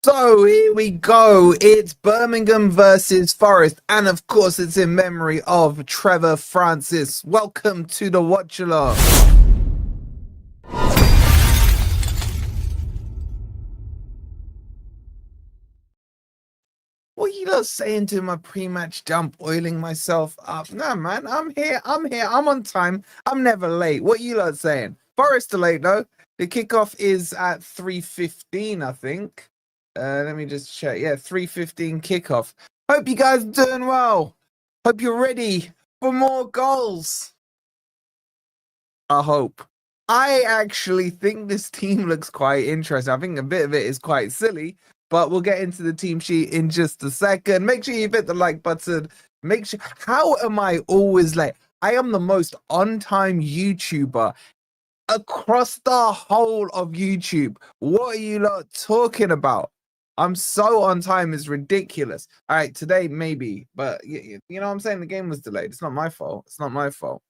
So here we go. It's Birmingham versus Forest, and of course, it's in memory of Trevor Francis. Welcome to the watch along. What are you lot saying to my pre-match jump, oiling myself up? No, man, I'm here. I'm on time. I'm never late. What are you lot saying? Forest are late though. The kickoff is at 3:15, I think. Let me just check. Yeah, 3:15 kickoff. Hope you guys are doing well. Hope you're ready for more goals. I hope. I actually think this team looks quite interesting. I think a bit of it is quite silly, but we'll get into the team sheet in just a second. Make sure you hit the like button. Make sure. How am I always late? I am the most on-time YouTuber across the whole of YouTube. What are you lot talking about? I'm so on time, it's ridiculous. All right, today maybe, but you know what I'm saying? The game was delayed. It's not my fault. It's not my fault.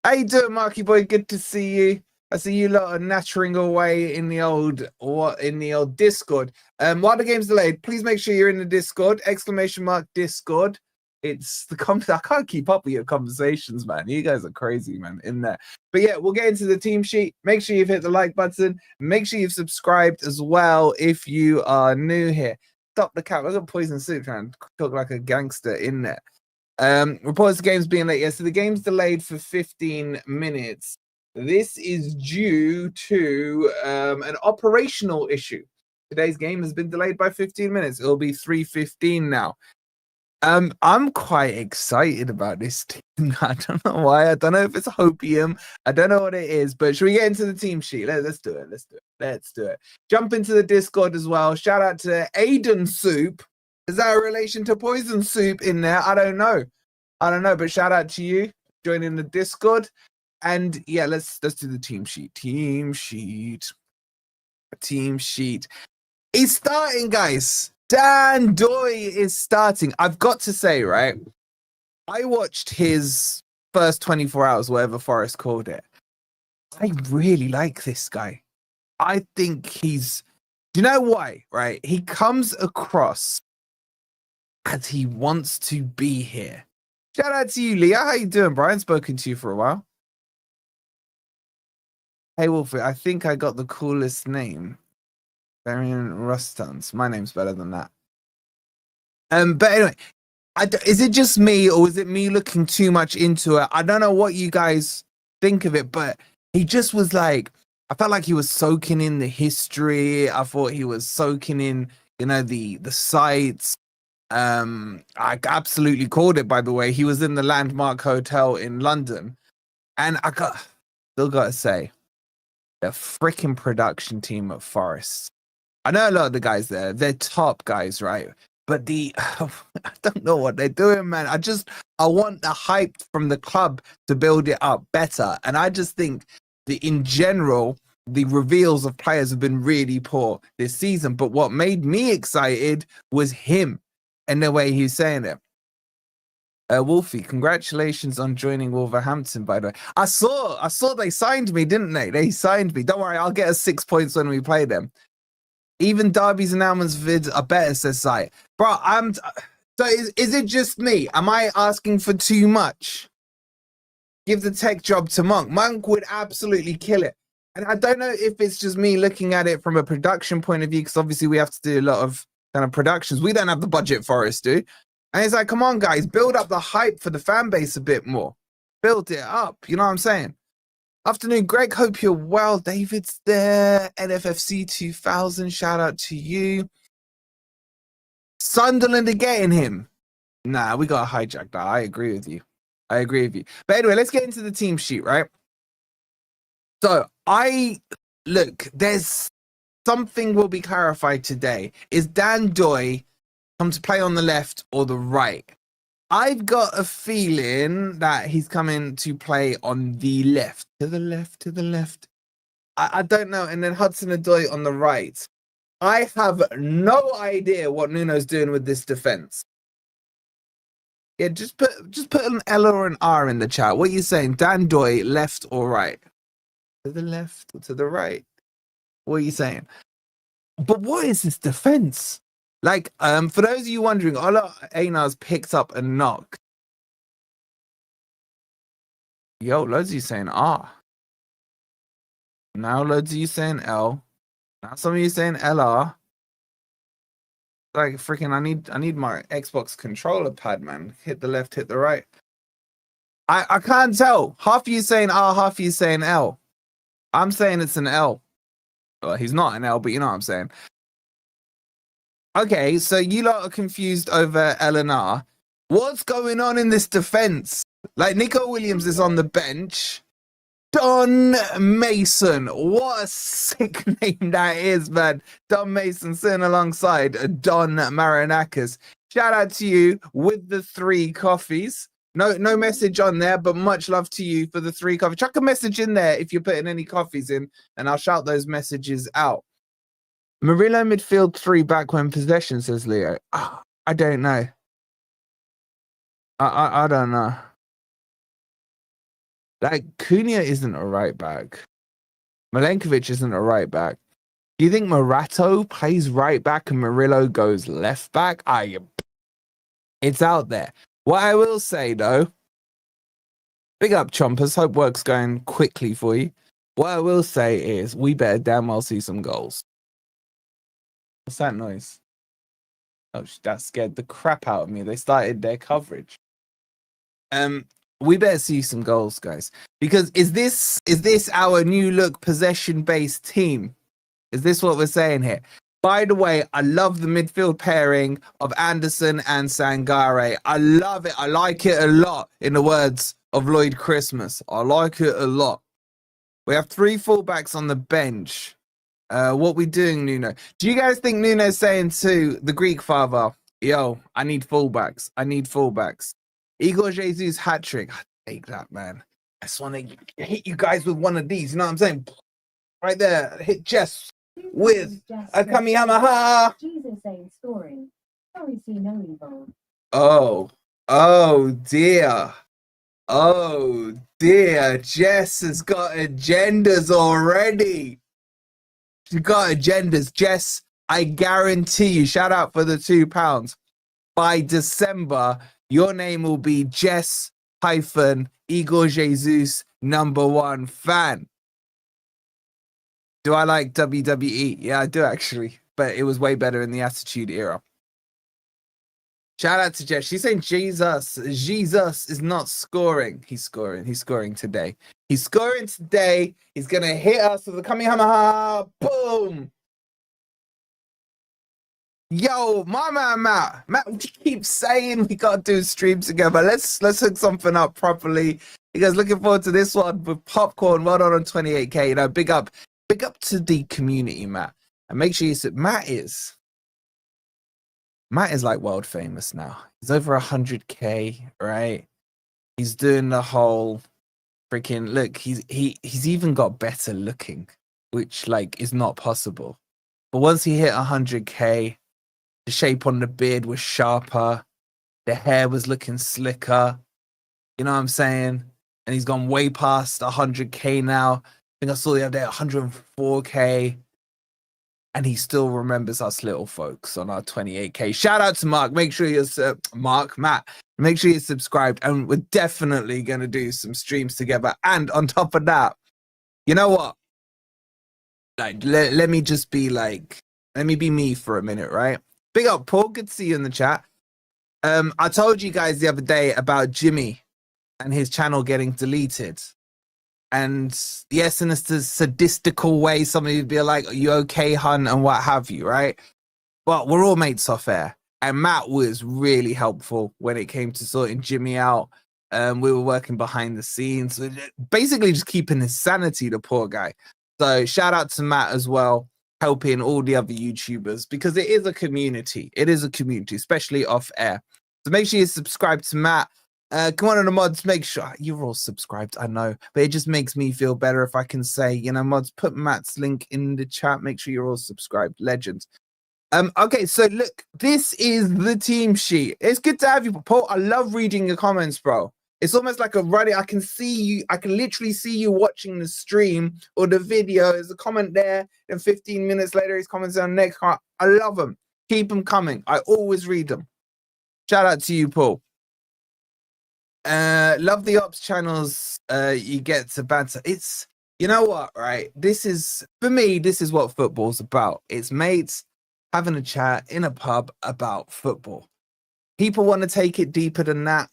How you doing, Marky boy? Good to see you. I see you lot are nattering away in the old Discord. While the game's delayed, please make sure you're in the Discord. !Discord. It's the I can't keep up with your conversations, man. You guys are crazy, man, in there. But yeah, we'll get into the team sheet. Make sure you've hit the like button. Make sure you've subscribed as well if you are new here. Stop the cap. I got poison soup trying to talk like a gangster in there. Reports the game's being late. Yeah, so the game's delayed for 15 minutes. This is due to an operational issue. Today's game has been delayed by 15 minutes. It'll be 3:15 now. I'm quite excited about this team. I don't know why. I don't know if it's hopium. I don't know what it is, but should we get into the team sheet? Let's do it. Let's do it. Jump into the Discord as well. Shout out to Aiden Soup. Is that a relation to Poison Soup in there? I don't know, but shout out to you joining the Discord. And yeah, let's do the team sheet. Team sheet. He's starting, guys. Dan Ndoye is starting. I've got to say, right? I watched his first 24 hours, whatever Forrest called it. I really like this guy. I think he's. Do you know why? Right? He comes across as he wants to be here. Shout out to you, Leah. How you doing, Brian? Spoken to you for a while. Hey, Wolfie. I think I got the coolest name. Varian Rustans. My name's better than that. But anyway, is it just me or is it me looking too much into it? I don't know what you guys think of it, but he just was like, I felt like he was soaking in the history. I thought he was soaking in, the sights. I absolutely called it, by the way. He was in the Landmark Hotel in London, and still gotta say, the freaking production team at Forest. I know a lot of the guys there, they're top guys, right? But I don't know what they're doing, man. I want the hype from the club to build it up better. And I just think in general, the reveals of players have been really poor this season. But what made me excited was him and the way he's saying it. Wolfie, congratulations on joining Wolverhampton, by the way. I saw they signed me, didn't they? They signed me. Don't worry, I'll get us 6 points when we play them. Even Derby's and Almonds vids are better, says Sai. Bro, so is it just me? Am I asking for too much? Give the tech job to Monk. Monk would absolutely kill it. And I don't know if it's just me looking at it from a production point of view, because obviously we have to do a lot of kind of productions. We don't have the budget Forest do. And it's like, come on, guys, build up the hype for the fan base a bit more. Build it up. You know what I'm saying? Afternoon, Greg. Hope you're well. David's there. NFFC 2000. Shout out to you. Sunderland are getting him. Nah, we got to hijack that. I agree with you. But anyway, let's get into the team sheet, right? So there's something will be clarified today. Is Dan Ndoye come to play on the left or the right? I've got a feeling that he's coming to play on the left. To the left. I don't know. And then Hudson-Odoi on the right. I have no idea what Nuno's doing with this defense. Yeah, just put an L or an R in the chat. What are you saying? Dan Ndoye, left or right? To the left or to the right? What are you saying? But what is this defense? Like, for those of you wondering, Ola Einar's picked up a knock. Yo, loads of you saying R. Now loads of you saying L. Now some of you saying LR. Like freaking, I need my Xbox controller pad, man. Hit the left, hit the right. I can't tell. Half of you saying R, half of you saying L. I'm saying it's an L. Well, he's not an L, but you know what I'm saying. Okay, so you lot are confused over L and R. What's going on in this defense? Like, Nico Williams is on the bench. Don Mason. What a sick name that is, man. Don Mason sitting alongside Don Marinakis. Shout out to you with the 3 coffees. No message on there, but much love to you for the 3 coffees. Chuck a message in there if you're putting any coffees in, and I'll shout those messages out. Murillo midfield 3 back when possession, says Leo. Oh, I don't know. I don't know. Like, Cunha isn't a right back. Milenkovic isn't a right back. Do you think Morato plays right back and Murillo goes left back? It's out there. What I will say, though, big up, Chompers. Hope work's going quickly for you. What I will say is we better damn well see some goals. What's that noise? Oh, that scared the crap out of me. They started their coverage. We better see some goals, guys. Because is this our new look possession-based team? Is this what we're saying here? By the way, I love the midfield pairing of Anderson and Sangare. I love it. I like it a lot, in the words of Lloyd Christmas. I like it a lot. We have 3 fullbacks on the bench. What we doing, Nuno? Do you guys think Nuno's saying to the Greek father, yo, I need fullbacks. I need fullbacks. Igor Jesus hat-trick. I take that, man. I just want to hit you guys with one of these. You know what I'm saying? Right there. Hit Jess with a Kamehameha. Jesus ain't scoring. Sorry, see no evil. Oh dear. Oh dear. Jess has got agendas already. She's got agendas. Jess, I guarantee you, shout out for the £2. By December, your name will be Jess-Igor Jesus #1 fan. Do I like WWE? Yeah, I do actually. But it was way better in the Attitude Era. Shout out to Jess. She's saying Jesus is not scoring. He's scoring. He's scoring today. He's scoring today. He's going to hit us with a Kamehameha. Boom. Yo, my man, Matt, we keep saying we got to do streams together. Let's hook something up properly. You guys looking forward to this one with popcorn. Well done on 28K. You know, big up to the community, Matt. And make sure you said Matt is like world famous now. He's over 100K, right? He's doing the whole freaking look. He's even got better looking, which like is not possible. But once he hit 100K, the shape on the beard was sharper. The hair was looking slicker. You know what I'm saying? And he's gone way past 100K now. I think I saw the other day 104K. And he still remembers us little folks on our 28K. Shout out to Mark. Make sure you're Matt. Make sure you're subscribed. And we're definitely going to do some streams together. And on top of that, you know what? Like, let me just be like, let me be me for a minute, right? Big up, Paul. Good to see you in the chat. I told you guys the other day about Jimmy and his channel getting deleted. And yes, in a sadistical way, somebody would be like, are you okay, hun? And what have you, right? But we're all mates off air. And Matt was really helpful when it came to sorting Jimmy out. We were working behind the scenes, basically just keeping his sanity, the poor guy. So shout out to Matt as well, helping all the other YouTubers, because it is a community. It is a community, especially off air. So make sure you subscribe to Matt. Come on, the mods, make sure you're all subscribed. I know, but it just makes me feel better if I can say, you know, mods, put Matt's link in the chat. Make sure you're all subscribed. Legends. Okay, so look, this is the team sheet. It's good to have you, Paul. I love reading your comments, bro. It's almost like a running. I can see you. I can literally see you watching the stream or the video. There's a comment there, and 15 minutes later, he's commenting on the next part. I love them. Keep them coming. I always read them. Shout out to you, Paul. Love the ops channels. You get to banter. It's, you know what, right? This is, for me, this is what football's about. It's mates having a chat in a pub about football. People want to take it deeper than that.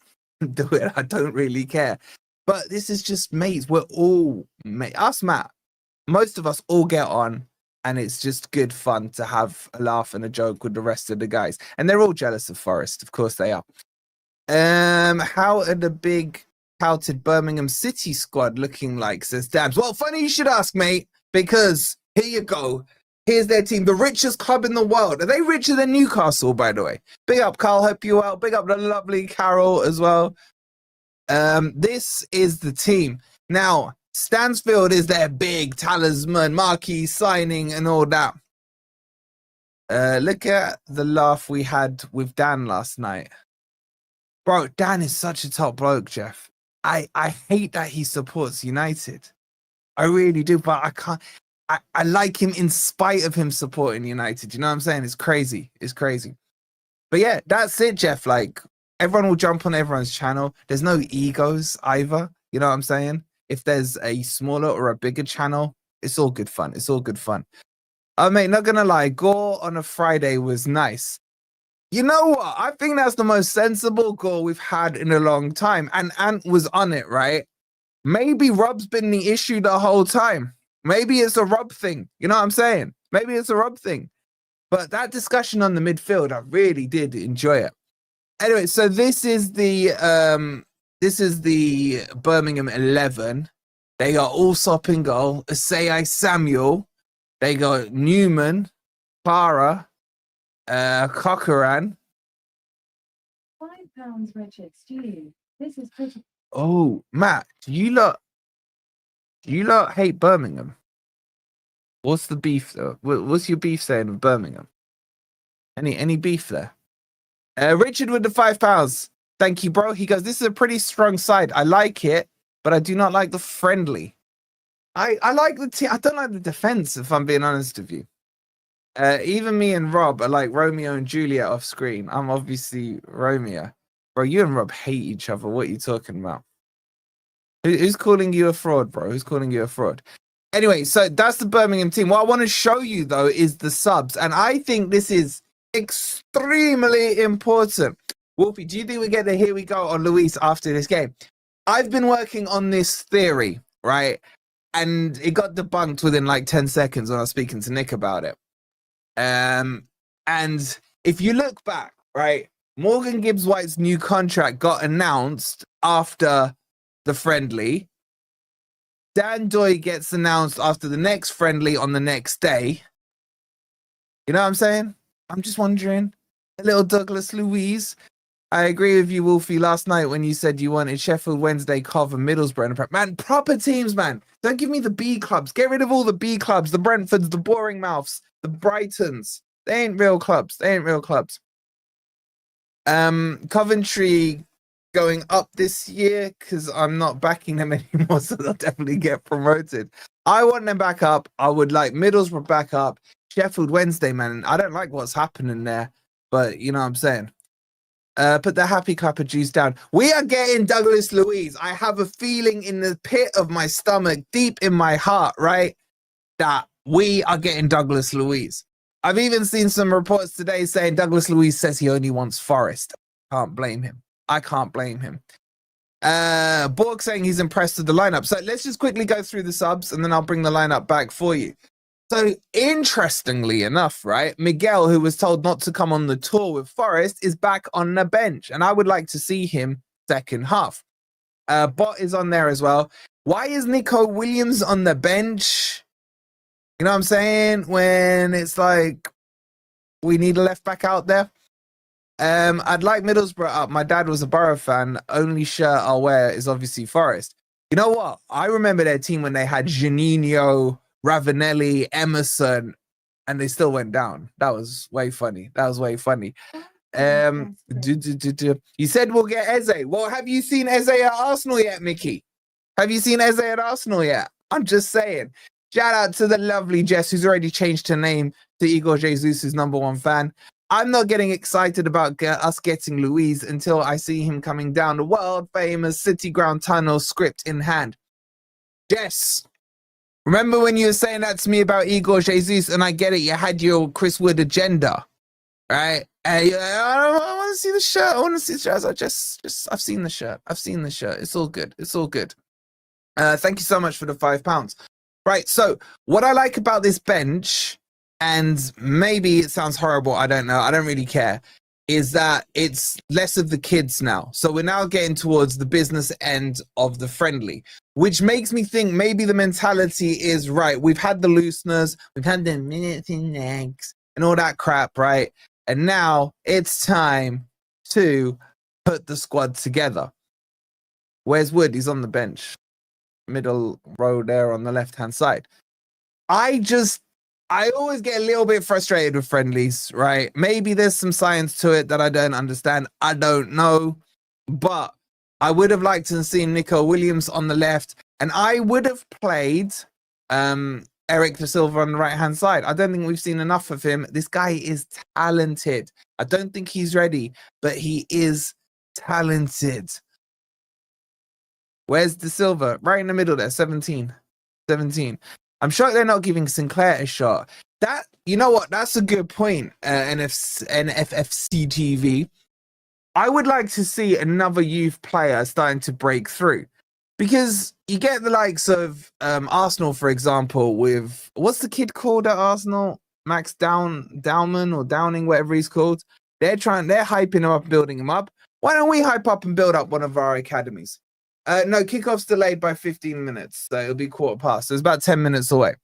Do it. I don't really care. But this is just mates. We're all mates. Us, Matt. Most of us all get on, and it's just good fun to have a laugh and a joke with the rest of the guys. And they're all jealous of Forest. Of course they are. How are the big touted Birmingham City squad looking like, says Dabs? Well, funny you should ask, mate, because here you go. Here's their team, the richest club in the world. Are they richer than Newcastle, by the way? Big up, Carl. Hope you well. Big up the lovely Carol as well. This is the team. Now, Stansfield is their big talisman, marquee signing and all that. Look at the laugh we had with Dan last night. Bro, Dan is such a top bloke, Jeff. I hate that he supports United. I really do, but I can't. I like him in spite of him supporting United. You know what I'm saying? It's crazy. It's crazy. But yeah, that's it, Jeff. Like, everyone will jump on everyone's channel. There's no egos either. You know what I'm saying? If there's a smaller or a bigger channel, it's all good fun. It's all good fun. Oh, mate, not gonna lie, Gore on a Friday was nice. You know what? I think that's the most sensible Gore we've had in a long time. And Ant was on it, right? Maybe Rob's been the issue the whole time. Maybe it's a Rob thing. You know what I'm saying? Maybe it's a Rob thing. But that discussion on the midfield, I really did enjoy it. Anyway, so this is the Birmingham 11. They got Allsop in goal, Asai Samuel. They got Newman, Clara, Cochran. £5, Richard Stew. This is pretty. Oh, Matt, do you lot hate Birmingham? What's the beef though? What's your beef saying with Birmingham? Any beef there? Richard with the £5. Thank you, bro. He goes, this is a pretty strong side. I like it, but I do not like the friendly. I like the team. I don't like the defense, if I'm being honest with you. Even me and Rob are like Romeo and Juliet off screen. I'm obviously Romeo. Bro, you and Rob hate each other. What are you talking about? Who's calling you a fraud, bro? Who's calling you a fraud? Anyway, so that's the Birmingham team. What I want to show you, though, is the subs. And I think this is extremely important. Wolfie, do you think we get the here we go on Luis after this game? I've been working on this theory, right? And it got debunked within like 10 seconds when I was speaking to Nick about it. And if you look back, right, Morgan Gibbs-White's new contract got announced after the friendly. Dan Ndoye gets announced after the next friendly on the next day. You know what I'm saying? I'm just wondering. A little Douglas Luiz. I agree with you, Wolfie, last night when you said you wanted Sheffield Wednesday, Cov, and Middlesbrough. Man, proper teams, man. Don't give me the B clubs. Get rid of all the B clubs, the Brentfords, the Boring Mouths, the Brightons. They ain't real clubs. They ain't real clubs. Coventry going up this year because I'm not backing them anymore, so they'll definitely get promoted. I want them back up. I would like Middlesbrough back up. Sheffield Wednesday, man. I don't like what's happening there, but you know what I'm saying. Put the happy clapper juice down. We are getting Douglas Luiz. I have a feeling in the pit of my stomach, deep in my heart, right, that we are getting Douglas Luiz. I've even seen some reports today saying Douglas Luiz says he only wants Forest. Can't blame him. I can't blame him. Borg saying he's impressed with the lineup. So let's just quickly go through the subs and then I'll bring the lineup back for you. So interestingly enough, right, Miguel, who was told not to come on the tour with Forest, is back on the bench. And I would like to see him second half. Bot is on there as well. Why is Nico Williams on the bench? You know what I'm saying? When it's like, we need a left back out there. I'd like Middlesbrough up. My dad was a Borough fan. Only shirt I'll wear is obviously Forest. You know what? I remember their team when they had Janino, Ravanelli, Emerson, and they still went down. That was way funny. You said we'll get Eze. Well, have you seen Eze at Arsenal yet, Mickey? Have you seen Eze at Arsenal yet? I'm just saying. Shout out to the lovely Jess, who's already changed her name to Igor Jesus' #1 fan. I'm not getting excited about us getting Luis until I see him coming down the world famous City Ground Tunnel script in hand. Jess, remember when you were saying that to me about Igor Jesus, and I get it, you had your Chris Wood agenda, right? And you're like, I want to see the shirt. I want to see the shirt. I've seen the shirt. I've seen the shirt. It's all good. It's all good. Thank you so much for the £5. Right. So what I like about this bench, and maybe it sounds horrible, I don't know, I don't really care, is that it's less of the kids now. So we're now getting towards the business end of the friendly, which makes me think maybe the mentality is right. We've had the looseners, we've had the minutes in legs and all that crap, right? And now it's time to put the squad together. Where's Wood? He's on the bench. Middle row there on the left-hand side. I always get a little bit frustrated with friendlies, right? Maybe there's some science to it that I don't understand. I don't know. But I would have liked to have seen Nico Williams on the left, and I would have played Eric Da Silva on the right-hand side. I don't think we've seen enough of him. This guy is talented. I don't think he's ready, but he is talented. Where's Da Silva? Right in the middle there, 17. I'm sure they're not giving Sinclair a shot. That, you know what? That's a good point, NFFC TV. I would like to see another youth player starting to break through, because you get the likes of Arsenal, for example, with, what's the kid called at Arsenal? Max Dowman or Downing, whatever he's called. They're hyping him up, building him up. Why don't we hype up and build up one of our academies? No, kickoff's delayed by 15 minutes, so it'll be 15:15. So it's about 10 minutes away.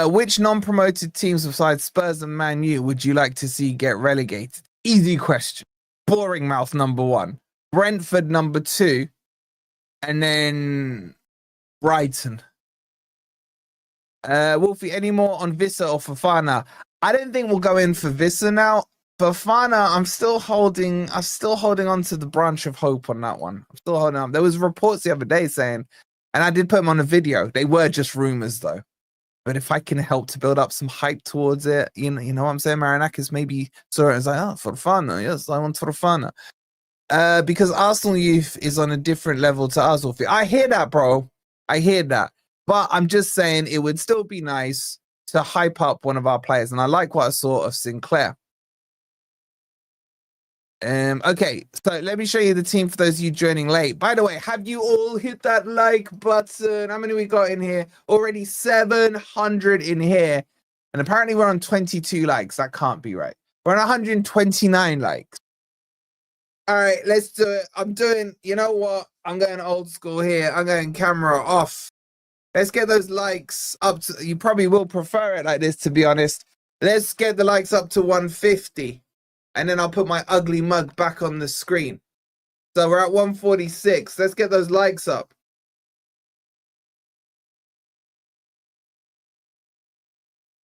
Which non-promoted teams besides Spurs and Man U would you like to see get relegated? Easy question. Boring Mouth #1, Brentford #2, and then Brighton. Wolfie, any more on Vissa or Fofana? I don't think we'll go in for Vissa now. Fofana, I'm still holding on to the branch of hope on that one. I'm still holding on. There was reports the other day saying, and I did put them on a video, they were just rumors though. But if I can help to build up some hype towards it, you know what I'm saying? Marinakis maybe saw it and was like, oh, Fofana, yes, I want Fofana. Because Arsenal youth is on a different level to Arsenal. I hear that, bro. I hear that. But I'm just saying it would still be nice to hype up one of our players. And I like what I saw of Sinclair. Okay, so let me show you the team for those of you joining late. By the way, have you all hit that like button? How many we got in here? Already 700 in here. And apparently we're on 22 likes. That can't be right. We're on 129 likes. All right, let's do it. You know what? I'm going old school here. I'm going camera off. Let's get those likes up to, you probably will prefer it like this, to be honest. Let's get the likes up to 150. And then I'll put my ugly mug back on the screen. So we're at 146. Let's get those likes up.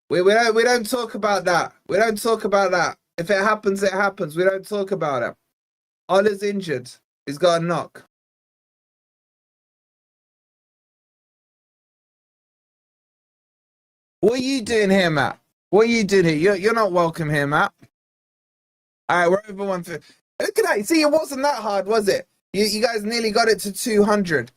We don't talk about that. We don't talk about that. If it happens, it happens. We don't talk about it. Ola's injured. He's got a knock. What are you doing here, Matt? What are you doing here? You're not welcome here, Matt. All right, we're over 150. Look at that. See, it wasn't that hard, was it? You guys nearly got it to 200.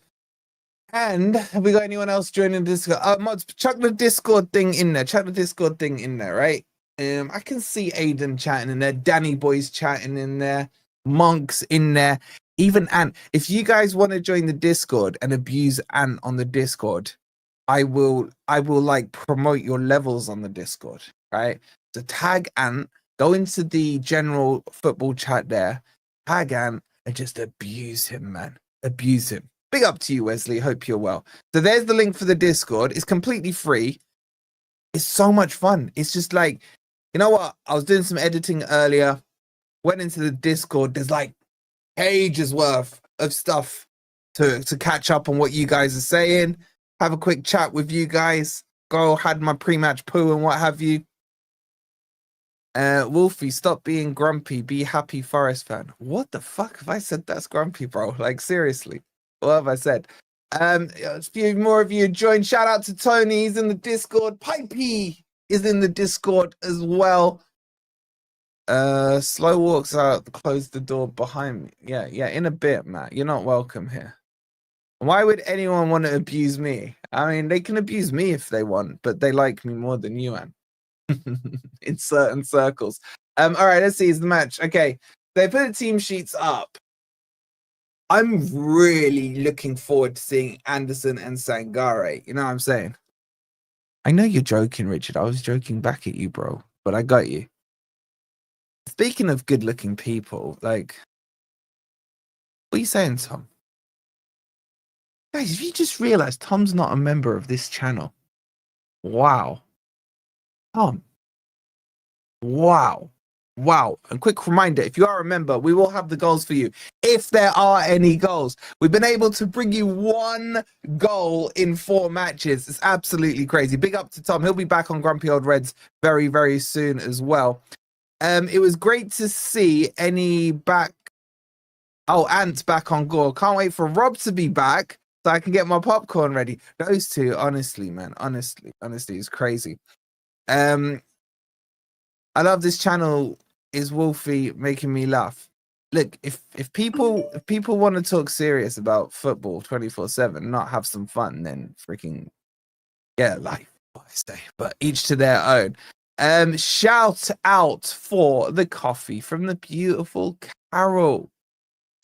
And have we got anyone else joining Discord? Mods, chuck the Discord thing in there. Chuck the Discord thing in there, right? I can see Aiden chatting in there. Danny Boy's chatting in there. Monk's in there. Even Ant. If you guys want to join the Discord and abuse Ant on the Discord, I will like promote your levels on the Discord, right? So tag Ant. Go into the general football chat there, tag Ant, and just abuse him, man. Abuse him. Big up to you, Wesley. Hope you're well. So there's the link for the Discord. It's completely free. It's so much fun. It's just like, you know what? I was doing some editing earlier, went into the Discord. There's like pages worth of stuff to catch up on what you guys are saying. Have a quick chat with you guys. Go, had my pre-match poo and what have you. Wolfie, stop being grumpy. Be happy, Forest fan. What the fuck have I said? That's grumpy, bro. Like seriously, what have I said? A few more of you joined. Shout out to Tony. He's in the Discord. Pipey is in the Discord as well. Slow walks out. Close the door behind me. Yeah. In a bit, Matt. You're not welcome here. Why would anyone want to abuse me? I mean, they can abuse me if they want, but they like me more than you, man. In certain circles. All right, let's see. Is the match okay? They put the team sheets up. I'm really looking forward to seeing Anderson and Sangare. You know what I'm saying? I know you're joking, Richard. I was joking back at you, bro, but I got you. Speaking of good-looking people, like, what are you saying, Tom? Guys, if you just realized Tom's not a member of this channel. Wow. Tom. Wow. And quick reminder, if you are a member, we will have the goals for you. If there are any goals. We've been able to bring you 1 goal in 4 matches. It's absolutely crazy. Big up to Tom. He'll be back on Grumpy Old Reds very, very soon as well. It was great to see any back. Oh, Ant's back on Gore. Can't wait for Rob to be back so I can get my popcorn ready. Those two, honestly, man. Honestly, it's crazy. I love this channel. Is Wolfie making me laugh? Look, if people want to talk serious about football 24/7, not have some fun, then freaking get a life, what I say. But each to their own. Shout out for the coffee from the beautiful Carol.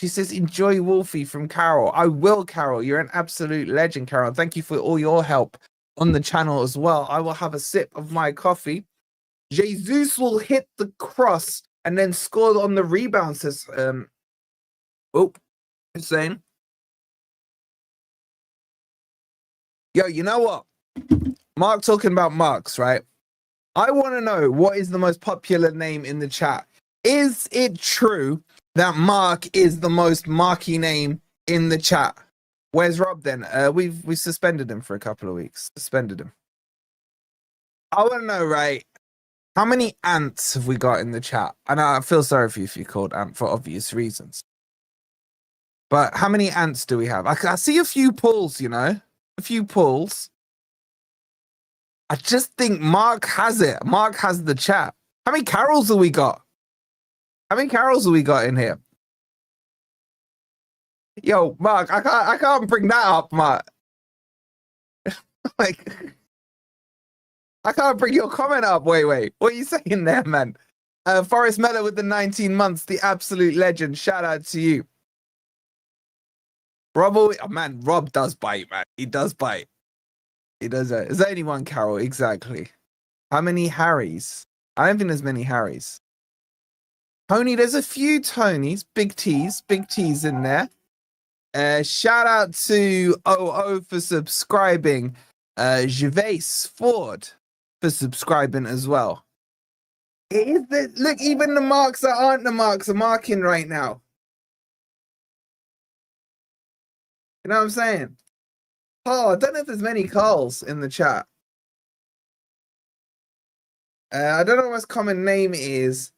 She says, enjoy Wolfie from Carol. I will, Carol. You're an absolute legend, Carol. Thank you for all your help on the channel as well. I will have a sip of my coffee. Jesus will hit the cross and then score on the rebound, says Hussein. Yo, you know what? Mark talking about marks, right? I want to know what is the most popular name in the chat. Is it true that Mark is the most marky name in the chat? Where's Rob then? We suspended him for a couple of weeks. Suspended him. I want to know, right? How many ants have we got in the chat? And I feel sorry for you if you called Ant for obvious reasons. But how many ants do we have? I see a few pulls, you know? A few pulls. I just think Mark has it. Mark has the chat. How many carols have we got? How many carols have we got in here? Yo, Mark, I can't bring that up, Mark. Like, I can't bring your comment up. Wait. What are you saying there, man? Forrest Mellor with the 19 months, the absolute legend. Shout out to you. Rob, man, Rob does bite, man. He does bite. He does. There's only one Carol, exactly. How many Harrys? I don't think there's many Harrys. Tony, there's a few Tonys, big T's in there. Shout out to OO for subscribing. Gervais Ford for subscribing as well. Look, even the marks that aren't the marks are marking right now. You know what I'm saying? Oh, I don't know if there's many Carls in the chat. I don't know what his common name is.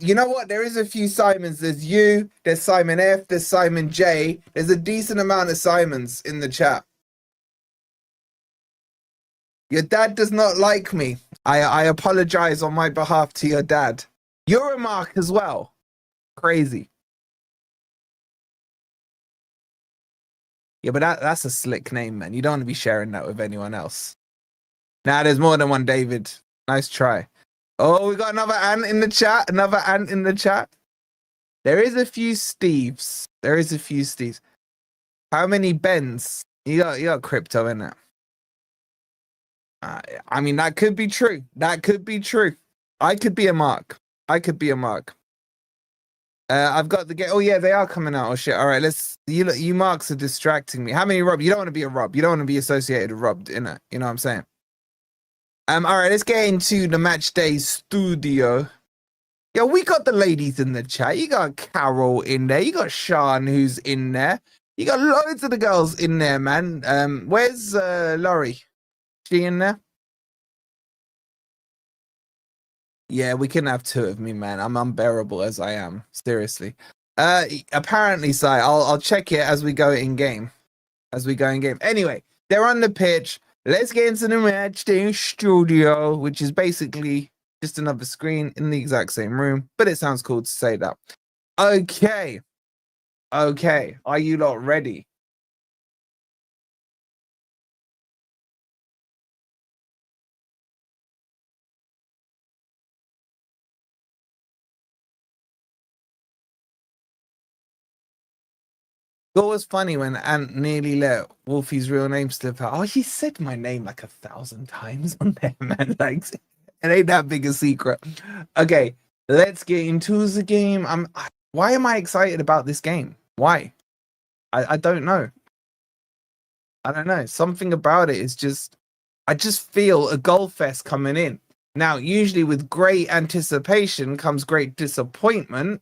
You know what? There is a few Simons. There's you, there's Simon F, there's Simon J. There's a decent amount of Simons in the chat. Your dad does not like me. I apologize on my behalf to your dad. You're a Mark as well. Crazy. Yeah, but that's a slick name, man. You don't want to be sharing that with anyone else. Nah, there's more than one David. Nice try. Oh, we got another Ant in the chat. Another Ant in the chat. There is a few Steves. How many Bens? You got crypto in it. I mean, that could be true. I could be a Mark. I've got the game. Oh yeah, they are coming out. Oh shit. All right, you Marks are distracting me. How many Rob? You don't want to be a Rob. You don't want to be associated with Rob, innit? You know what I'm saying? All right, let's get into the match day studio. Yeah, we got the ladies in the chat. You got Carol in there. You got Sean who's in there. You got loads of the girls in there, man. Where's Laurie? She in there? Yeah, we can have two of me, man. I'm unbearable as I am. Seriously. Apparently, Si, I'll check it as we go in game. Anyway, they're on the pitch. Let's get into the match day studio, which is basically just another screen in the exact same room, but it sounds cool to say that. Okay. Are you lot ready? It was funny when Ant nearly let Wolfie's real name slip out. Oh, he said my name like 1,000 times on there, man. Like, it ain't that big a secret. Okay, let's get into the game. Why am I excited about this game? Why? I don't know. I don't know. Something about it is just, I just feel a goal fest coming in. Now, usually with great anticipation comes great disappointment.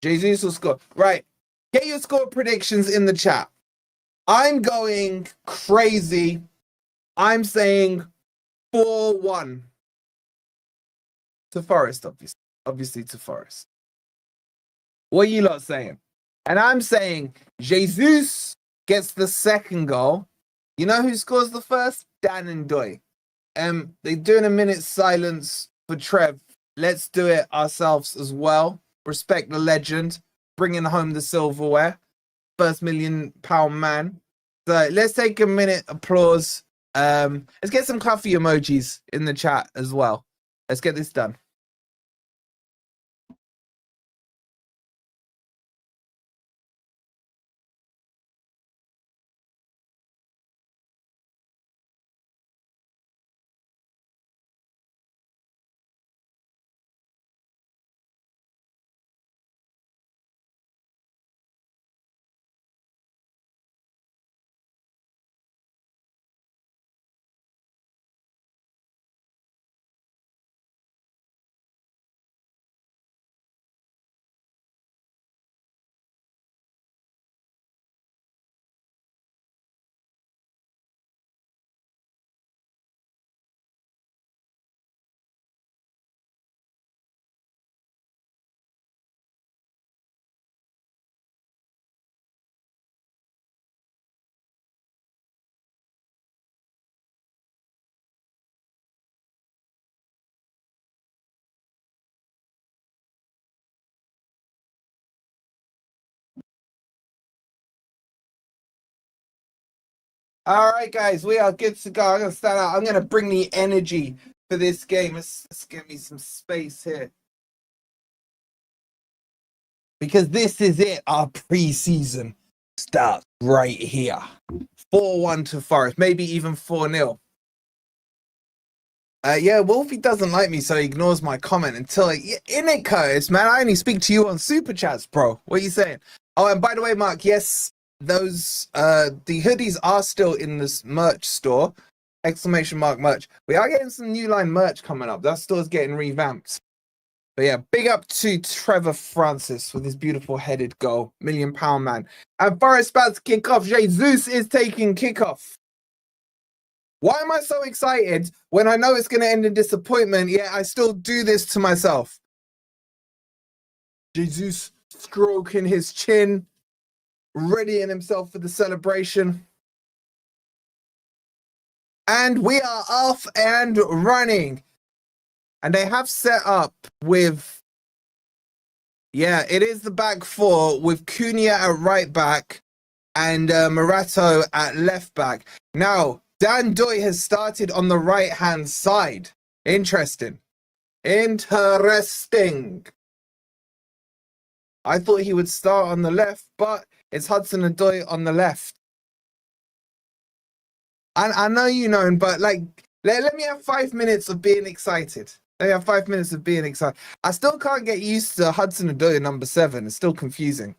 Jesus will score. Right. Get your score predictions in the chat. I'm going crazy. I'm saying 4-1 to Forest, obviously to Forest. What are you lot saying? And I'm saying Jesus gets the second goal. You know who scores the first? Dan Ndoye. They're doing a minute's silence for Trev. Let's do it ourselves as well. Respect the legend, bringing home the silverware. First £1 million man. So let's take a minute applause. Let's get some coffee emojis in the chat as well. Let's get this done. All right, guys, we are good to go. I'm going to stand out. I'm going to bring the energy for this game. Let's give me some space here. Because this is it. Our preseason starts right here. 4-1 to Forest, maybe even 4-0. Yeah, Wolfie doesn't like me, so he ignores my comment until in it, Curtis, man. I only speak to you on Super Chats, bro. What are you saying? Oh, and by the way, Mark, yes, those the hoodies are still in this merch store. Exclamation mark merch. We are getting some new line merch coming up. That store's getting revamped. But yeah, big up to Trevor Francis with his beautiful headed goal. £1 million man. And Forest about to kick off. Jesus is taking kickoff. Why am I so excited when I know it's going to end in disappointment, yet I still do this to myself? Jesus stroking his chin, readying himself for the celebration. And we are off and running. And they have set up with, yeah, it is the back four with Cunha at right back and Morato at left back. Now, Dan Ndoye has started on the right-hand side. Interesting. I thought he would start on the left, but it's Hudson-Odoi on the left. I know you know, but like, let me have 5 minutes of being excited. Let me have 5 minutes of being excited. I still can't get used to Hudson-Odoi number 7. It's still confusing.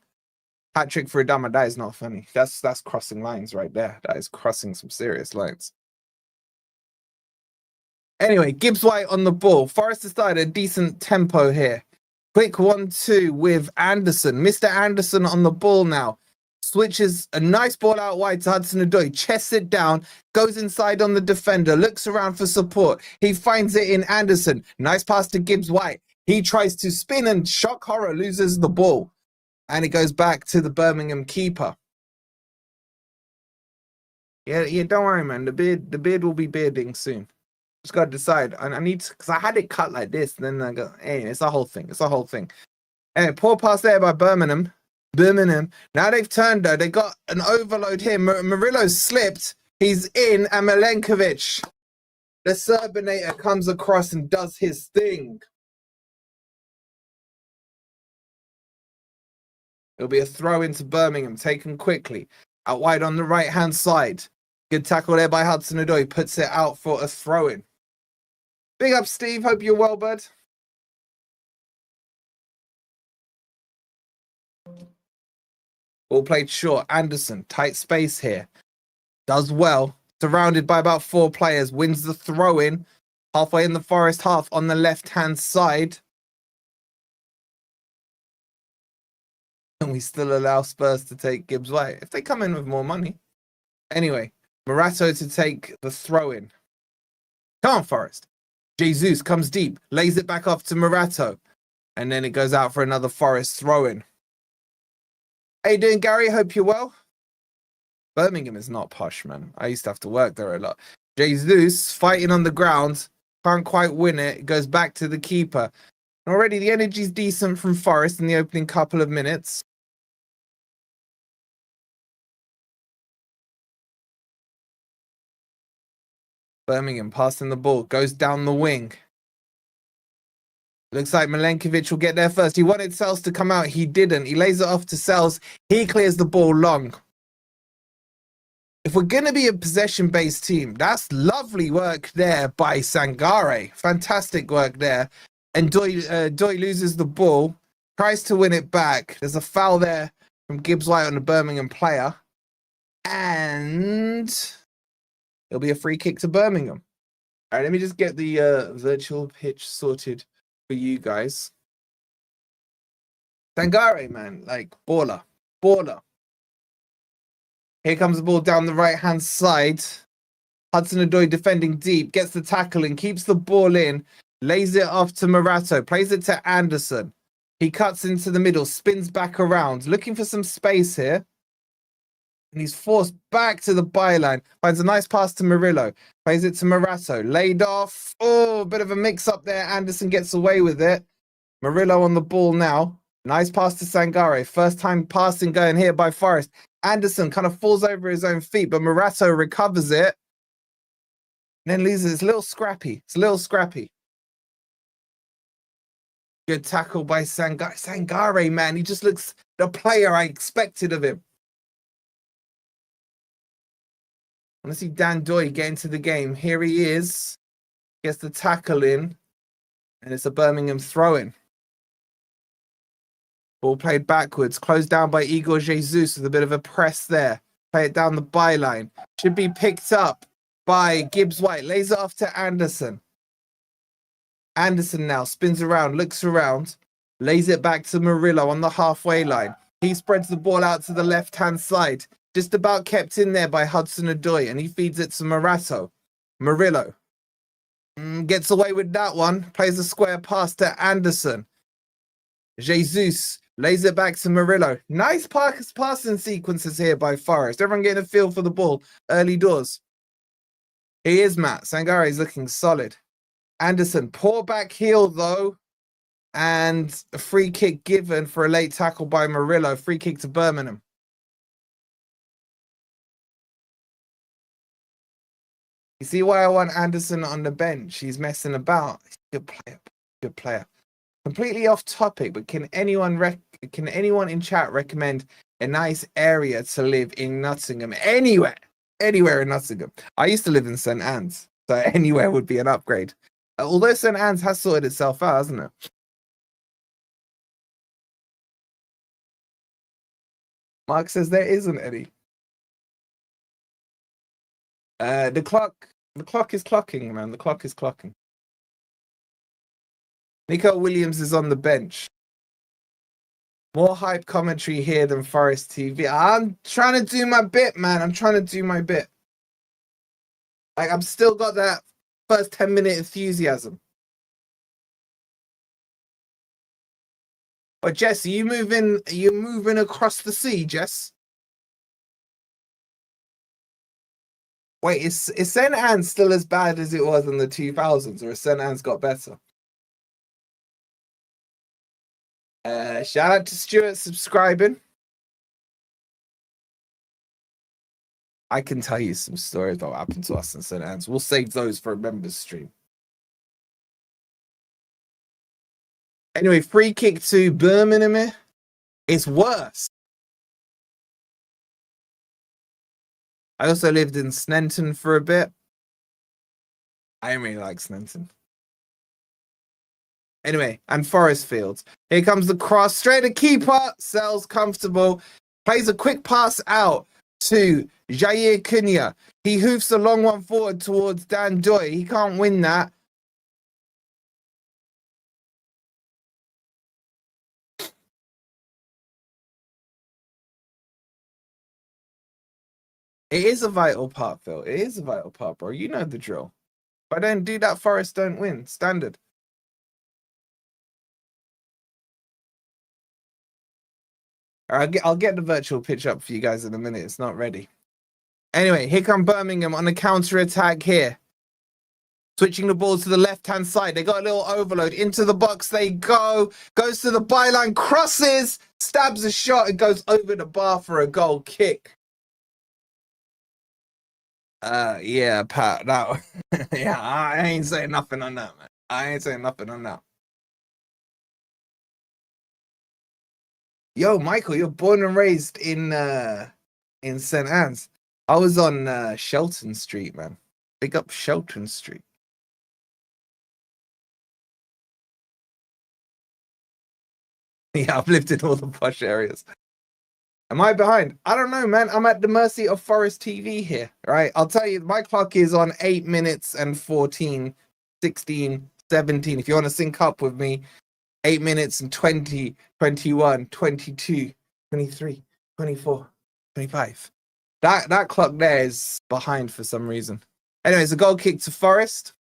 Hat trick for Adama, that is not funny. That's crossing lines right there. That is crossing some serious lines. Anyway, Gibbs White on the ball. Forest has started a decent tempo here. Quick 1-2 with Anderson. Mr. Anderson on the ball now. switches a nice ball out wide to Hudson-Odoi, chests it down, goes inside on the defender, looks around for support. He finds it in Anderson. Nice pass to Gibbs-White. He tries to spin and shock horror, loses the ball. And it goes back to the Birmingham keeper. Yeah, don't worry, man. The beard will be bearding soon. Just got to decide. I need to, because I had it cut like this. And then I go, hey, it's a whole thing. Hey, poor pass there by Birmingham. Now they've turned though. They got an overload here. Murillo's slipped. He's in, and Milenkovic, the Serbinator, comes across and does his thing. It'll be a throw into Birmingham, taken quickly. Out wide on the right-hand side. Good tackle there by Hudson-Odoi. Puts it out for a throw-in. Big up, Steve. Hope you're well, bud. Ball played short. Anderson, tight space here. Does well. Surrounded by about 4 players. Wins the throw-in. Halfway in the Forest half on the left-hand side. And we still allow Spurs to take Gibbs-White if they come in with more money. Anyway, Morato to take the throw-in. Come on, Forest. Jesus comes deep, lays it back off to Morato. And then it goes out for another Forest throw-in. How you doing, Gary? Hope you're well. Birmingham is not posh, man. I used to have to work there a lot. Jesus fighting on the ground. Can't quite win it. It goes back to the keeper. Already the energy's decent from Forest in the opening couple of minutes. Birmingham passing the ball. Goes down the wing. Looks like Milenkovic will get there first. He wanted Sells to come out. He didn't. He lays it off to Sells. He clears the ball long. If we're going to be a possession-based team, that's lovely work there by Sangare. Fantastic work there. And Ndoye loses the ball. Tries to win it back. There's a foul there from Gibbs-White on the Birmingham player. And it'll be a free kick to Birmingham. All right, let me just get the virtual pitch sorted for you guys. Sangare, man, like baller. Here comes the ball down the right-hand side. Hudson-Odoi defending deep, gets the tackle and keeps the ball in, lays it off to Morato, plays it to Anderson. He cuts into the middle, spins back around, looking for some space here. And he's forced back to the byline. Finds a nice pass to Murillo. Plays it to Morato. Laid off. Oh, a bit of a mix-up there. Anderson gets away with it. Murillo on the ball now. Nice pass to Sangare. First time passing going here by Forest. Anderson kind of falls over his own feet, but Morato recovers it. Then loses. It's a little scrappy. Good tackle by Sangare. Sangare, man, he just looks the player I expected of him. I want to see Dan Ndoye get into the game. Here he is. Gets the tackle in. And it's a Birmingham throw-in. Ball played backwards. Closed down by Igor Jesus with a bit of a press there. Play it down the byline. Should be picked up by Gibbs-White. Lays it off to Anderson. Anderson now spins around, looks around. Lays it back to Murillo on the halfway line. He spreads the ball out to the left-hand side. Just about kept in there by Hudson-Odoi, and he feeds it to Morato. Murillo gets away with that one. Plays a square pass to Anderson. Jesus lays it back to Murillo. Nice passing sequences here by Forest. Everyone getting a feel for the ball early doors. He is, Matt. Sangare is looking solid. Anderson, poor back heel though. And a free kick given for a late tackle by Murillo. Free kick to Birmingham. You see why I want Anderson on the bench? He's messing about. He's a good player. Completely off topic, but can anyone in chat recommend a nice area to live in Nottingham? Anywhere in Nottingham. I used to live in St Anne's, so anywhere would be an upgrade. Although St Anne's has sorted itself out, hasn't it? Mark says there isn't any. The clock is clocking, man. The clock is clocking. Nico Williams is on the bench. More hype commentary here than Forest TV. I'm trying to do my bit, man. I'm trying to do my bit. Like, I've still got that first 10-minute enthusiasm. But Jess, are you moving across the sea, Jess? Wait, is St. Anne's still as bad as it was in the 2000s, or has St. Anne's got better? Shout out to Stuart subscribing. I can tell you some stories about what happened to us in St. Anne's. We'll save those for a members stream. Anyway, free kick to Birmingham. It's worse. I also lived in Sneinton for a bit. I didn't really like Sneinton. Anyway, and Forest Fields. Here comes the cross. Straight to keeper. Sells comfortable. Plays a quick pass out to Jair Cunha. He hoofs a long one forward towards Dan Ndoye. He can't win that. It is a vital part, Phil. It is a vital part, bro. You know the drill. If I don't do that, Forest don't win. Standard. I'll get the virtual pitch up for you guys in a minute. It's not ready. Anyway, here come Birmingham on the counter-attack here. Switching the ball to the left-hand side. They got a little overload. Into the box they go. Goes to the byline. Crosses. Stabs a shot. It goes over the bar for a goal kick. Yeah, Pat. That, yeah, I ain't saying nothing on that, man. I ain't saying nothing on that. Yo, Michael, you're born and raised in St. Anne's. I was on Shelton Street, man. Big up Shelton Street. Yeah, I've lived in all the posh areas. Am I behind? I don't know, man. I'm at the mercy of Forest TV here, right? I'll tell you, my clock is on 8 minutes and 14, 16, 17. If you want to sync up with me, 8 minutes and 20, 21, 22, 23, 24, 25. That clock there is behind for some reason. Anyways, a goal kick to Forest.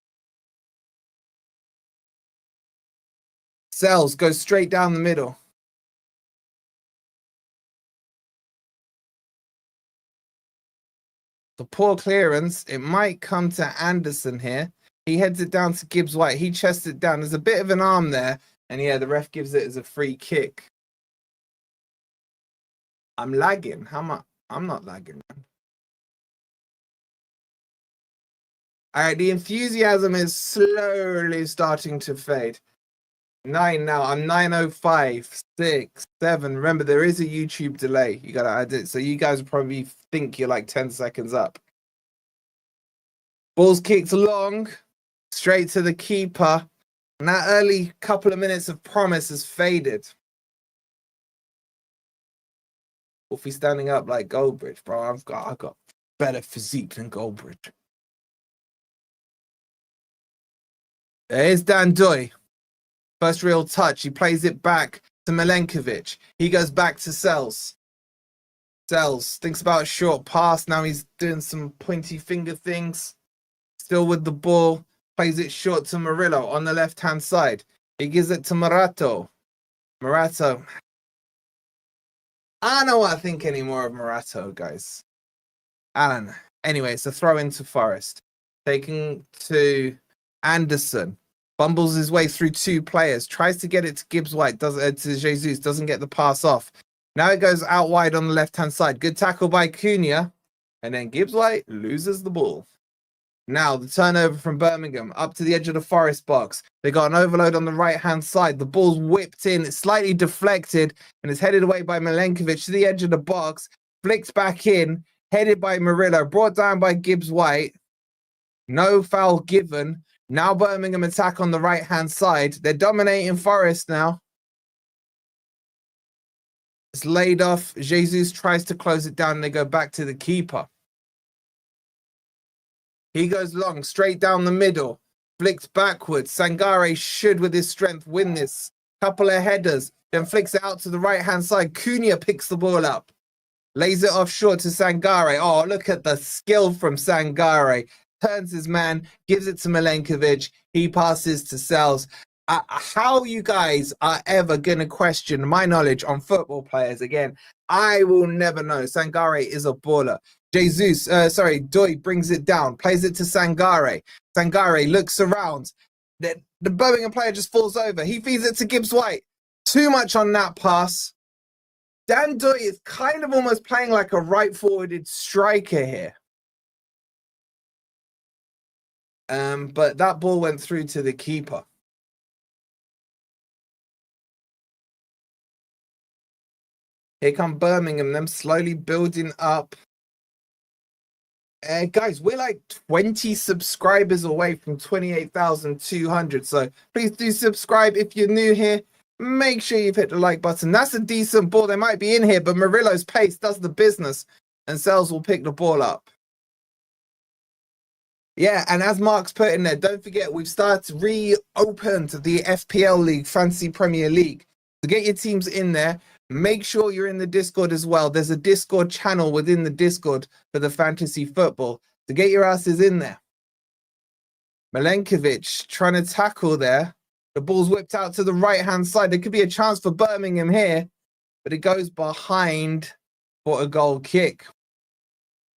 Sells goes straight down the middle. The poor clearance. It might come to Anderson here. He heads it down to Gibbs White. He chests it down. There's a bit of an arm there. And yeah, the ref gives it as a free kick. I'm lagging. How much? I'm not lagging, man. All right, the enthusiasm is slowly starting to fade. 9 now. I'm 9:05, 6, 7. Remember, there is a YouTube delay. You gotta add it. So you guys probably think you're like 10 seconds up. Ball's kicked long, straight to the keeper. And that early couple of minutes of promise has faded. Wolfie standing up like Goldbridge, bro. I've got better physique than Goldbridge. There's Dan Ndoye. First real touch. He plays it back to Milenkovic. He goes back to Sells. Sells thinks about a short pass. Now he's doing some pointy finger things. Still with the ball. Plays it short to Murillo on the left-hand side. He gives it to Morato. Morato. I don't know what I think anymore of Morato, guys. I don't know. Anyway, it's a throw into Forest. Taken to Anderson. Bumbles his way through two players. Tries to get it to Gibbs White. To Jesus. Doesn't get the pass off. Now it goes out wide on the left-hand side. Good tackle by Cunha. And then Gibbs White loses the ball. Now the turnover from Birmingham up to the edge of the Forest box. They got an overload on the right-hand side. The ball's whipped in. It's slightly deflected and is headed away by Milenkovic to the edge of the box. Flicked back in. Headed by Murillo. Brought down by Gibbs White. No foul given. Now Birmingham attack on the right-hand side. They're dominating Forest now. It's laid off. Jesus tries to close it down and they go back to the keeper. He goes long, straight down the middle. Flicked backwards. Sangare should, with his strength, win this couple of headers, then flicks it out to the right-hand side. Cunha picks the ball up, lays it off short to Sangare. Oh, look at the skill from Sangare. Turns his man, gives it to Milenkovic. He passes to Sells. How you guys are ever going to question my knowledge on football players again, I will never know. Sangare is a baller. Ndoye brings it down, plays it to Sangare. Sangare looks around. The Birmingham player just falls over. He feeds it to Gibbs-White. Too much on that pass. Dan Ndoye is kind of almost playing like a right-forwarded striker here. But that ball went through to the keeper. Here come Birmingham, them slowly building up. Guys, we're like 20 subscribers away from 28,200. So please do subscribe if you're new here. Make sure you've hit the like button. That's a decent ball. They might be in here, but Murillo's pace does the business. And Sells will pick the ball up. Yeah, and as Mark's put in there, don't forget, we've reopened the FPL League, Fantasy Premier League. So get your teams in there. Make sure you're in the Discord as well. There's a Discord channel within the Discord for the fantasy football. So get your asses in there. Milenkovic trying to tackle there. The ball's whipped out to the right-hand side. There could be a chance for Birmingham here, but it goes behind for a goal kick.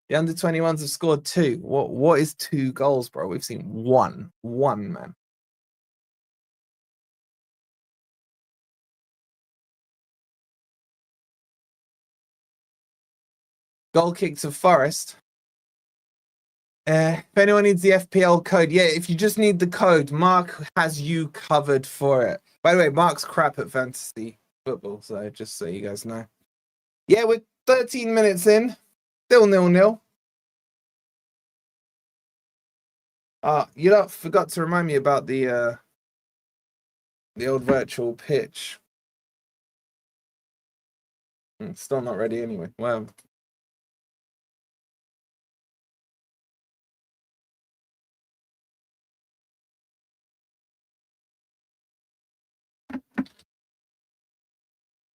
The under-21s have scored 2. What is 2 goals, bro? We've seen one, man. Goal kick to Forest. If anyone needs the FPL code, yeah, if you just need the code, Mark has you covered for it. By the way, Mark's crap at fantasy football, so just so you guys know. Yeah, we're 13 minutes in. Still 0-0. You lot forgot to remind me about the old virtual pitch. It's still not ready anyway. Well.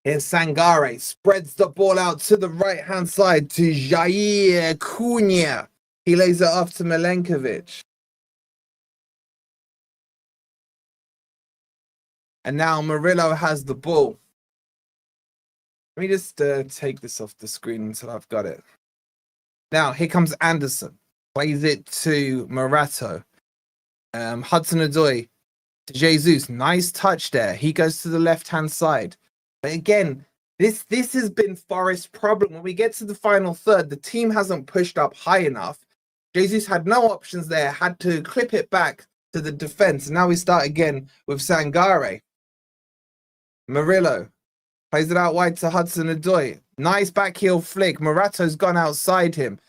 Here's Sangare, spreads the ball out to the right-hand side to Jair Cunha. He lays it off to Milenkovic. And now Murillo has the ball. Let me just take this off the screen until I've got it. Now, here comes Anderson. Plays it to Morato. Hudson-Odoi to Jesus. Nice touch there. He goes to the left-hand side. But again, this has been Forest's problem. When we get to the final third, the team hasn't pushed up high enough. Jesus had no options there, had to clip it back to the defense. And now we start again with Sangare. Murillo plays it out wide to Hudson-Odoi. Nice back heel flick. Morato's gone outside him.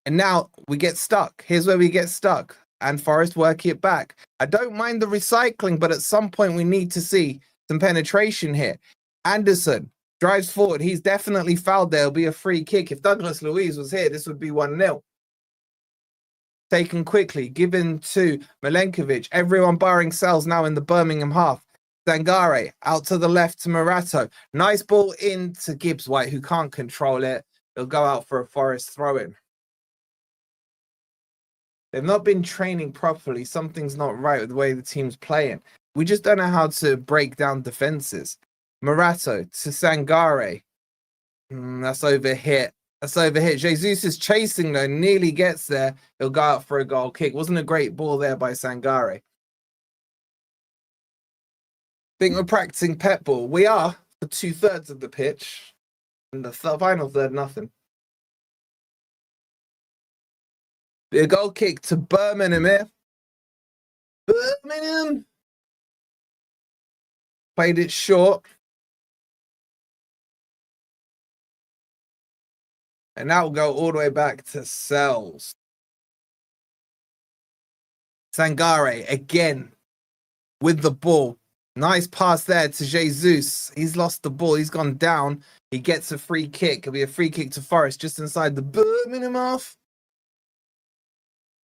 And now we get stuck. Here's where we get stuck. And Forest work it back. I don't mind the recycling, but at some point we need to see some penetration here. Anderson drives forward. He's definitely fouled there. It'll be a free kick. If Douglas Luiz was here, this would be 1-0. Taken quickly, given to Milenkovic. Everyone barring Sells now in the Birmingham half. Sangare out to the left to Morato. Nice ball in to Gibbs-White, who can't control it. He'll go out for a Forest throw-in. They've not been training properly. Something's not right with the way the team's playing. We just don't know how to break down defenses. Morato to Sangare. That's overhit. Jesus is chasing though. Nearly gets there. He'll go out for a goal kick. Wasn't a great ball there by Sangare. Think we're practicing pet ball. We are for 2/3 of the pitch. And the final third, nothing. A goal kick to Birmingham here. Birmingham. Played it short. And that will go all the way back to Sells. Sangare again with the ball. Nice pass there to Jesus. He's lost the ball. He's gone down. He gets a free kick. It'll be a free kick to Forest just inside the Birmingham half.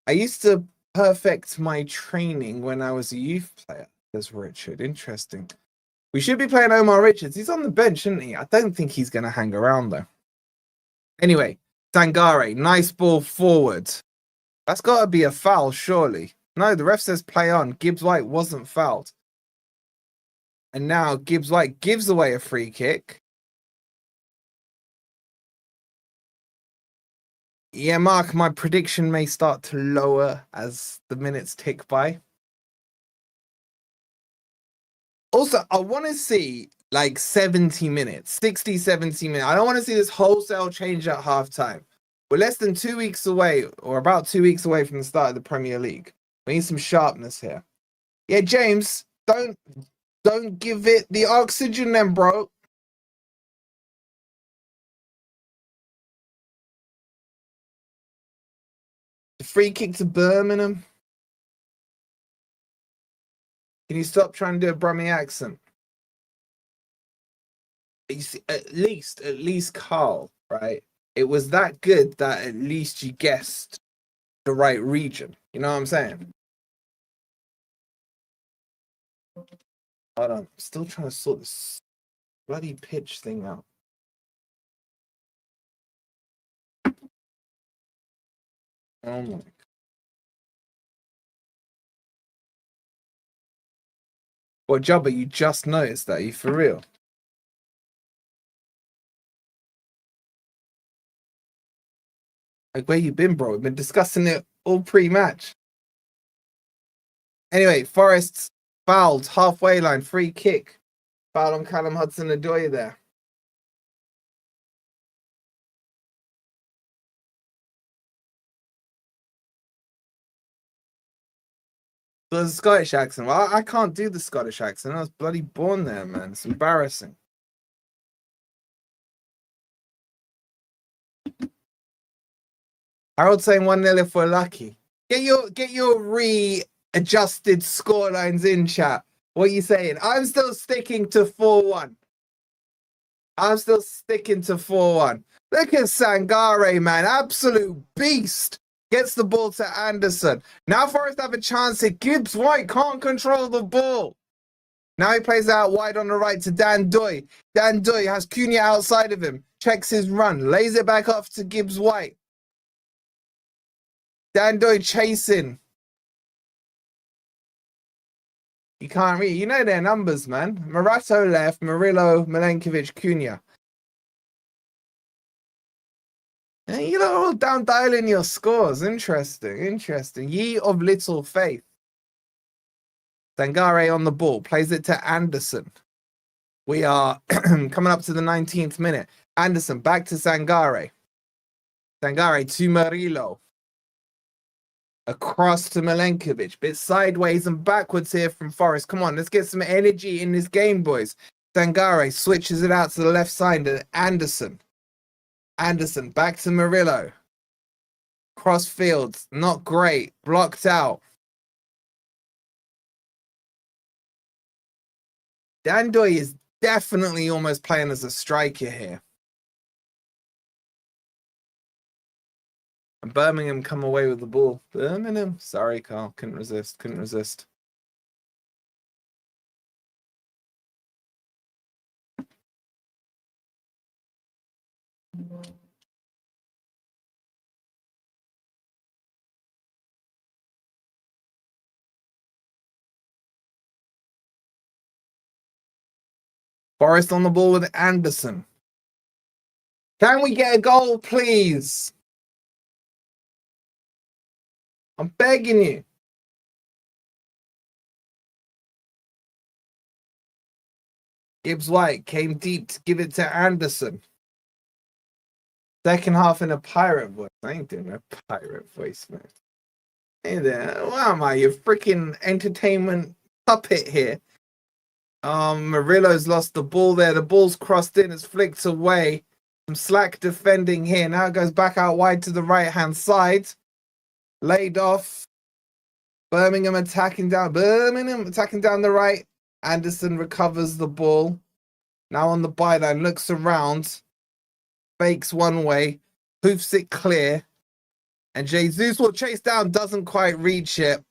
I used to perfect my training when I was a youth player. There's Richard. Interesting. We should be playing Omar Richards. He's on the bench, isn't he? I don't think he's going to hang around, though. Anyway, Sangare, nice ball forward. That's got to be a foul, surely. No, the ref says play on. Gibbs White wasn't fouled. And now Gibbs White gives away a free kick. Yeah, Mark, my prediction may start to lower as the minutes tick by. Also, I want to see like 70 minutes, 60, 70 minutes. I don't want to see this wholesale change at halftime. We're less than 2 weeks away, or about 2 weeks away from the start of the Premier League. We need some sharpness here. Yeah, James, don't give it the oxygen then, bro. The free kick to Birmingham. Can you stop trying to do a Brummie accent? You see, at least Carl, right? It was that good that at least you guessed the right region. You know what I'm saying? Hold on. I'm still trying to sort this bloody pitch thing out. Oh my. Well, Jubba, you just noticed that. You for real? Like, where you been, bro? We've been discussing it all pre-match. Anyway, Forest's fouled, halfway line, free kick. Foul on Callum Hudson-Odoi there. So the Scottish accent. Well, I can't do the Scottish accent. I was bloody born there, man. It's embarrassing. Harold saying 1-0 if we're lucky. Get your readjusted scorelines in, chat. What are you saying? I'm still sticking to 4-1. I'm still sticking to 4-1. Look at Sangare, man. Absolute beast. Gets the ball to Anderson. Now Forest have a chance here. Gibbs White can't control the ball. Now he plays out wide on the right to Dan Ndoye. Dan Ndoye has Cunha outside of him. Checks his run. Lays it back off to Gibbs White. Dan Ndoye chasing. You can't read. You know their numbers, man. Morato left. Murillo, Milenkovic, Cunha. You know, all down dialing your scores. Interesting. Ye of little faith. Sangare on the ball. Plays it to Anderson. We are coming up to the 19th minute. Anderson back to Sangare. Sangare to Murillo. Across to Milenkovic. Bit sideways and backwards here from Forest. Come on, let's get some energy in this game, boys. Sangare switches it out to the left side to Anderson. Anderson back to Murillo. Cross field, not great. Blocked out. Dan Ndoye is definitely almost playing as a striker here. And Birmingham come away with the ball. Birmingham. Sorry, Carl. Couldn't resist. Forest on the ball with Anderson. Can we get a goal, please? I'm begging you. Gibbs White came deep to give it to Anderson. Second half in a pirate voice. I ain't doing a pirate voice, man. Hey there. What am I? Your freaking entertainment puppet here. Murillo's lost the ball there. The ball's crossed in. It's flicked away. Some slack defending here. Now it goes back out wide to the right-hand side. Laid off. Birmingham attacking down the right. Anderson recovers the ball. Now on the byline. Looks around. Fakes one way. Hoofs it clear. And Jesus will chase down. Doesn't quite reach it.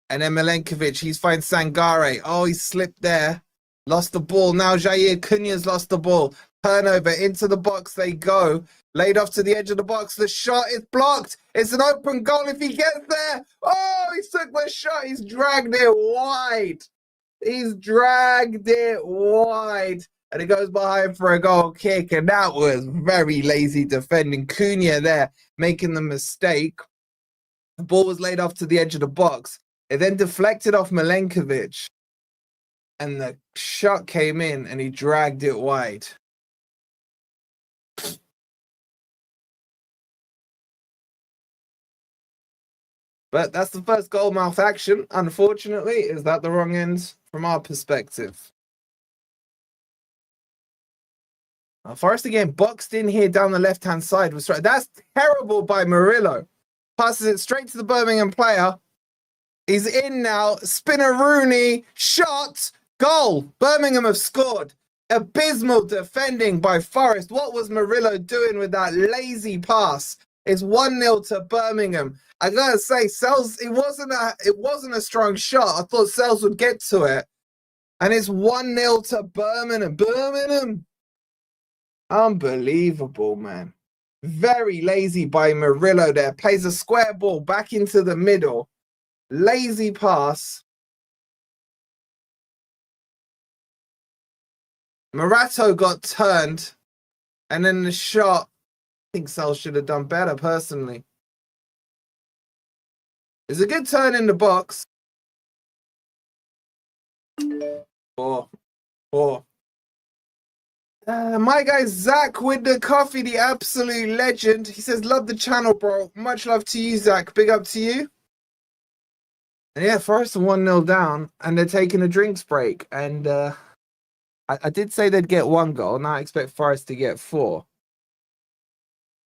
And then Milenkovic, he's finds Sangare. Oh, he slipped there. Lost the ball. Now Jair Cunha's lost the ball. Turnover into the box they go. Laid off to the edge of the box. The shot is blocked. It's an open goal if he gets there. Oh, he took the shot. He's dragged it wide. He's dragged it wide. And it goes behind for a goal kick. And that was very lazy defending. Cunha there making the mistake. The ball was laid off to the edge of the box. It then deflected off Milenkovic. And the shot came in and he dragged it wide. But that's the first goal mouth action. Unfortunately, is that the wrong end from our perspective? Forest again boxed in here down the left-hand side. That's terrible by Murillo. Passes it straight to the Birmingham player. He's in now. Spinaroonie. Shot. Goal. Birmingham have scored. Abysmal defending by Forest. What was Murillo doing with that lazy pass? It's 1-0 to Birmingham. I gotta say, Sells, it wasn't a strong shot. I thought Sells would get to it. And it's 1-0 to Birmingham. Birmingham. Unbelievable, man. Very lazy by Murillo there. Plays a square ball back into the middle. Lazy pass. Morato got turned. And then the shot. I think Sells should have done better, personally. It's a good turn in the box. Four. My guy Zach with the coffee, the absolute legend. He says, love the channel, bro. Much love to you, Zach. Big up to you. And yeah, Forest are 1-0 down, and they're taking a drinks break. And I did say they'd get 1 goal. Now I expect Forest to get 4.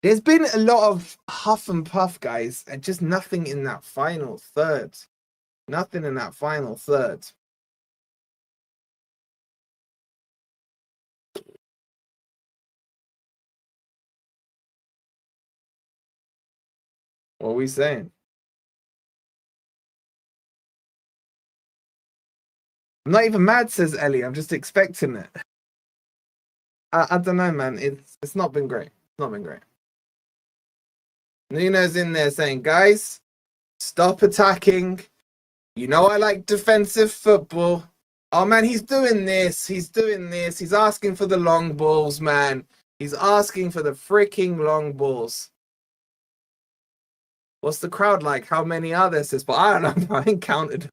There's been a lot of huff and puff, guys, and just nothing in that final third. Nothing in that final third. What are we saying? I'm not even mad, says Ellie. I'm just expecting it. I don't know, man. It's not been great. It's not been great. Nuno's in there saying, guys, stop attacking. You know I like defensive football. Oh, man, he's doing this. He's doing this. He's asking for the long balls, man. He's asking for the freaking long balls. What's the crowd like? How many are there? Says, but I don't know. I ain't counted.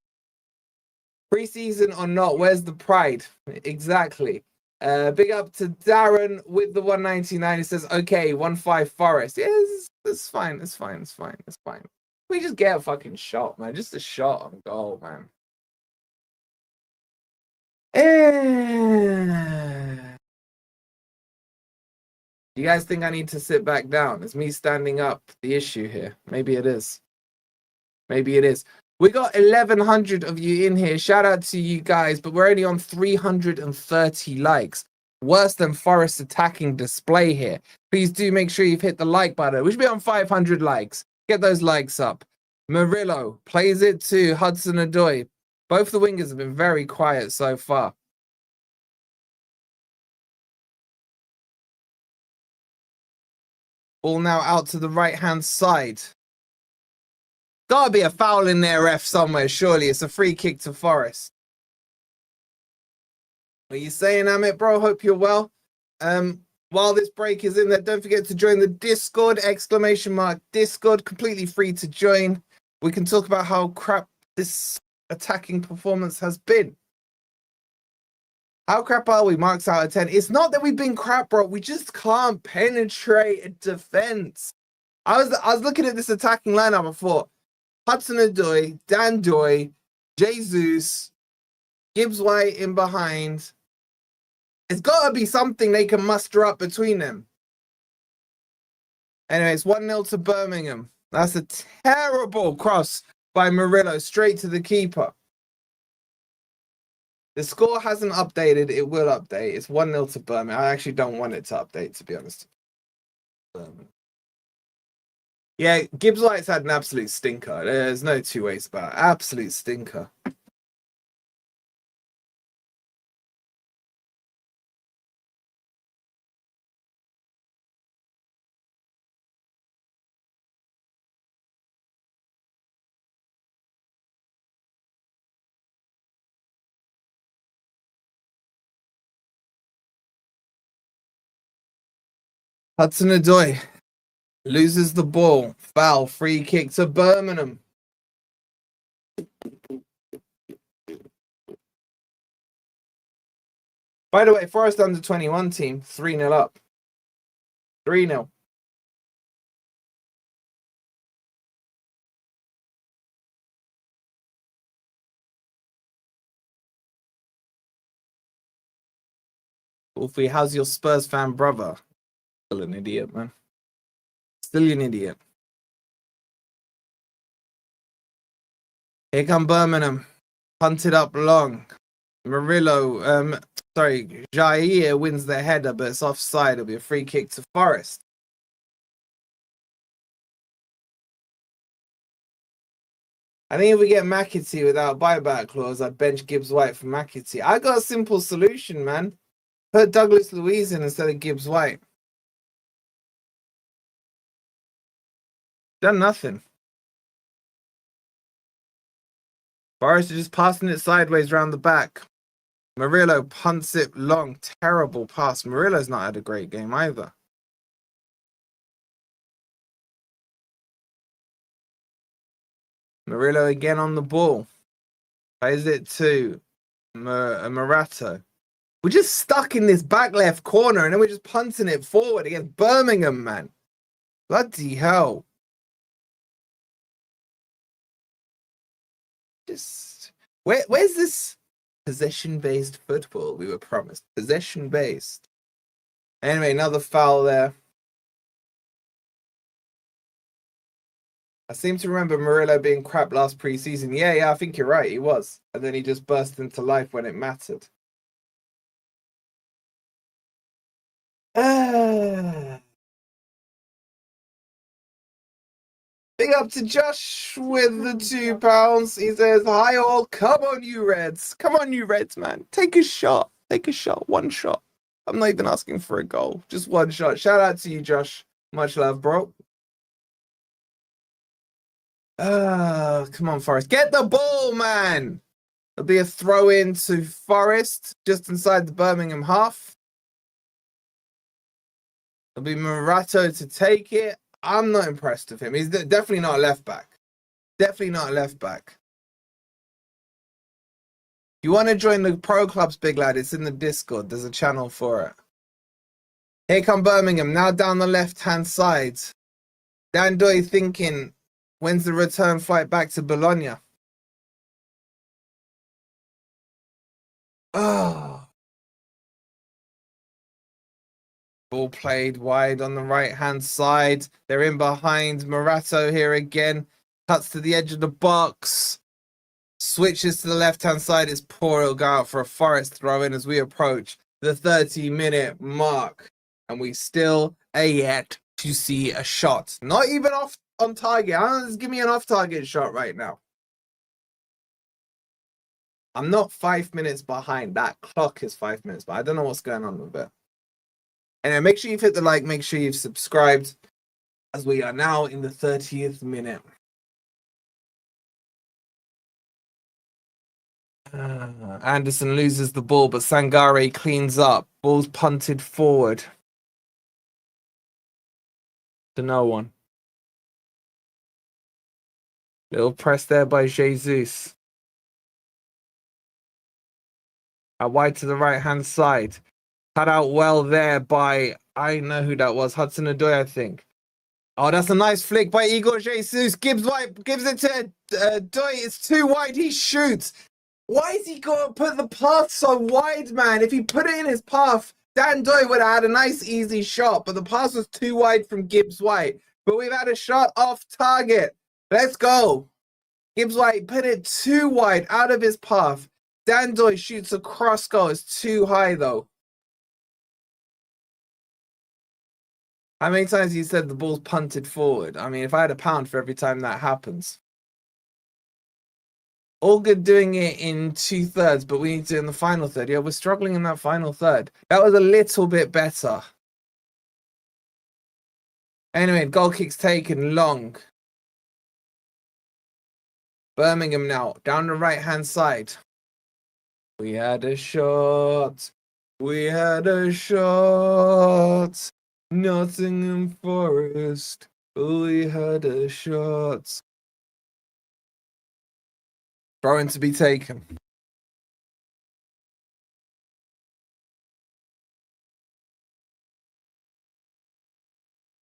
Preseason or not, where's the pride? Exactly. Big up to Darren with the 199. He says, okay, 1-5 Forest. Yeah, it's fine. It's fine. It's fine. It's fine. We just get a fucking shot, man. Just a shot on goal, man. Do you guys think I need to sit back down? Is me standing up the issue here? Maybe it is. Maybe it is. We got 1,100 of you in here. Shout out to you guys, but we're only on 330 likes. Worse than Forest attacking display here. Please do make sure you've hit the like button. We should be on 500 likes. Get those likes up. Murillo plays it to Hudson Ndoye. Both the wingers have been very quiet so far. Ball now out to the right-hand side. Gotta be a foul in there, ref, somewhere, surely. It's a free kick to Forest. What are you saying, Amit, bro? Hope you're well. While this break is in there, don't forget to join the Discord, ! Discord, completely free to join. We can talk about how crap this attacking performance has been. How crap are we? Marks out of 10. It's not that we've been crap, bro. We just can't penetrate a defense. I was looking at this attacking lineup before. Hudson Ndoye, Dan Ndoye, Jesus, Gibbs White in behind. It's got to be something they can muster up between them. Anyway, it's 1-0 to Birmingham. That's a terrible cross by Murillo straight to the keeper. The score hasn't updated. It will update. It's 1-0 to Birmingham. I actually don't want it to update, to be honest. Yeah, Gibbs White's had an absolute stinker. There's no two ways about it. Absolute stinker. Hudson Ndoye loses the ball. Foul. Free kick to Birmingham. By the way, Forest under 21 team, 3-0 up. 3-0. Wolfie, how's your Spurs fan brother? Still an idiot, man. Still an idiot. Here come Birmingham. Punted up long. Murillo, Jair wins the header, but it's offside. It'll be a free kick to Forest. I think if we get McAtee without buyback clause, I'd bench Gibbs White for McAtee. I got a simple solution, man. Put Douglas Luiz in instead of Gibbs White. Done nothing. Forest are just passing it sideways round the back. Murillo punts it long. Terrible pass. Murillo's not had a great game either. Murillo again on the ball. Plays it to Murato. We're just stuck in this back left corner and then we're just punting it forward against Birmingham, man. Bloody hell. Just where's this possession-based football we were promised? Possession-based. Anyway, another foul there. I seem to remember Murillo being crap last pre-season. Yeah, I think you're right. He was. And then he just burst into life when it mattered. Big up to Josh with the £2. He says, hi all, come on you Reds. Come on you Reds, man. Take a shot. Take a shot. One shot. I'm not even asking for a goal. Just one shot. Shout out to you, Josh. Much love, bro. Come on, Forest. Get the ball, man. It'll be a throw in to Forest just inside the Birmingham half. It'll be Murato to take it. I'm not impressed with him. He's definitely not a left back. Definitely not a left back. If you want to join the pro clubs, big lad, it's in the Discord. There's a channel for it. Here come Birmingham. Now down the left-hand side. Dan Ndoye thinking, when's the return flight back to Bologna? Oh. Ball played wide on the right-hand side. They're in behind. Murato here again. Cuts to the edge of the box. Switches to the left-hand side. It's poor. It'll go out for a Forest throw-in as we approach the 30-minute mark. And we still are yet to see a shot. Not even off on target. Just give me an off-target shot right now. I'm not 5 minutes behind. That clock is 5 minutes, but I don't know what's going on with it. Anyway, make sure you've hit the like, make sure you've subscribed, as we are now in the 30th minute. Anderson loses the ball, but Sangare cleans up. Ball's punted forward. To no one. Little press there by Jesus. Out wide to the right-hand side. Cut out well there by, I know who that was, Hudson Ndoye, I think. Oh, that's a nice flick by Igor Jesus. Gibbs White gives it to Ndoye. It's too wide. He shoots. Why is he going to put the path so wide, man? If he put it in his path, Dan Ndoye would have had a nice, easy shot. But the pass was too wide from Gibbs White. But we've had a shot off target. Let's go. Gibbs White put it too wide out of his path. Dan Ndoye shoots a cross goal. It's too high, though. How many times you said the ball's punted forward? I mean, if I had £1 for every time that happens. All good doing it in 2/3, but we need to do it in the final third. Yeah, we're struggling in that final third. That was a little bit better. Anyway, goal kick's taken long. Birmingham now, down the right-hand side. We had a shot. We had a shot. Nottingham Forest. We had a shot. Throwing to be taken.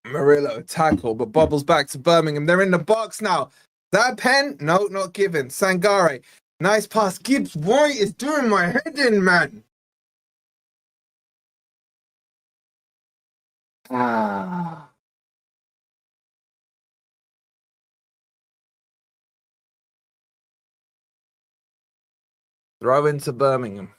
Murillo tackle, but bobbles back to Birmingham. They're in the box now. That pen? No, not given. Sangare. Nice pass. Gibbs White is doing my head in, man. Ah. Throw into Birmingham.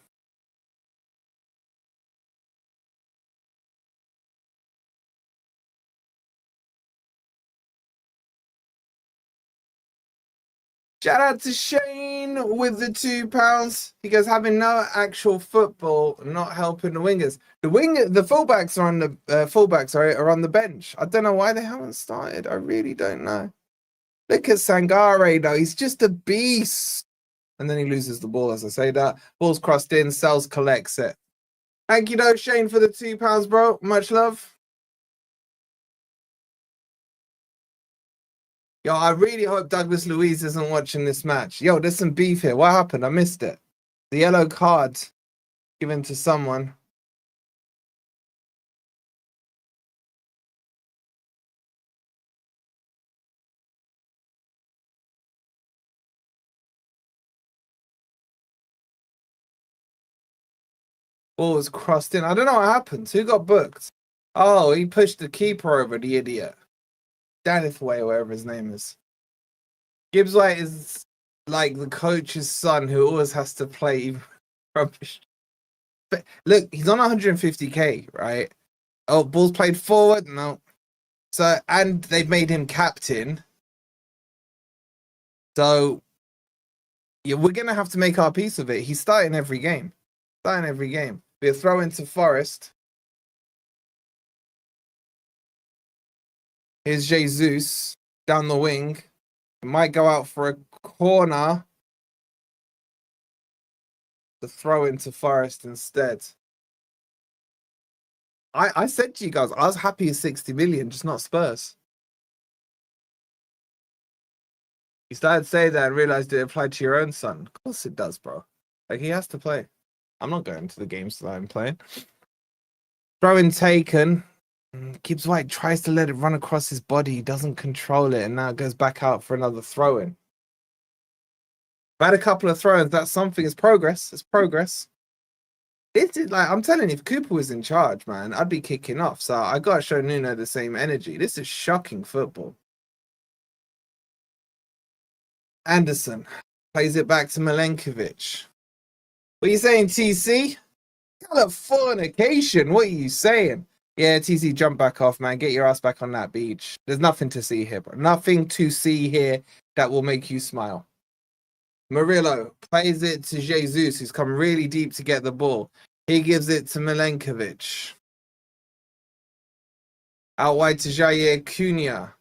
Shout out to Shane with the £2. He goes, having no actual football, not helping the wingers. The fullbacks are on the fullbacks are on the bench. I don't know why they haven't started. I really don't know. Look at Sangare though. He's just a beast. And then he loses the ball as I say that. Ball's crossed in. Sells collects it. Thank you though, Shane, for the £2, bro. Much love. Yo, I really hope Douglas Luiz isn't watching this match. Yo, there's some beef here. What happened? I missed it. The yellow card given to someone. Ball was crossed in. I don't know what happened. Who got booked? Oh, he pushed the keeper over, the idiot. Danithway, or whatever his name is. Gibbs White is like the coach's son who always has to play rubbish. But look, he's on 150k, right? Oh, ball's played forward. No. So, and they've made him captain. So, yeah, we're going to have to make our peace of it. He's starting every game. We'll throw into Forest. Here's Jesus down the wing. It might go out for a corner. The throw into Forest instead. I said to you guys, I was happy with 60 million, just not Spurs. You started saying that and realized it applied to your own son. Of course it does, bro. Like, he has to play. I'm not going to the games that I'm playing. Throw-in taken. Gibbs White tries to let it run across his body. He doesn't control it, and now it goes back out for another throw-in. I've had a couple of throw-ins. That's something. It's progress. It's progress. It's like, I'm telling you, if Cooper was in charge, man, I'd be kicking off. So I got to show Nuno the same energy. This is shocking football. Anderson plays it back to Milenkovic. What are you saying, TC? Californication. What are you saying? Yeah, TC, jump back off, man. Get your ass back on that beach. There's nothing to see here, bro. Nothing to see here that will make you smile. Murillo plays it to Jesus, who's come really deep to get the ball. He gives it to Milenkovic. Out wide to Jair Cunha.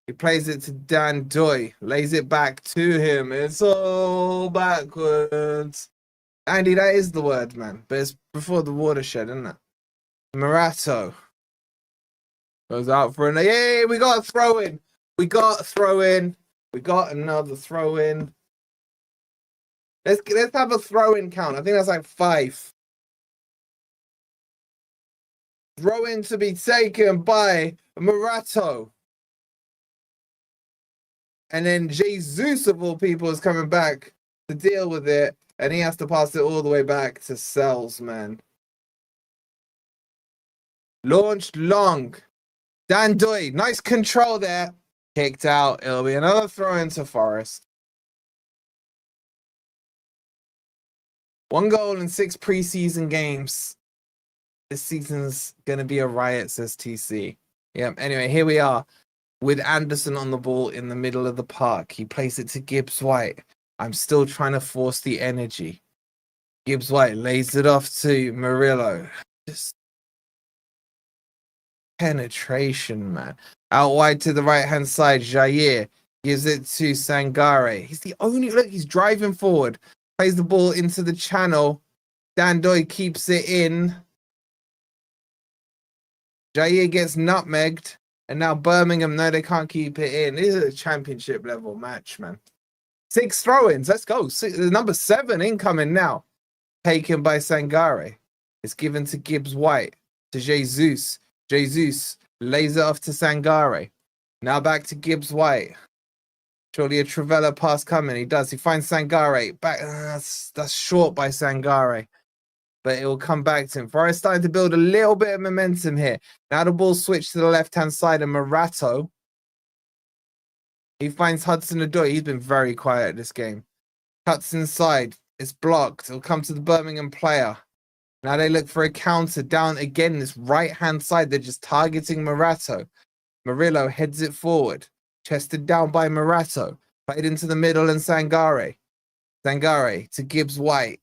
He plays it to Dan Ndoye. Lays it back to him. It's all backwards. Andy, that is the word, man. But it's before the watershed, isn't it? Morato goes out for an... Yay, we got a throw-in. We got another throw-in. Let's have a throw-in count. I think that's like 5. Throw-in to be taken by Morato. And then Jesus, of all people, is coming back to deal with it. And he has to pass it all the way back to Sells, man. Launched long. Dan Ndoye, nice control there. Kicked out. It'll be another throw into Forest. 1 goal in 6 preseason games. This season's going to be a riot, says TC. Yeah, anyway, here we are with Anderson on the ball in the middle of the park. He plays it to Gibbs White. I'm still trying to force the energy. Gibbs White lays it off to Murillo. Just penetration, man. Out wide to the right-hand side, Jair gives it to Sangare. He's the only... Look, he's driving forward. Plays the ball into the channel. Dan Ndoye keeps it in. Jair gets nutmegged. And now Birmingham, no, they can't keep it in. This is a championship level match, man. 6 throw-ins. Let's go. Number 7 incoming now. Taken by Sangare. It's given to Gibbs White. To Jesus. Jesus lays it off to Sangare. Now back to Gibbs White. Surely a Trevella pass coming. He does. He finds Sangare. Back. That's short by Sangare. But it will come back to him. Forest starting to build a little bit of momentum here. Now the ball switched to the left-hand side of Morato. He finds Hudson Ndoye. He's been very quiet this game. Cuts inside. It's blocked. It'll come to the Birmingham player. Now they look for a counter down again. This right-hand side. They're just targeting Morato. Murillo heads it forward. Chested down by Morato. Played into the middle and Sangare. Sangare to Gibbs White.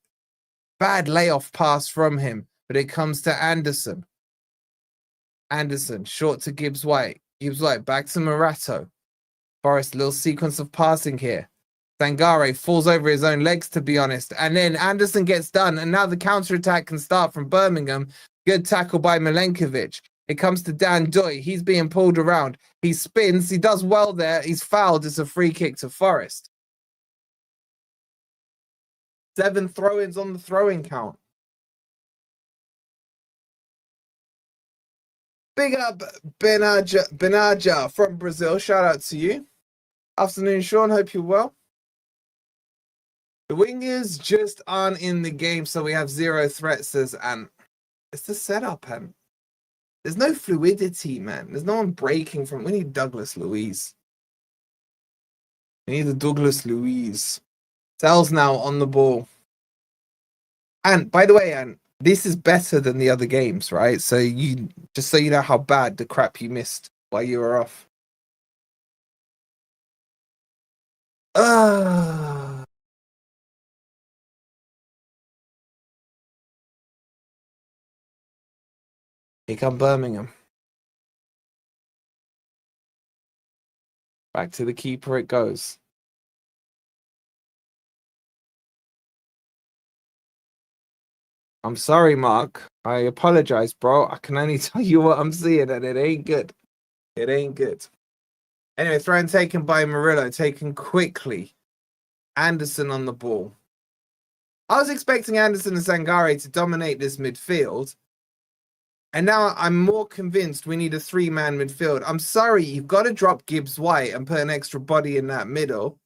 Bad layoff pass from him, but it comes to Anderson. Anderson, short to Gibbs White. Gibbs White back to Morato. Forest, little sequence of passing here. Sangare falls over his own legs, to be honest. And then Anderson gets done, and now the counter-attack can start from Birmingham. Good tackle by Milenkovic. It comes to Dan Ndoye. He's being pulled around. He spins. He does well there. He's fouled. It's a free kick to Forest. 7 throw-ins on the throwing count. Big up Benaja from Brazil. Shout out to you. Afternoon, Sean. Hope you're well. The wingers just aren't in the game, so we have 0 threats. And it's the setup, and there's no fluidity, man. There's no one breaking from. We need Douglas Luiz. We need the Douglas Luiz. Sal's now on the ball. And by the way, and this is better than the other games, right? So you just so you know how bad the crap you missed while you were off. Here come Birmingham. Back to the keeper it goes. I'm sorry, Mark. I apologize, bro. I can only tell you what I'm seeing, and it ain't good. It ain't good. Anyway, throw and taken by Murillo, taken quickly. Anderson on the ball. I was expecting Anderson and Sangare to dominate this midfield. And now I'm more convinced we need a 3-man midfield. I'm sorry, you've got to drop Gibbs White and put an extra body in that middle.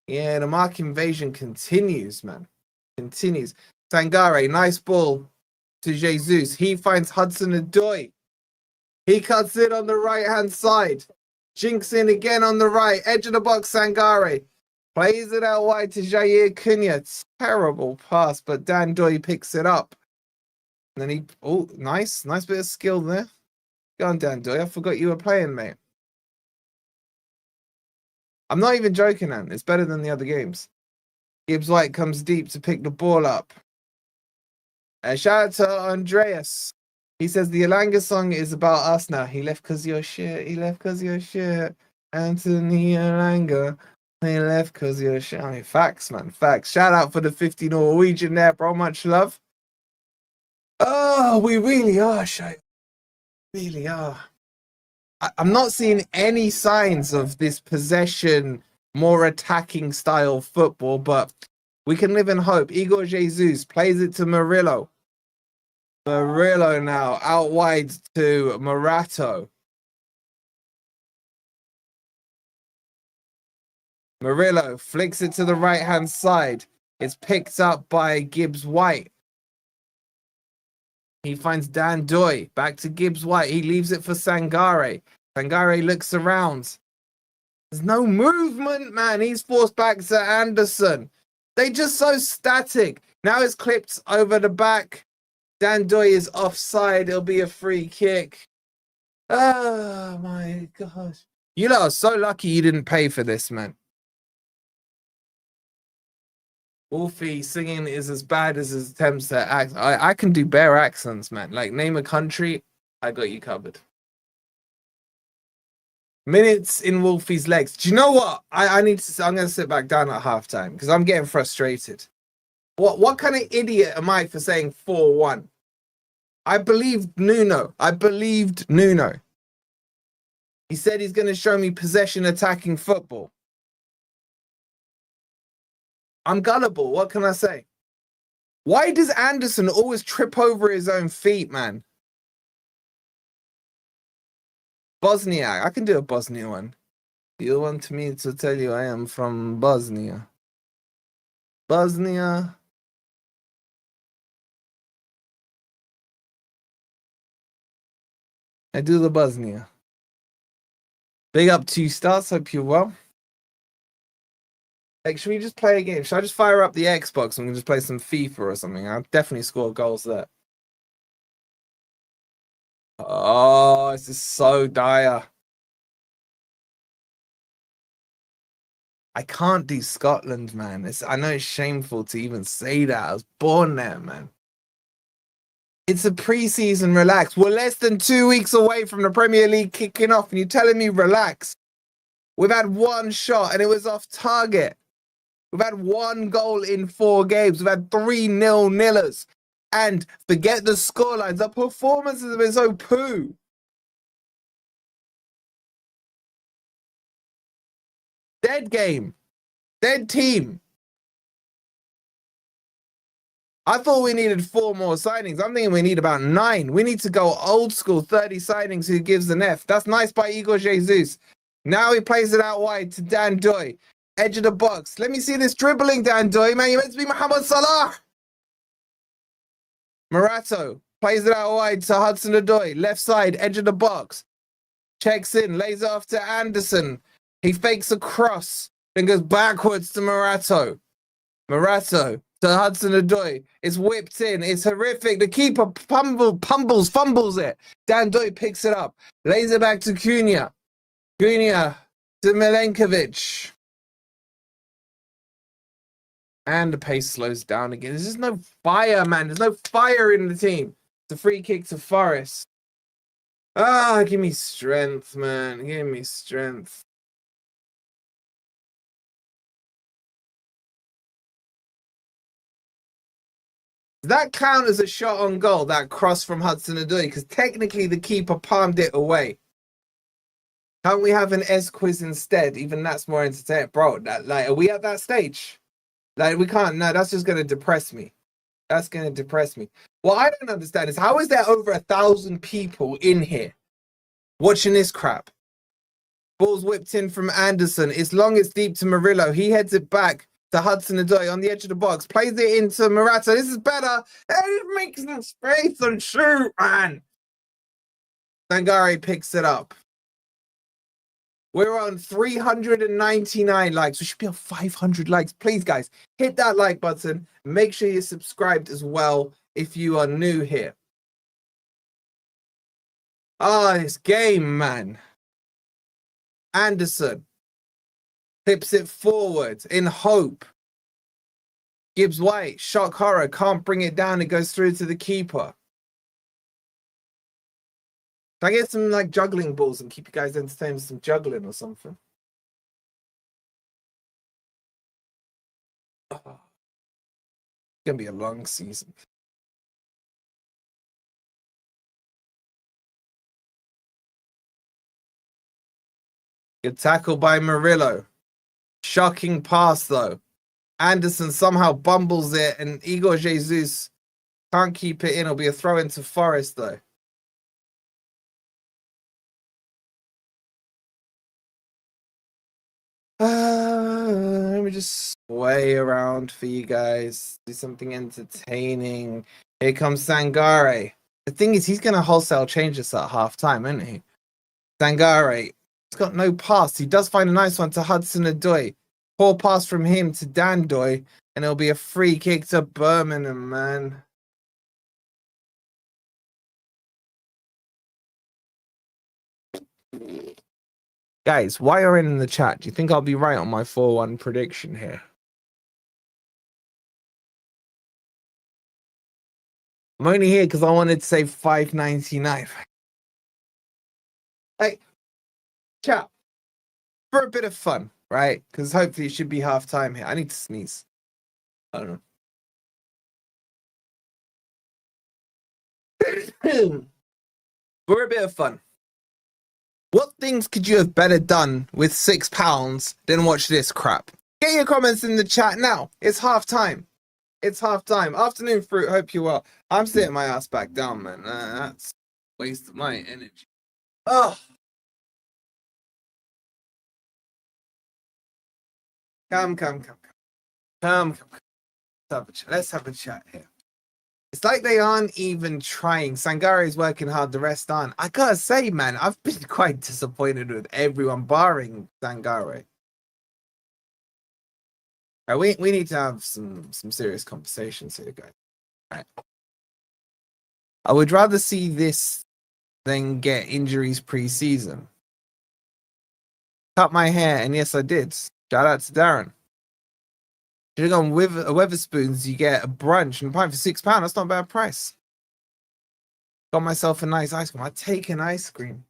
Yeah, the mark invasion continues, man. Continues. Sangare, nice ball to Jesus. He finds Hudson Ndoye. He cuts it on the right-hand side. Jinks in again on the right. Edge of the box, Sangare. Plays it out wide to Jair Cunha. Terrible pass, but Dan Ndoye picks it up. And then he... Oh, nice. Nice bit of skill there. Go on, Dan Ndoye. I forgot you were playing, mate. I'm not even joking, man. It's better than the other games. Gibbs White comes deep to pick the ball up. Shout out to Andreas. He says the Alanga song is about us now. He left because you're shit. He left because you're shit. Anthony Alanga. He left because you're shit. I mean, facts, man. Facts. Shout out for the 50 Norwegian there, bro. Much love. Oh, we really are, shit. Really are. I'm not seeing any signs of this possession, more attacking style football, but we can live in hope. Igor Jesus plays it to Murillo. Murillo now out wide to Morato. Murillo flicks it to the right-hand side. It's picked up by Gibbs White. He finds Dan Ndoye. Back to Gibbs White. He leaves it for Sangare. Sangare looks around. There's no movement, man. He's forced back to Anderson. They just so static. Now it's clipped over the back. Dan Ndoye is offside. It'll be a free kick. Oh, my gosh. You lot are so lucky you didn't pay for this, man. Wolfie singing is as bad as his attempts to act. I can do bare accents, man. Like, name a country, I got you covered. Minutes in Wolfie's legs. Do you know what? I'm going to sit back down at halftime because I'm getting frustrated. What kind of idiot am I for saying 4-1? I believed Nuno. I believed Nuno. He said he's going to show me possession attacking football. I'm gullible. What can I say? Why does Anderson always trip over his own feet, man? Bosnia. I can do a Bosnia one. You want me to tell you I am from Bosnia. Bosnia. I do the Bosnia. Big up to you, Stars. Hope you're well. Like, should we just play a game? Should I just fire up the Xbox and we can just play some FIFA or something? I'll definitely score goals there. Oh, this is so dire. I can't do Scotland, man. I know it's shameful to even say that. I was born there, man. It's a preseason, relax. We're less than 2 weeks away from the Premier League kicking off, and you're telling me relax. We've had one shot, and it was off target. We've had one goal in 4 games. We've had 3-0-nillers. And forget the scorelines. The performances have been so poo. Dead game. Dead team. I thought we needed 4 more signings. I'm thinking we need about 9. We need to go old school, 30 signings, who gives an F. That's nice by Igor Jesus. Now he plays it out wide to Dan Ndoye. Edge of the box. Let me see this dribbling, Dan Ndoye, man. You're meant to be Mohamed Salah. Morato plays it out wide to Hudson-Odoi. Left side, edge of the box. Checks in, lays off to Anderson. He fakes a cross, then goes backwards to Morato. Morato to Hudson-Odoi. It's whipped in. It's horrific. The keeper fumbles it. Dan Ndoye picks it up. Lays it back to Cunha. Cunha to Milenkovic. And the pace slows down again. There's just no fire, man. There's no fire in the team. It's a free kick to Forest. Ah, give me strength, man. Give me strength. Does that count as a shot on goal, that cross from Hudson-Odoi? Because technically the keeper palmed it away. Can't we have an S quiz instead? Even that's more entertaining. Bro, are we at that stage? We can't. No, that's just going to depress me. That's going to depress me. What I don't understand is, how is there over 1,000 people in here watching this crap? Ball's whipped in from Anderson. It's long, it's deep to Murillo. He heads it back to Hudson-Odoi on the edge of the box. Plays it into Morato. This is better. It makes some space and shoot, man. Sangare picks it up. We're on 399 likes. We should be on 500 likes. Please, guys, hit that like button. Make sure you're subscribed as well if you are new here. This game, man. Anderson tips it forward in hope. Gibbs White, shock horror, can't bring it down. It goes through to the keeper. Can I get some juggling balls and keep you guys entertained with some juggling or something? Oh, it's gonna be a long season. Good tackle by Murillo. Shocking pass though. Anderson somehow bumbles it, and Igor Jesus can't keep it in. It'll be a throw into Forest though. Let me just sway around for you guys. Do something entertaining. Here comes Sangare. The thing is, he's going to wholesale change this at halftime, isn't he? Sangare. He's got no pass. He does find a nice one to Hudson-Odoi. Poor pass from him to Dan Ndoye. And it'll be a free kick to Birmingham, man. Guys, why are in the chat? Do you think I'll be right on my 4-1 prediction here? I'm only here because I wanted to say 599. Hey, chat, for a bit of fun, right? Because hopefully it should be half time here. I need to sneeze. I don't know. For a bit of fun, what things could you have better done with £6 than watch this crap? Get your comments in the chat now. It's half time. It's half time. Afternoon fruit. Hope you're well. I'm sitting my ass back down, man. That's a waste of my energy. Oh. Come. Let's have a chat here. It's like they aren't even trying. Sangare's working hard, the rest aren't. I gotta say, man, I've been quite disappointed with everyone barring Sangare. Right, we need to have some serious conversations here, guys. Right. I would rather see this than get injuries pre-season. Cut my hair, and yes, I did. Shout out to Darren. Should have gone with a Weatherspoons. You get a brunch and a pint for £6. That's not a bad price. Got myself a nice ice cream. I take an ice cream.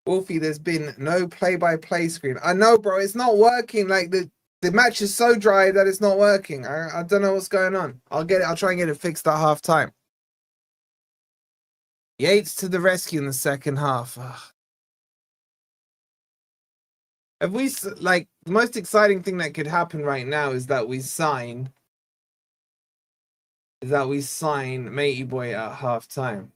Wolfie, there's been no play-by-play screen. I know, bro. It's not working. Like the match is so dry that it's not working. I don't know what's going on. I'll try and get it fixed at half time. Yates to the rescue in the second half. Ugh. If we, like, the most exciting thing that could happen right now is that we sign Matey Boy at half time.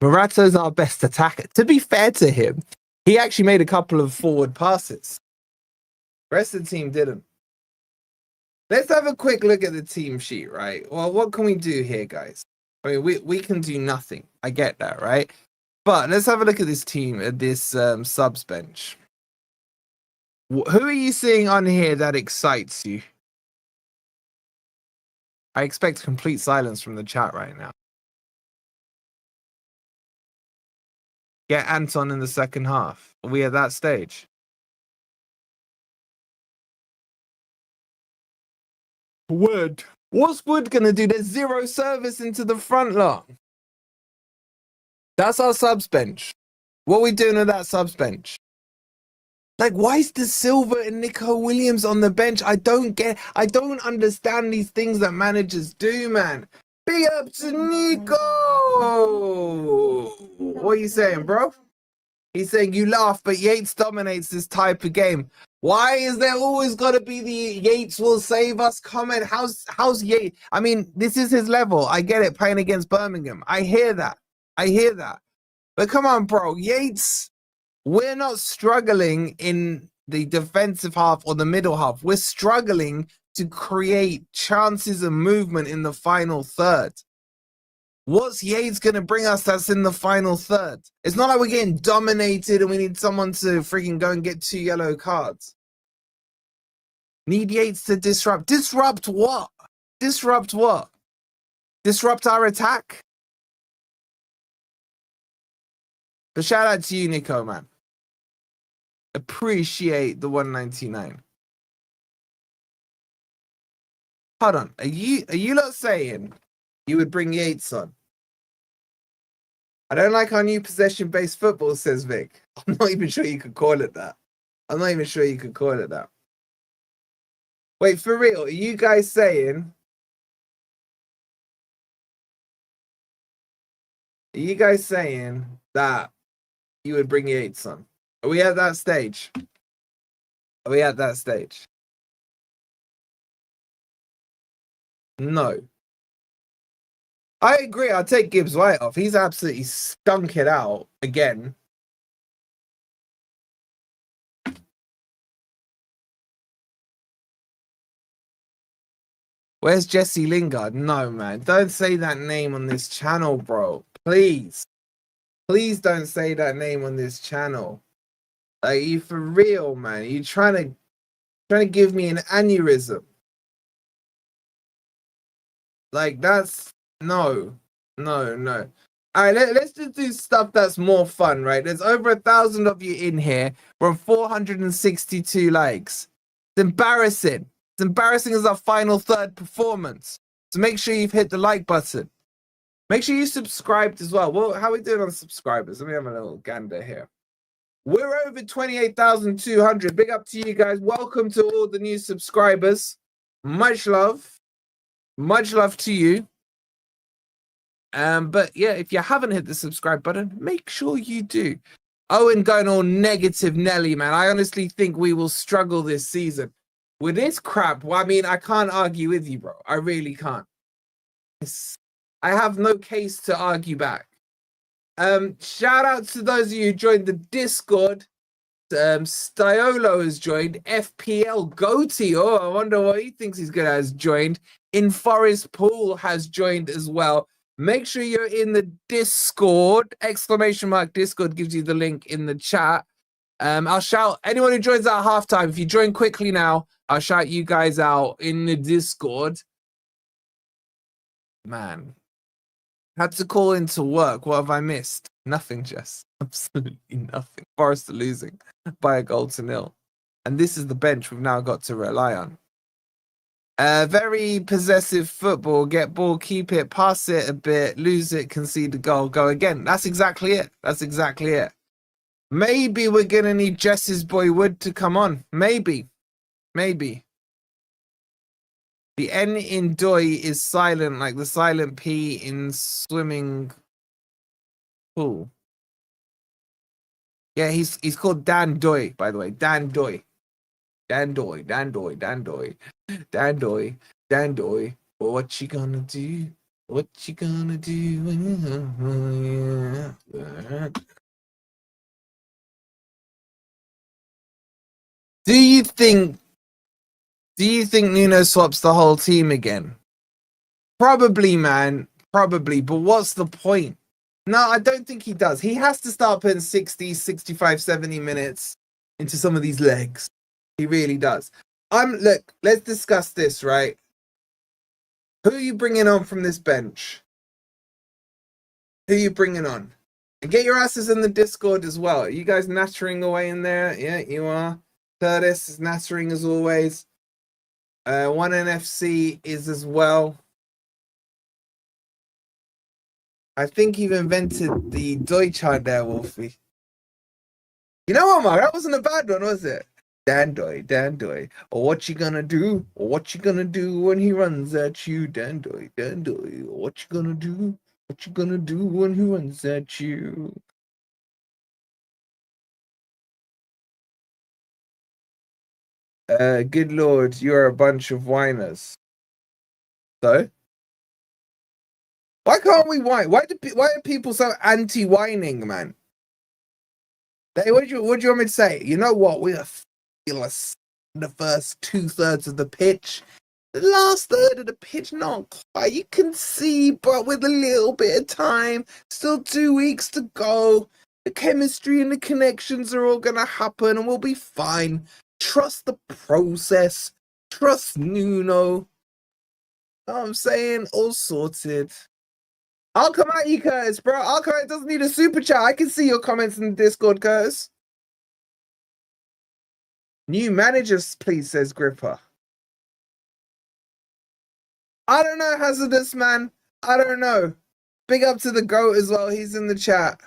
Morato's our best attacker. To be fair to him, he actually made a couple of forward passes. The rest of the team didn't. Let's have a quick look at the team sheet, right? Well, what can we do here, guys? I mean, we can do nothing. I get that, right? But let's have a look at this team, at this subs bench. Who are you seeing on here that excites you? I expect complete silence from the chat right now. Get Anton in the second half. Are we at that stage? Wood. What's Wood going to do? There's zero service into the front line. That's our subs bench. What are we doing with that subs bench? Like, why is De Silva and Nico Williams on the bench? I don't understand these things that managers do, man. Big up to Nico! What are you saying, bro? He's saying you laugh, but Yates dominates this type of game. Why is there always got to be the Yates will save us comment? How's Yates? I mean, this is his level. I get it, playing against Birmingham. I hear that. But come on, bro. Yates, we're not struggling in the defensive half or the middle half. We're struggling to create chances and movement in the final third. What's Yates going to bring us that's in the final third? It's not like we're getting dominated and we need someone to freaking go and get 2 yellow cards. Need Yates to disrupt. Disrupt what? Disrupt what? Disrupt our attack? But shout out to you, Nico, man. Appreciate the 199. Hold on. Are you not saying you would bring Yates on? I don't like our new possession-based football, says Vic. I'm not even sure you could call it that. Wait, for real, are you guys saying... that you would bring Yates on? Are we at that stage? No. I agree. I'll take Gibbs White off. He's absolutely stunk it out again. Where's Jesse Lingard? No, man. Don't say that name on this channel, bro. Please. Please don't say that name on this channel. Like, you for real, man. You trying to give me an aneurysm. Like, that's... No. All right, let's just do stuff that's more fun, right? There's over 1,000 of you in here. We're on 462 likes. It's embarrassing. It's embarrassing as our final third performance. So make sure you've hit the like button. Make sure you subscribed as well. Well, how are we doing on subscribers? Let me have a little gander here. We're over 28,200. Big up to you guys. Welcome to all the new subscribers. Much love. Much love to you. But yeah, if you haven't hit the subscribe button, make sure you do. Owen going all negative Nelly, man. I honestly think we will struggle this season. With this crap, well, I mean, I can't argue with you, bro. I really can't. I have no case to argue back. Shout out to those of you who joined the Discord. Stiolo has joined. FPL Goatee. Oh, I wonder what he thinks he's good at has joined. In Forest Pool has joined as well. Make sure you're in the Discord. ! Discord gives you the link in the chat. I'll shout anyone who joins at halftime. If you join quickly now, I'll shout you guys out in the Discord. Man, had to call into work. What have I missed? Nothing, Jess. Absolutely nothing. Forest are losing by a goal to nil. And this is the bench we've now got to rely on. Very possessive football. Get ball, keep it, pass it a bit, lose it, concede a goal, go again. That's exactly it. That's exactly it. Maybe we're going to need Jess's boy Wood to come on. Maybe. Maybe. The N in Ndoye is silent, like the silent P in swimming pool. Yeah, he's called Dan Ndoye, by the way. Dan Ndoye. Dan Ndoye, Dan Ndoye, Dan Ndoye, Dan Ndoye, Dan Ndoye. What you gonna do? What you gonna do? Do you think Nuno swaps the whole team again? Probably, man. Probably. But what's the point? No, I don't think he does. He has to start putting 60, 65, 70 minutes into some of these legs. He really does. Look, let's discuss this, right? Who are you bringing on from this bench? Who are you bringing on? And get your asses in the Discord as well. Are you guys nattering away in there? Yeah, you are. Curtis is nattering as always. 1NFC is as well. I think you've invented the Deutschland there, Wolfie. You know what, Mark? That wasn't a bad one, was it? Dan Ndoye, Dan Ndoye. Or what you gonna do? Or what you gonna do when he runs at you? Dan Ndoye, Dan Ndoye. Or what you gonna do? What you gonna do when he runs at you? Good lord, you're a bunch of whiners. So? Why can't we whine? Why are people so anti-whining, man? What do you want me to say? You know what? We are fabulous in the first 2/3 of the pitch. The last third of the pitch, not quite. You can see, but with a little bit of time, still 2 weeks to go. The chemistry and the connections are all gonna happen, and we'll be fine. Trust the process. Trust Nuno. Know what I'm saying? All sorted. I'll come at you, Curtis, bro. I'll come. It doesn't need a super chat. I can see your comments in the Discord, Curtis. New managers, please, says Gripper. I don't know, Hazardous, man. I don't know. Big up to the GOAT as well. He's in the chat.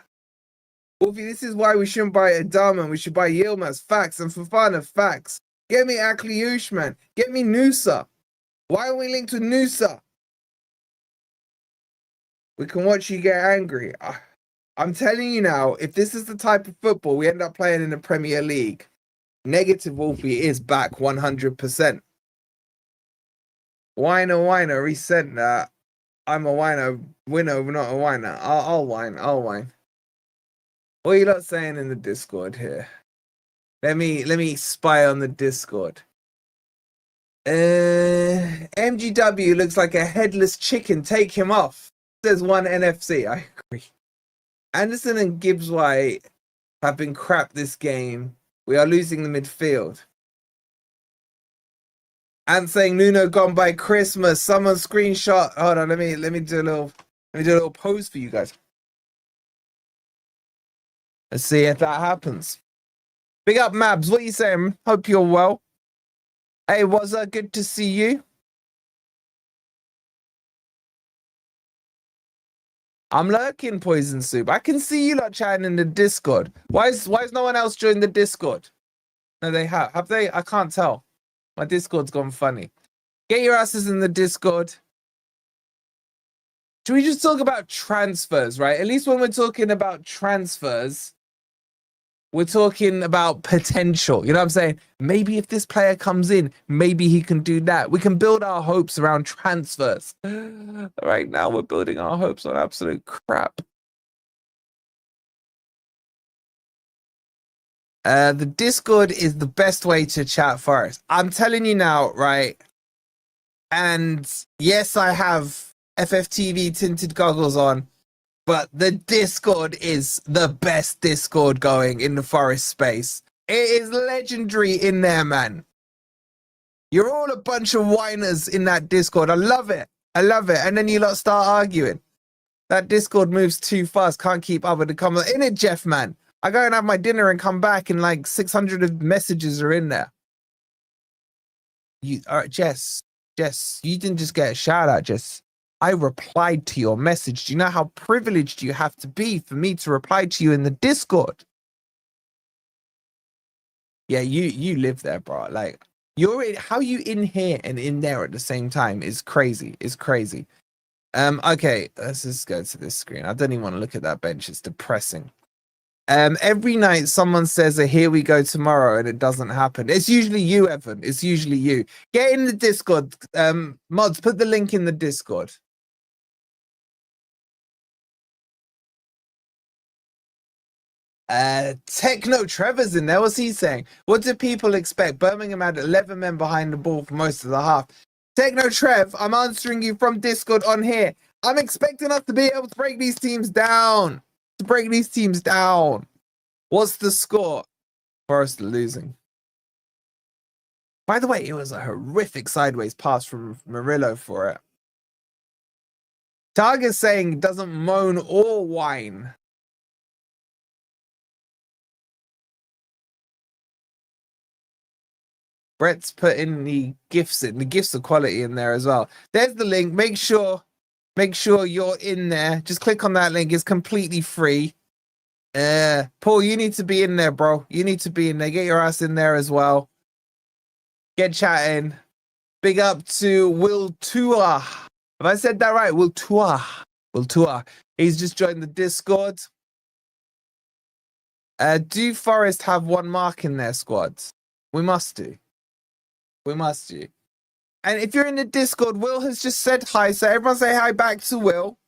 Wolfie, this is why we shouldn't buy Adama. We should buy Yilmaz. Facts. And Fofana, facts. Get me Akliush, man. Get me Nusa. Why are we linked with Nusa? We can watch you get angry. I'm telling you now, if this is the type of football we end up playing in the Premier League, negative Wolfie is back 100%. Whiner, resent that. I'm a whiner, winner, not a whiner. I'll whine. What are you lot saying in the Discord here? Let me spy on the Discord. MGW looks like a headless chicken. Take him off. Says one NFC. I agree. Anderson and Gibbs White have been crap this game. We are losing the midfield. And saying Nuno gone by Christmas. Someone screenshot. Hold on, let me do a little pose for you guys. Let's see if that happens. Big up, Mabs. What are you saying? Hope you're well. Hey, was that good to see you? I'm lurking, Poison Soup. I can see you lot chatting in the Discord. Why is no one else joined the Discord? No, they have. Have they? I can't tell. My Discord's gone funny. Get your asses in the Discord. Should we just talk about transfers, right? At least when we're talking about transfers, we're talking about potential. You know what I'm saying? Maybe if this player comes in, maybe he can do that. We can build our hopes around transfers. Right now, we're building our hopes on absolute crap. The Discord is the best way to chat Forest. I'm telling you now, right? And yes, I have FFTV tinted goggles on, but the Discord is the best Discord going in the Forest space. It is legendary in there, man. You're all a bunch of whiners in that Discord. I love it. I love it. And then you lot start arguing. That Discord moves too fast. Can't keep up with the comment. In it, Jeff, man. I go and have my dinner and come back and like 600 of messages are in there. All right, Jess, you didn't just get a shout out, Jess. I replied to your message. Do you know how privileged you have to be for me to reply to you in the Discord? Yeah, you live there, bro. Like how you in here and in there at the same time is crazy. It's crazy. Okay, let's just go to this screen. I don't even want to look at that bench. It's depressing. Every night someone says a here we go tomorrow and it doesn't happen. It's usually you, Evan. It's usually you. Get in the Discord. Mods, put the link in the Discord. Techno Trevor's in there. What's he saying? What do people expect? Birmingham had 11 men behind the ball for most of the half. Techno Trev, I'm answering you from Discord on here. I'm expecting us to be able to break these teams down. What's the score? Forest losing. By the way, it was a horrific sideways pass from Murillo for it. Target's saying doesn't moan or whine. Brett's put in the gifts of quality in there as well. There's the link. Make sure you're in there. Just click on that link. It's completely free. Paul, you need to be in there, bro. You need to be in there. Get your ass in there as well. Get chatting. Big up to Will Tua. Have I said that right? Will Tua. He's just joined the Discord. Do Forest have one mark in their squads? We must do. And if you're in the Discord, Will has just said hi. So everyone say hi back to Will.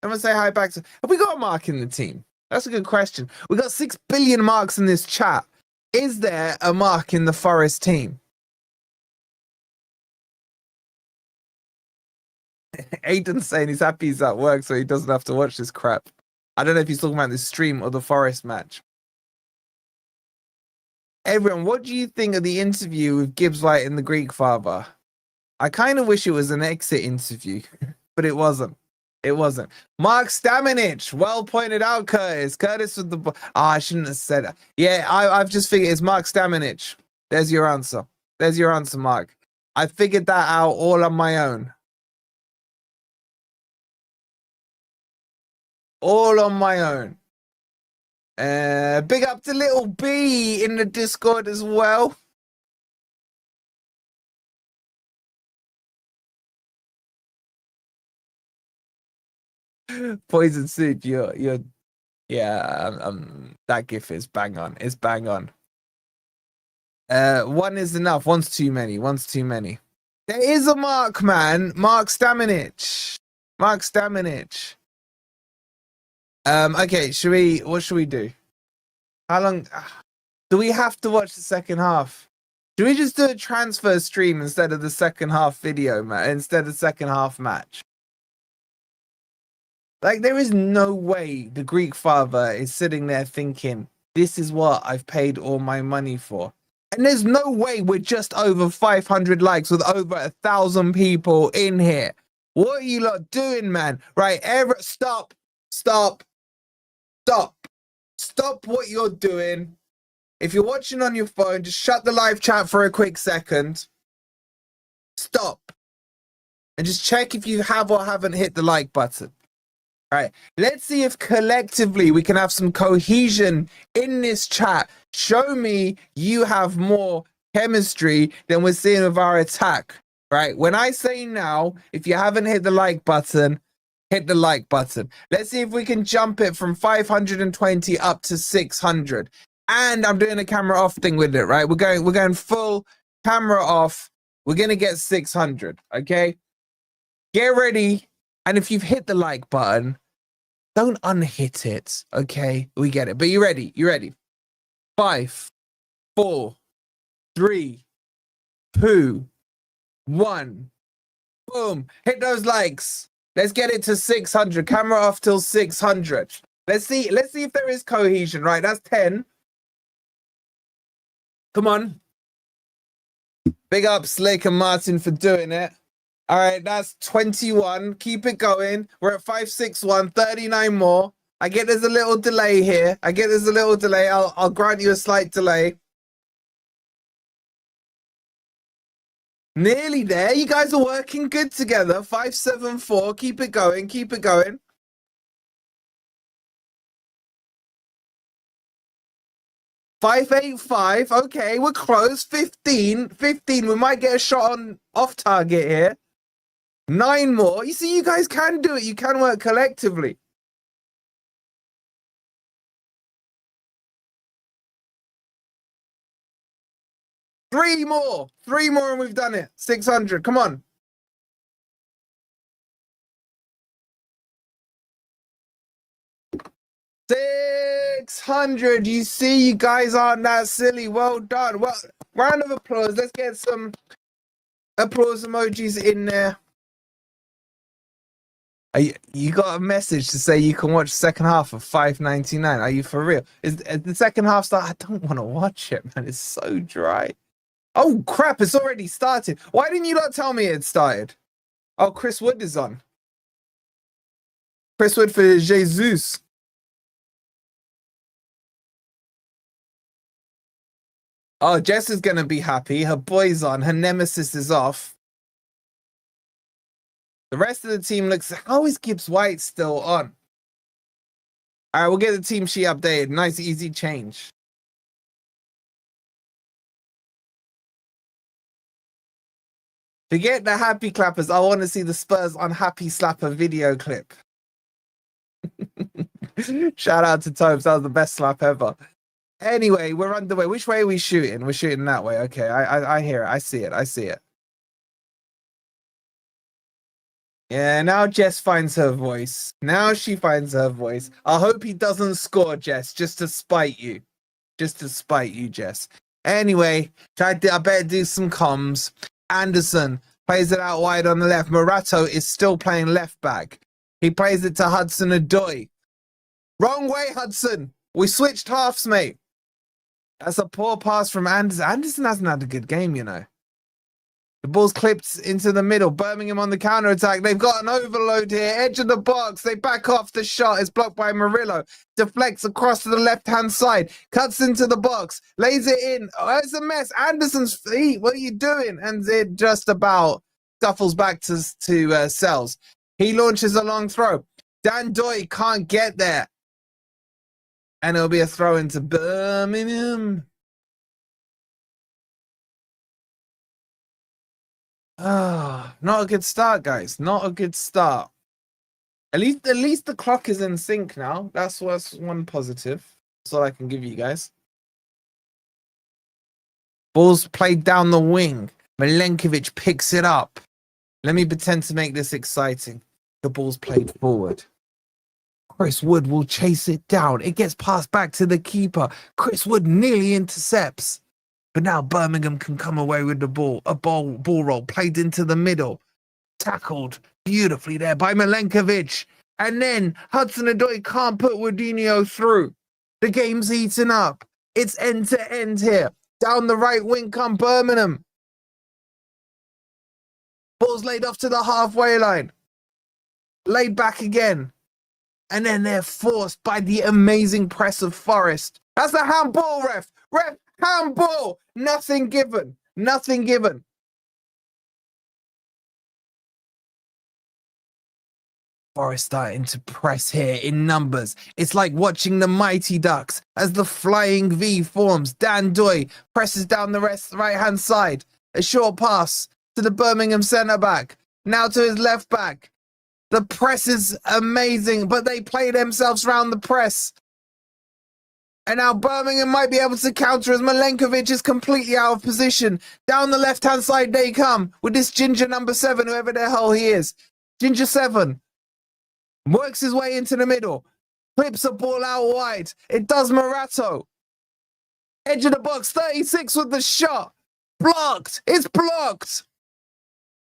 Have we got a mark in the team? That's a good question. We got 6 billion marks in this chat. Is there a mark in the Forest team? Aiden's saying he's happy he's at work so he doesn't have to watch this crap. I don't know if he's talking about the stream or the Forest match. Everyone, what do you think of the interview with Gibbs White and the Greek father? I kind of wish it was an exit interview, but it wasn't. Mark Staminich, well pointed out, Curtis. Curtis with the... I shouldn't have said that. Yeah, I've just figured it's Mark Staminich. There's your answer, Mark. I figured that out all on my own. Big up to Little B in the Discord as well. Poison Soup, you're that gif is bang on. It's bang on. One is enough. One's too many. There is a mark, man. Mark Staminich. Okay, what should we do? How long do we have to watch the second half? Should we just do a transfer stream instead of the second half video, man? Instead of second half match? Like, there is no way the Greek father is sitting there thinking, this is what I've paid all my money for. And there's no way we're just over 500 likes with over 1,000 people in here. What are you lot doing, man? Right, stop what you're doing. If you're watching on your phone, just shut the live chat for a quick second. stop and just check if you have or haven't hit the like button. All right, let's see if collectively we can have some cohesion in this chat. Show me you have more chemistry than we're seeing with our attack. Right, when I say now, if you haven't hit the like button, hit the like button. Let's see if we can jump it from 520 up to 600. And I'm doing a camera off thing with it, right? We're going full camera off. We're gonna get 600. Okay, get ready. And if you've hit the like button, don't unhit it. Okay, we get it. But you ready? You ready? 5, 4, 3, 2, 1. Boom! Hit those likes. Let's get it to 600. Camera off till 600. Let's see if there is cohesion. Right, that's 10. Come on. Big up Slick and Martin for doing it. All right, that's 21. Keep it going. We're at 561, 39 more. I get there's a little delay here. I'll grant you a slight delay. Nearly there. You guys are working good together. 574. Keep it going. 585. Okay, we're close. 15. We might get a shot on off target here. 9 more. You see, you guys can do it. You can work collectively. Three more and we've done it. 600. Come on. $600. You see, you guys aren't that silly. Well done. Well, round of applause. Let's get some applause emojis in there. You got a message to say you can watch the second half of 599. Are you for real? Is the second half start? I don't want to watch it, man. It's so dry. Oh crap! It's already started. Why didn't you not tell me it started? Oh, Chris Wood is on. Chris Wood for Jesus. Oh, Jess is gonna be happy. Her boy's on. Her nemesis is off. The rest of the team looks. How is Gibbs White still on? All right, we'll get the team sheet updated. Nice, easy change. Forget the happy clappers. I want to see the Spurs unhappy slapper video clip. Shout out to Tobes. That was the best slap ever. Anyway, we're underway. Which way are we shooting? We're shooting that way. Okay, I hear it. I see it. Yeah, now Jess finds her voice. Now she finds her voice. I hope he doesn't score, Jess, just to spite you. Jess. Anyway, I better do some comms. Anderson plays it out wide on the left. Morato is still playing left back. He plays it to Hudson Ndoye. Wrong way, Hudson. We switched halves, mate. That's a poor pass from Anderson. Anderson hasn't had a good game, you know. The ball's clipped into the middle. Birmingham on the counter-attack. They've got an overload here. Edge of the box. They back off the shot. It's blocked by Murillo. Deflects across to the left-hand side. Cuts into the box. Lays it in. Oh, it's a mess. Anderson's feet. What are you doing? And it just about scuffles back to Sells. He launches a long throw. Dan Ndoye can't get there. And it'll be a throw into Birmingham. Not a good start, guys. Not a good start. At least the clock is in sync now. That's what's one positive. That's all I can give you guys. Ball's played down the wing. Milenkovic picks it up. Let me pretend to make this exciting. The ball's played forward. Chris Wood will chase it down. It gets passed back to the keeper. Chris Wood nearly intercepts. But now Birmingham can come away with the ball. A ball roll played into the middle. Tackled beautifully there by Milenkovic. And then Hudson Ndoye can't put Woodinho through. The game's heating up. It's end to end here. Down the right wing come Birmingham. Ball's laid off to the halfway line. Laid back again. And then they're forced by the amazing press of Forest. That's a handball, ref. Handball. Nothing given. Forest starting to press here in numbers. It's like watching the Mighty Ducks as the flying V forms. Dan Ndoye presses down the right-hand side. A short pass to the Birmingham centre-back. Now to his left-back. The press is amazing, but they play themselves round the press. And now Birmingham might be able to counter as Milenkovic is completely out of position. Down the left-hand side they come with this Ginger number 7, whoever the hell he is. Ginger 7. Works his way into the middle. Clips a ball out wide. It does Morato. Edge of the box, 36 with the shot. Blocked. It's blocked.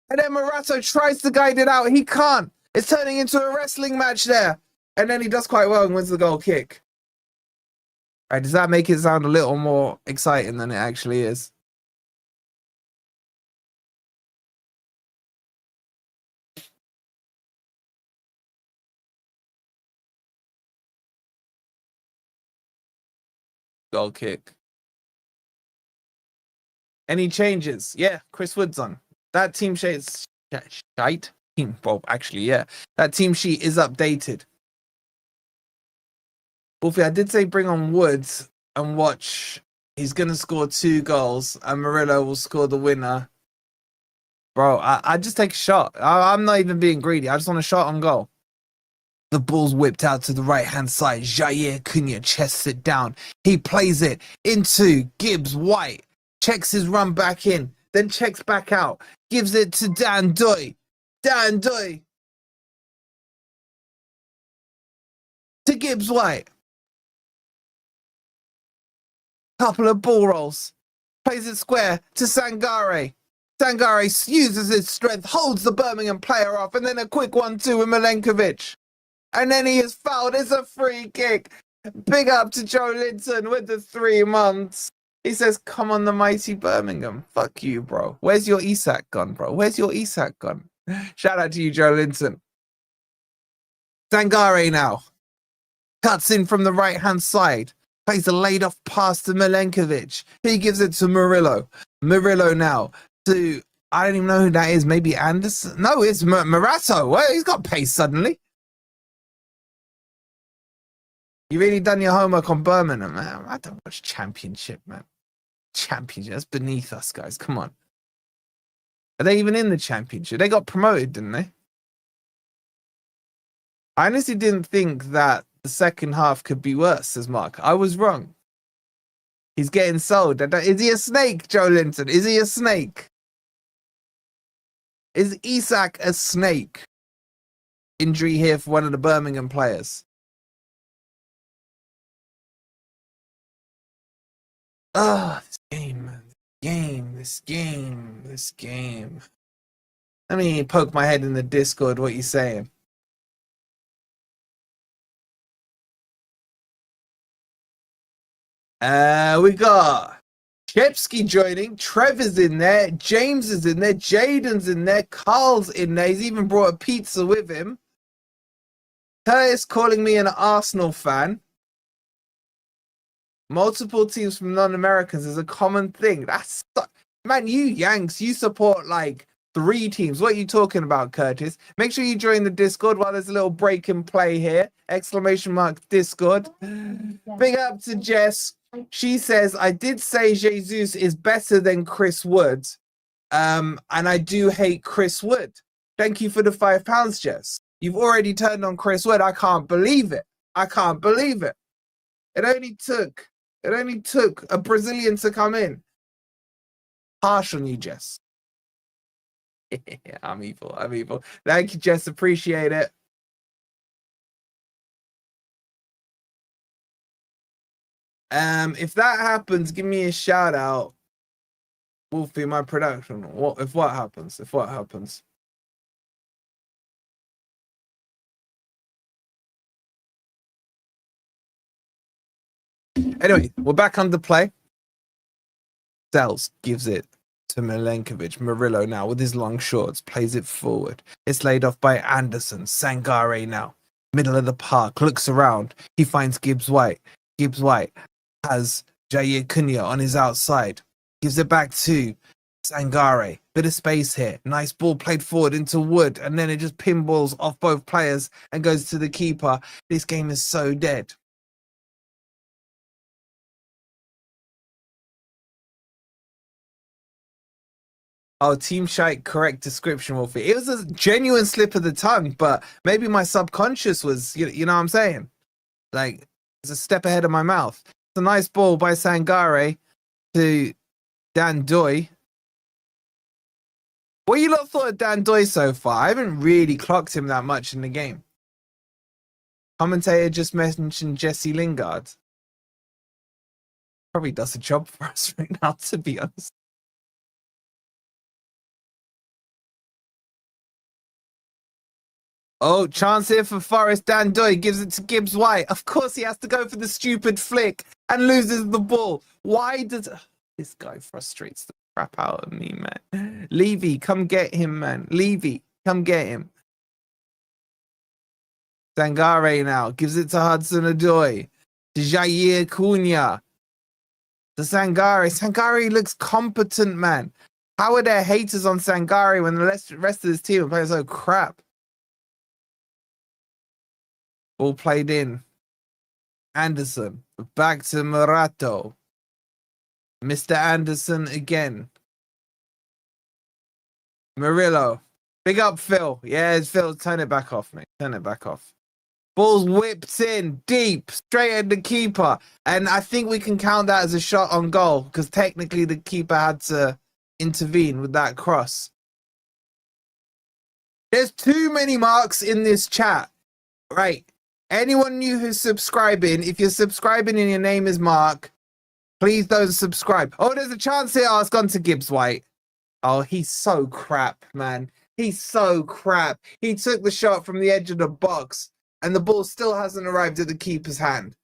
And then Morato tries to guide it out. He can't. It's turning into a wrestling match there. And then he does quite well and wins the goal kick. All right, does that make it sound a little more exciting than it actually is? Goal kick. Any changes? Yeah, Chris Wood's on. That team sheet is shite. Well, actually, yeah. That team sheet is updated. Wolfie, I did say bring on Woods and watch. He's going to score 2 goals and Murillo will score the winner. Bro, I just take a shot. I'm not even being greedy. I just want a shot on goal. The ball's whipped out to the right-hand side. Jair Cunha chests it down. He plays it into Gibbs White. Checks his run back in. Then checks back out. Gives it to Dan Ndoye. Dan Ndoye. To Gibbs White. Couple of ball rolls. Plays it square to Sangare. Sangare uses his strength. Holds the Birmingham player off. And then a quick 1-2 with Milenkovic. And then he is fouled. It's a free kick. Big up to Joe Linton with the 3 months. He says, come on the mighty Birmingham. Fuck you, bro. Where's your Isak gun, bro? Where's your Isak gun? Shout out to you, Joe Linton. Sangare now. Cuts in from the right-hand side. Plays a laid-off pass to Milenkovic. He gives it to Murillo. Murillo now to, I don't even know who that is. Maybe Anderson? No, it's Morato. Well, he's got pace suddenly. You really done your homework on Birmingham, man. I don't watch Championship, man. Championship, that's beneath us, guys. Come on. Are they even in the Championship? They got promoted, didn't they? I honestly didn't think that the second half could be worse, says Mark. I was wrong. He's getting sold. Is he a snake, Joe Linton? Is he a snake? Is Isak a snake? Injury here for one of the Birmingham players. Oh, this game. Let me poke my head in the Discord. What you saying? We got Shepsky joining. Trevor's in there. James is in there. Jaden's in there. Carl's in there. He's even brought a pizza with him. Curtis calling me an Arsenal fan. Multiple teams from non-Americans is a common thing. That's man, you Yanks, you support like 3 teams. What are you talking about, Curtis? Make sure you join the Discord while there's a little break and play here. Exclamation mark Discord. Big up to Jess. She says, I did say Jesus is better than Chris Wood. And I do hate Chris Wood. Thank you for the £5, Jess. You've already turned on Chris Wood. I can't believe it. It only took a Brazilian to come in. Harsh on you, Jess. I'm evil. Thank you, Jess. Appreciate it. If that happens, give me a shout out. Wolfie, my production. If what happens? Anyway, we're back on the play. Sells gives it to Milenkovic. Murillo now with his long shorts plays it forward. It's laid off by Anderson. Sangare now. Middle of the park. Looks around. He finds Gibbs White. Gibbs White has Jair Cunha on his outside. Gives it back to Sangare, bit of space here. Nice ball played forward into Wood, and then it just pinballs off both players and goes to the keeper. This game is so dead. Oh, Team Shite, correct description, Wolfie. It was a genuine slip of the tongue, but maybe my subconscious was, you know what I'm saying? Like, it's a step ahead of my mouth. It's a nice ball by Sangare to Dan Ndoye. What you lot thought of Dan Ndoye so far? I haven't really clocked him that much in the game. Commentator just mentioned Jesse Lingard. Probably does a job for us right now, to be honest. Oh, chance here for Forest. Dan Ndoye gives it to Gibbs White. Of course, he has to go for the stupid flick and loses the ball. Why does this guy frustrates the crap out of me, man? Levy, come get him, man. Levy, come get him. Sangare now gives it to Hudson-Odoi. To Jair Cunha. To Sangare. Sangare looks competent, man. How are there haters on Sangare when the rest of this team are playing so crap? All played in. Anderson. Back to Murato. Mr. Anderson again. Murillo. Big up, Phil. Yeah, Phil. Turn it back off, mate. Turn it back off. Ball's whipped in deep, straight at the keeper. And I think we can count that as a shot on goal because technically the keeper had to intervene with that cross. There's too many marks in this chat. Right. Anyone new who's subscribing, if you're subscribing and your name is Mark, please don't subscribe. Oh, there's a chance here. Oh, it's gone to Gibbs White. Oh, he's so crap, man. He's so crap. He took the shot from the edge of the box and the ball still hasn't arrived at the keeper's hand.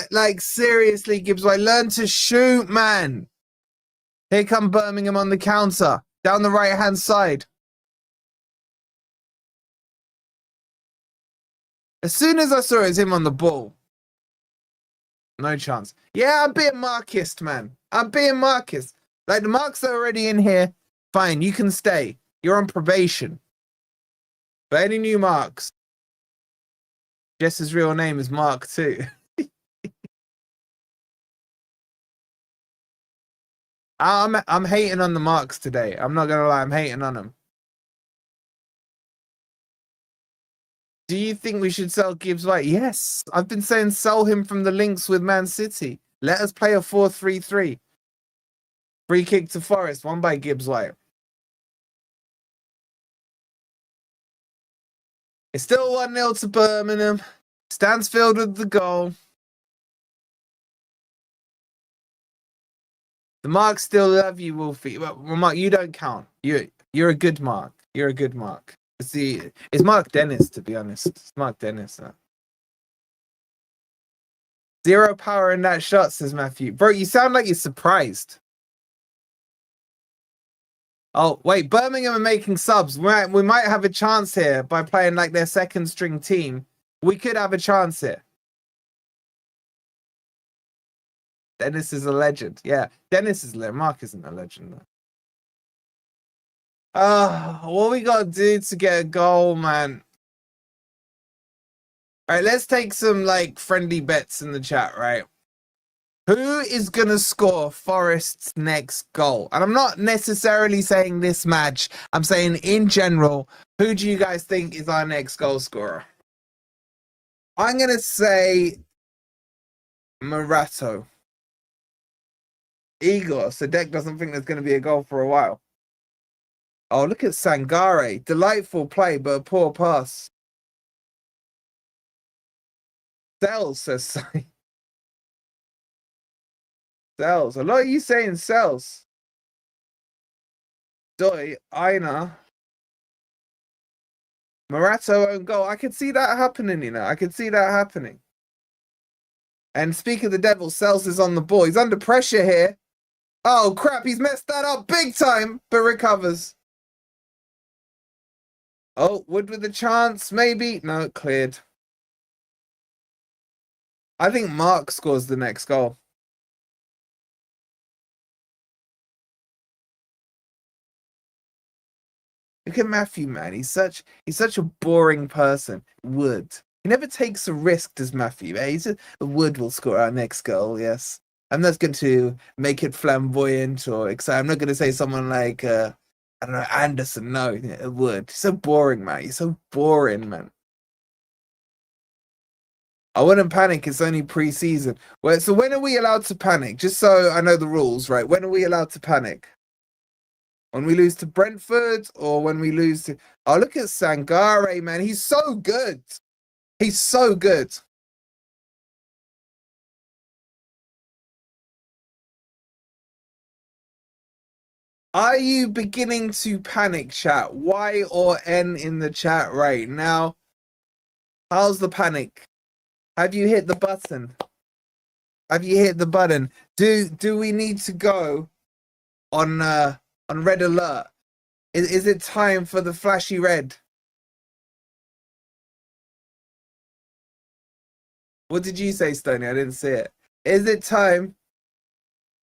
Like, seriously, Gibbs White, learn to shoot, man. Here come Birmingham on the counter. Down the right-hand side. As soon as I saw it was him on the ball. No chance. Yeah, I'm being Marxist, man. I'm being Marxist. Like, the marks are already in here. Fine, you can stay. You're on probation. But any new marks? Jess's real name is Mark too. I'm hating on the marks today. I'm not gonna lie, I'm hating on them. Do you think we should sell Gibbs White? Yes. I've been saying sell him from the links with Man City. Let us play a 4-3-3. Free kick to Forest, won by Gibbs White. It's still 1-0 to Birmingham. Stansfield with the goal. The Marks still love you, Wolfie. Well, Mark, you don't count. You're a good Mark. You're a good Mark. It's Mark Dennis, to be honest. It's Mark Dennis. Zero power in that shot, says Matthew. Bro, you sound like you're surprised. Oh, wait, Birmingham are making subs. We might have a chance here by playing like their second string team. We could have a chance here. Dennis is a legend. Yeah, Dennis is a legend. Mark isn't a legend, though. What we got to do to get a goal, man? All right, let's take some like friendly bets in the chat, right? Who is going to score Forest's next goal? And I'm not necessarily saying this match. I'm saying in general, who do you guys think is our next goal scorer? I'm going to say Murato. Igor. Sadek doesn't think there's going to be a goal for a while. Oh, look at Sangare. Delightful play, but a poor pass. Cells, says Sai. Cells. A lot of you saying cells. Doi, Aina. Murato own goal. I could see that happening, you know. I could see that happening. And speak of the devil, Cells is on the ball. He's under pressure here. Oh, crap. He's messed that up big time, but recovers. Oh, Wood with a chance, maybe. No, cleared. I think Mark scores the next goal. Look at Matthew, man. He's such a boring person. Wood. He never takes a risk, does Matthew? He's Wood will score our next goal, yes. I'm not going to make it flamboyant or exciting. I'm not going to say someone like, I don't know, Anderson. No, Wood. He's so boring, man. He's so boring, man. I wouldn't panic. It's only pre-season. Well, so when are we allowed to panic? Just so I know the rules, right? When are we allowed to panic? When we lose to Brentford or when we lose to... Oh, look at Sangare, man. He's so good. He's so good. Are you beginning to panic, chat? Y or N in the chat right now? How's the panic? Have you hit the button? Have you hit the button? Do we need to go on red alert? Is it time for the flashy red? What did you say, Stoney? I didn't see it. Is it time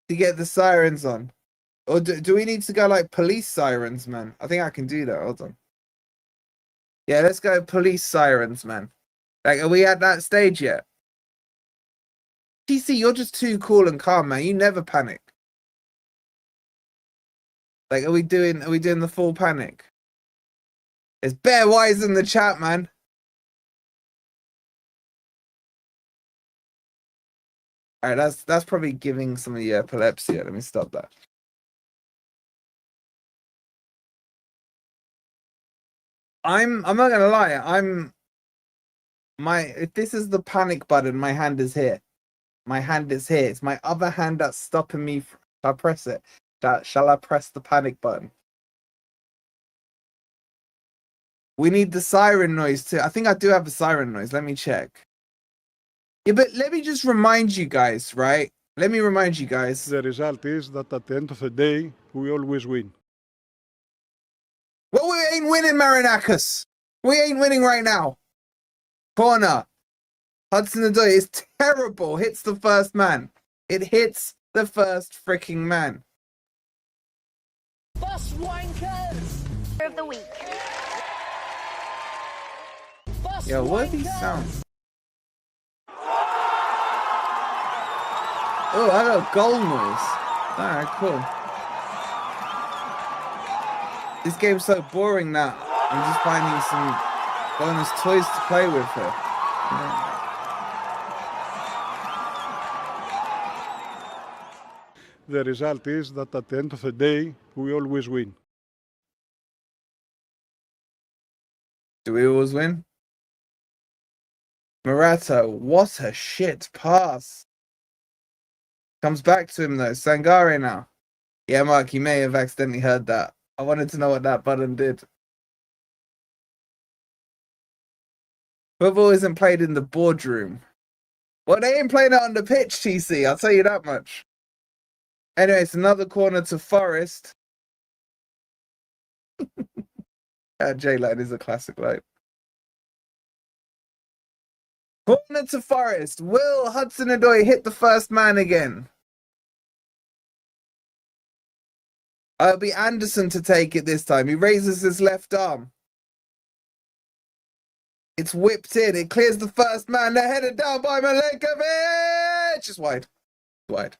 to get the sirens on? Or do we need to go like police sirens, man? I think I can do that. Hold on. Yeah, let's go police sirens, man. Like, are we at that stage yet? TC, you're just too cool and calm, man. You never panic. Like, are we doing the full panic? It's bare wise in the chat, man. All right, that's probably giving some of the epilepsy. Let me stop that. I'm not gonna lie. If this is the panic button, my hand is here. My hand is here. It's my other hand that's stopping me. Shall I press it? Shall I press the panic button? We need the siren noise too. I think I do have a siren noise. Let me check. Yeah, but let me just remind you guys, right? Let me remind you guys. The result is that at the end of the day, we always win. Well, we ain't winning, Marinakis. We ain't winning right now. Corner. Hudson Ndoye is terrible. Hits the first man. It hits the first freaking man. Bus wankers of the week. Bus Yo, what are these wankers. sounds? Oh, I got a goal noise. Alright, cool. This game's so boring that I'm just finding some bonus toys to play with here. The result is that at the end of the day, we always win. Do we always win? Morata, what a shit pass. Comes back to him though. Sangare now. Yeah, Mark, you may have accidentally heard that. I wanted to know what that button did. Football isn't played in the boardroom. Well, they ain't playing it on the pitch, TC. I'll tell you that much. Anyway, it's another corner to Forest. J-Line is a classic line. Corner to Forest. Will Hudson Ndoye hit the first man again? It'll be Anderson to take it this time. He raises his left arm. It's whipped in. It clears the first man. They're headed down by Milenkovic. Just wide. Wide.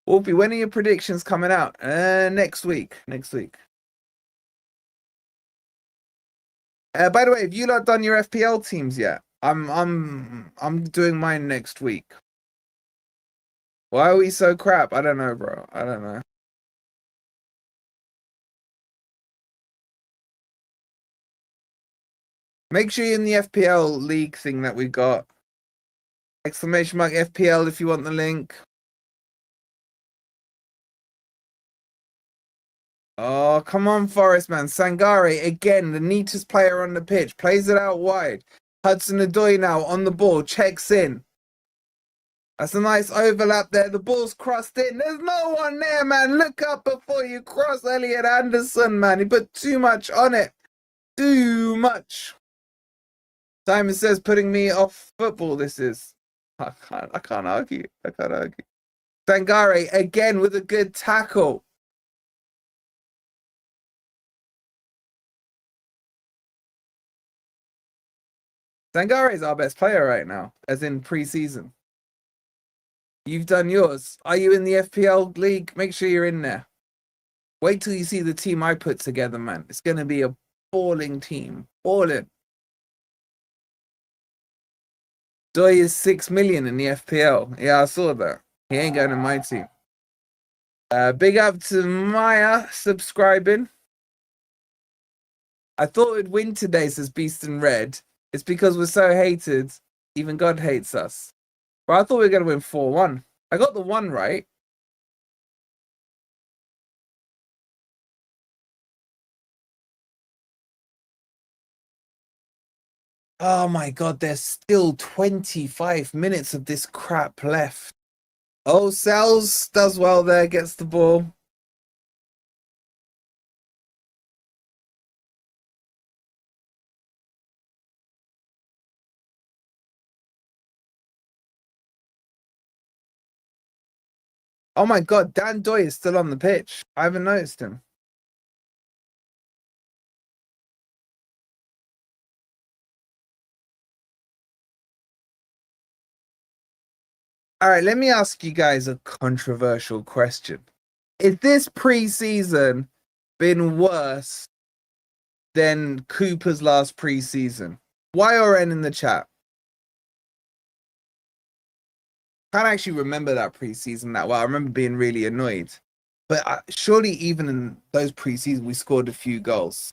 Wolfie, when are your predictions coming out? Next week. Next week. By the way, have you not done your FPL teams yet? I'm doing mine next week. Why are we so crap? I don't know, bro. I don't know. Make sure you're in the FPL league thing that we got. Exclamation mark FPL if you want the link. Oh, come on, Forest, man. Sangare, again, the neatest player on the pitch. Plays it out wide. Hudson Ndoye now on the ball. Checks in. That's a nice overlap there. The ball's crossed in. There's no one there, man. Look up before you cross. Elliot Anderson, man. He put too much on it. Too much. Simon says putting me off football, this is. I can't argue. I can't argue. Sangare, again, with a good tackle. Sangare is our best player right now, as in pre-season. You've done yours. Are you in the FPL league? Make sure you're in there. Wait till you see the team I put together, man. It's going to be a balling team. Balling. Ndoye is 6 million in the FPL. Yeah, I saw that. He ain't going to my team. Big up to Maya subscribing. I thought we'd win today, says Beast and Red. It's because we're so hated. Even God hates us. But I thought we were going to win 4-1. I got the 1 right. Oh my God, there's still 25 minutes of this crap left. Oh, Sells does well there, gets the ball. Oh my God, Dan Ndoye is still on the pitch. I haven't noticed him. All right, let me ask you guys a controversial question. Is this preseason been worse than Cooper's last preseason? Y or N in the chat? Can't actually remember that preseason that well. I remember being really annoyed. But surely even in those preseasons, we scored a few goals.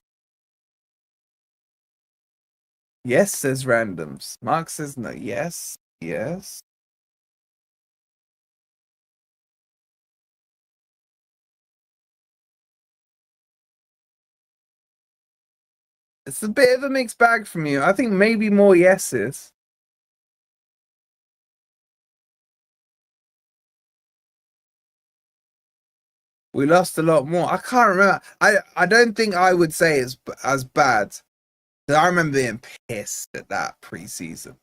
Yes, says Randoms. Mark says no. Yes, yes. It's a bit of a mixed bag from you. I think maybe more yeses. We lost a lot more. I can't remember. I don't think I would say it's as bad. I remember being pissed at that preseason.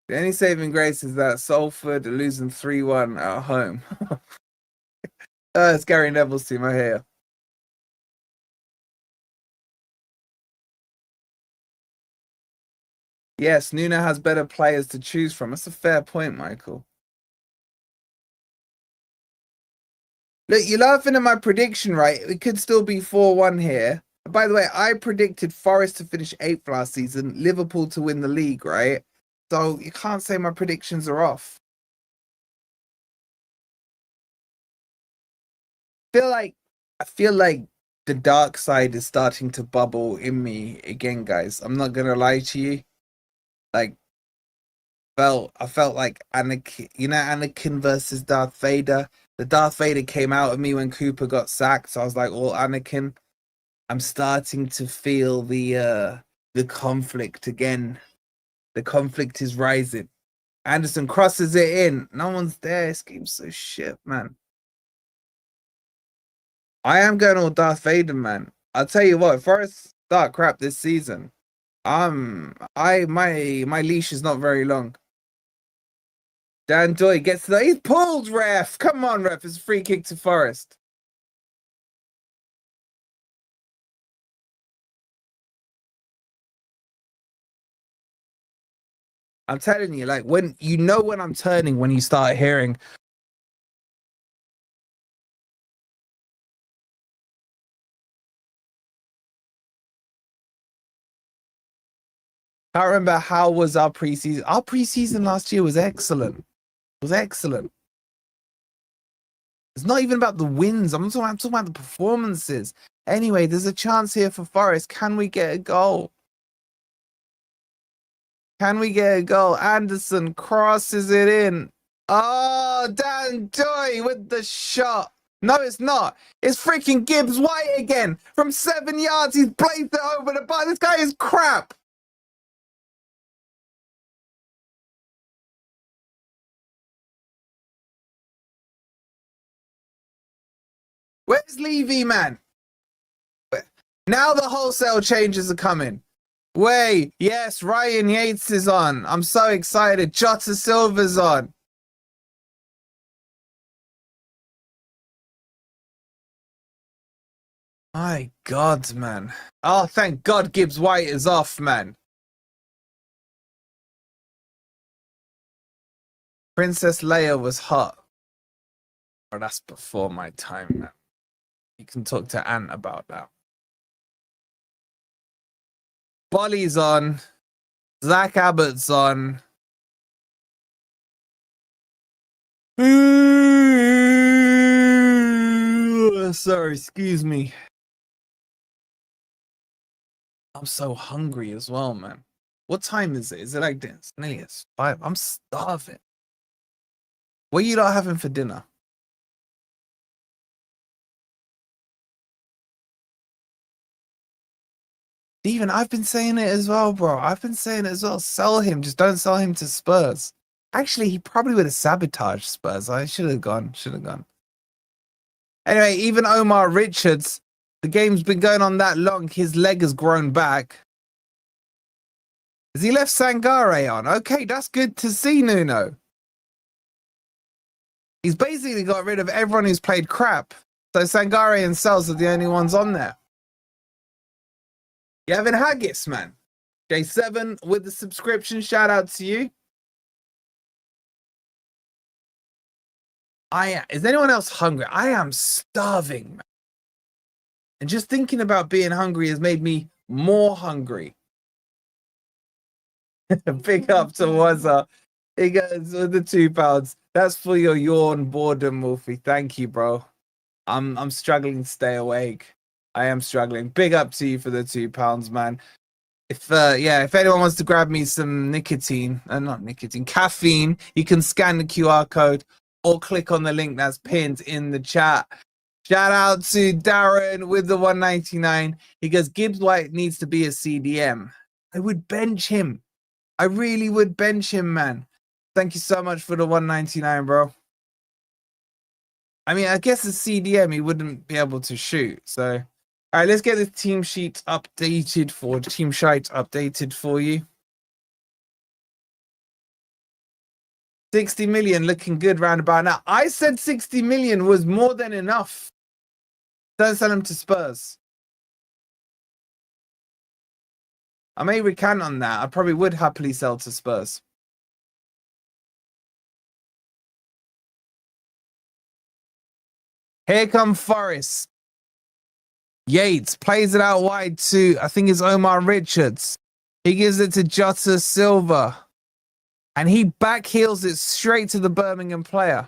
The only saving grace is that Salford are losing 3-1 at home. It's Gary Neville's team, I hear. Yes, Nuno has better players to choose from. That's a fair point, Michael. Look, you're laughing at my prediction, right? It could still be 4-1 here. By the way, I predicted Forest to finish 8th last season, Liverpool to win the league, right? So you can't say my predictions are off. I feel like the dark side is starting to bubble in me again, guys. I'm not gonna lie to you. Like, I felt like Anakin, Anakin versus Darth Vader. The Darth Vader came out of me when Cooper got sacked, so I was like, all Anakin. I'm starting to feel the conflict again. The conflict is rising. Anderson crosses it in. No one's there. This game's so shit, man. I am going all Darth Vader, man. I'll tell you what, Forest start crap this season. My leash is not very long. Dan Ndoye gets he's pulled, ref. Come on, ref. It's a free kick to Forest. I'm telling you, like when I'm turning when you start hearing. I remember how was our preseason. Our preseason last year was excellent. It was excellent. It's not even about the wins. I'm talking about the performances. Anyway, there's a chance here for Forest. Can we get a goal? Can we get a goal? Anderson crosses it in. Oh, Dan Ndoye with the shot. No, it's not. It's freaking Gibbs White again. From 7 yards, he's blazed it over the bar. This guy is crap. Where's Levy, man? Now the wholesale changes are coming. Wait, yes, Ryan Yates is on. I'm so excited. Jota Silva's on. My God, man. Oh, thank God Gibbs White is off, man. Princess Leia was hot. Oh, that's before my time, man. You can talk to Ant about that. Bolly's on. Zach Abbott's on. Sorry, excuse me. I'm so hungry as well, man. What time is it? Is it like this? Nearly it's 5. I'm starving. What are you not having for dinner? Steven, I've been saying it as well, bro. I've been saying it as well. Sell him. Just don't sell him to Spurs. Actually, he probably would have sabotaged Spurs. I should have gone. Anyway, even Omar Richards, the game's been going on that long. His leg has grown back. Has he left Sangare on? Okay, that's good to see, Nuno. He's basically got rid of everyone who's played crap. So Sangare and Sells are the only ones on there. Gavin Haggis, man. J7 with the subscription. Shout out to you. Is anyone else hungry? I am starving, man. And just thinking about being hungry has made me more hungry. Big up to Wazza. He goes with the £2. That's for your yawn boredom, Wolfie. Thank you, bro. I'm struggling to stay awake. I am struggling. Big up to you for the £2, man. If anyone wants to grab me some caffeine, you can scan the QR code or click on the link that's pinned in the chat. Shout out to Darren with the 199. He goes, Gibbs White needs to be a CDM. I would bench him. I really would bench him, man. Thank you so much for the 199, bro. I mean, I guess a CDM, he wouldn't be able to shoot. So, all right, let's get the team sheet updated for you. 60 million looking good round about now. I said 60 million was more than enough. Don't sell him to Spurs. I may recant on that. I probably would happily sell to Spurs. Here come Forest. Yates plays it out wide to, I think it's Omar Richards. He gives it to Jota Silva. And he backheels it straight to the Birmingham player.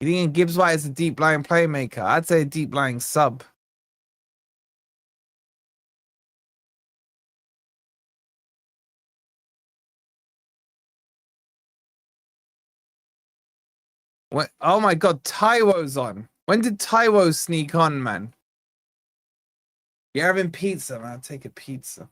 You think Gibbs White is a deep lying playmaker? I'd say a deep lying sub. Oh my God, Taiwo's on. When did Taiwo sneak on, man? You're having pizza, man. I'll take a pizza.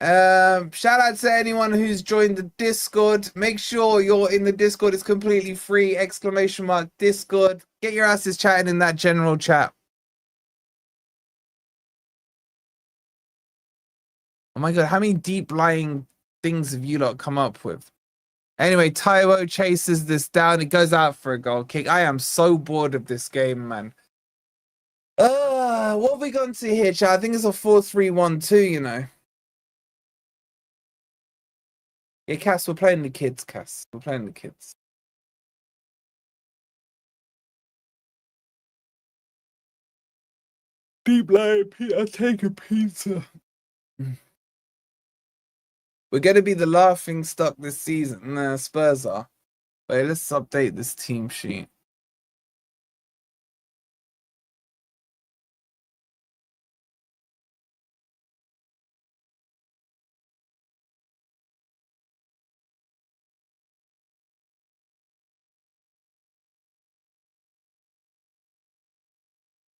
Shout out to anyone who's joined the Discord. Make sure you're in the Discord. It's completely free. ! Discord. Get your asses chatting in that general chat. Oh my God, how many deep lying things have you lot come up with? Anyway, Taiwo chases this down. It goes out for a goal kick. I am so bored of this game, man. What have we gone to here, chat? I think it's a 4-3-1-2, you know. Yeah, Cass, we're playing the kids, Cass. We're playing the kids. Deep lying, I'll take a pizza. We're going to be the laughing stock this season. Nah, Spurs are. Wait, let's update this team sheet.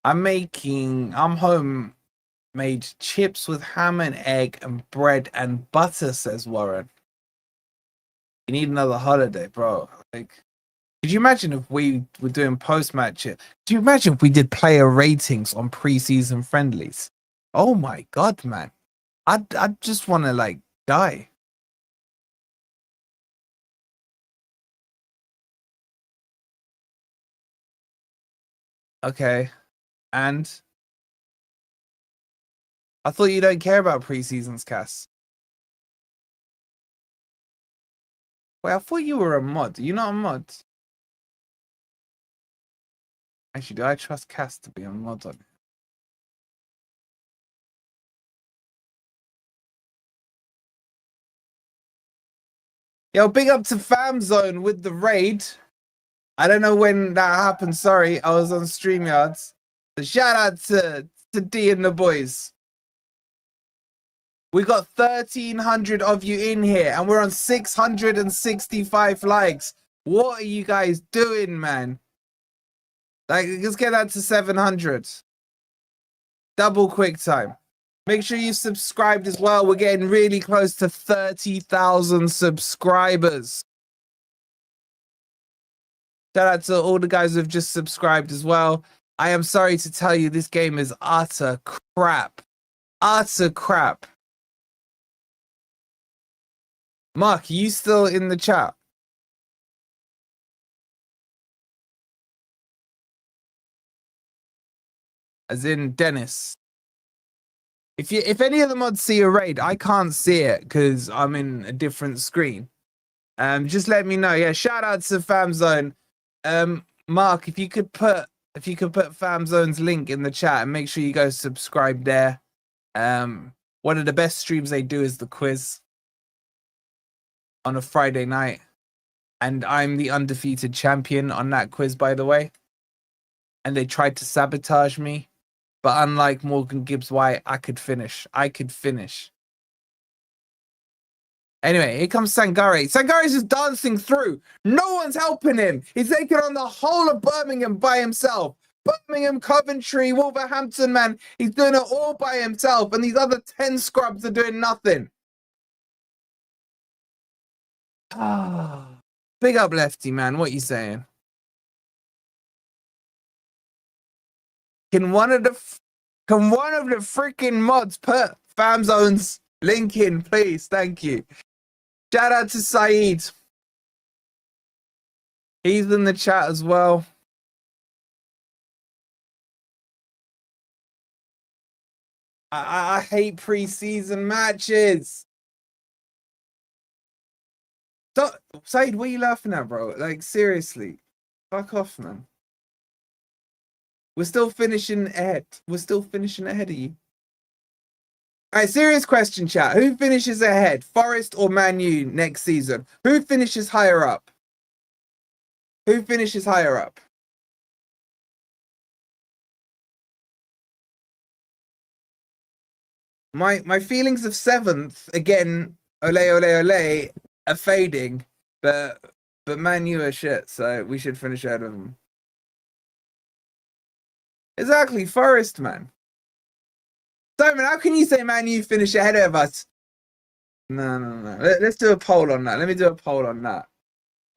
I'm home made chips with ham and egg and bread and butter, says Warren. You need another holiday, bro. Like, could you imagine if we were doing post-match it? Could you imagine if we did player ratings on pre-season friendlies? Oh my God, man. I'd just want to like die. Okay. And I thought you don't care about preseasons, Cass. Wait, I thought you were a mod. You're not a mod. Actually, do I trust Cass to be a mod on it? Yo, big up to Fam Zone with the raid. I don't know when that happened. Sorry, I was on StreamYards. So shout out to D and the boys. We got 1,300 of you in here, and we're on 665 likes. What are you guys doing, man? Like, let's get that to 700. Double quick time. Make sure you subscribed as well. We're getting really close to 30,000 subscribers. Shout out to all the guys who've just subscribed as well. I am sorry to tell you, this game is utter crap. Utter crap. Mark, are you still in the chat? As in Dennis. If any of the mods see a raid, I can't see it because I'm in a different screen. Just let me know. Yeah, shout out to FamZone. Mark, if you could put FamZone's link in the chat and make sure you go subscribe there. One of the best streams they do is the quiz on a Friday night. And I'm the undefeated champion on that quiz, by the way. And they tried to sabotage me. But unlike Morgan Gibbs White, I could finish. Anyway, here comes Sangare. Sangare's just dancing through. No one's helping him. He's taking on the whole of Birmingham by himself. Birmingham, Coventry, Wolverhampton, man. He's doing it all by himself. And these other 10 scrubs are doing nothing. Big up Lefty, man. What you saying? Can one of the freaking mods put FamZone's link in, please? Thank you. Shout out to Saeed. He's in the chat as well. I hate preseason matches. Saeed, what are you laughing at, bro? Like, seriously. Fuck off, man. We're still finishing ahead. We're still finishing ahead of you. All right, serious question, chat. Who finishes ahead, Forest or Man U next season? Who finishes higher up? Who finishes higher up? My feelings of 7th, again, ole, are fading, but Man U are shit, so we should finish ahead of them. Exactly, Forest, man. Simon, how can you say Man U finish ahead of us? No. Let's do a poll on that. Let me do a poll on that.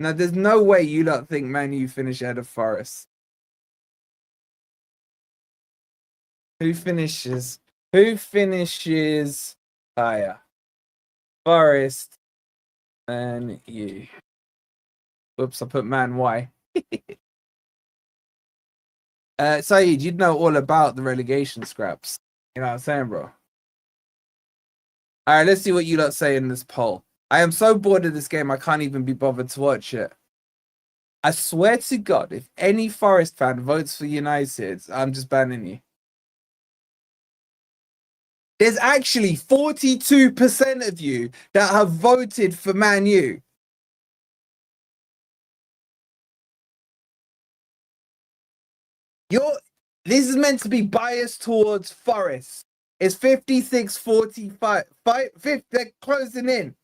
Now, there's no way you lot think Man U finish ahead of Forest. Who finishes higher? Forest and you. Whoops, I put Man Y. Saeed, you'd know all about the relegation scraps. You know what I'm saying, bro? All right, let's see what you lot say in this poll. I am so bored of this game, I can't even be bothered to watch it. I swear to God, if any Forest fan votes for United, I'm just banning you. There's actually 42% of you that have voted for Man U. This is meant to be biased towards Forest. It's 56-45. They're closing in.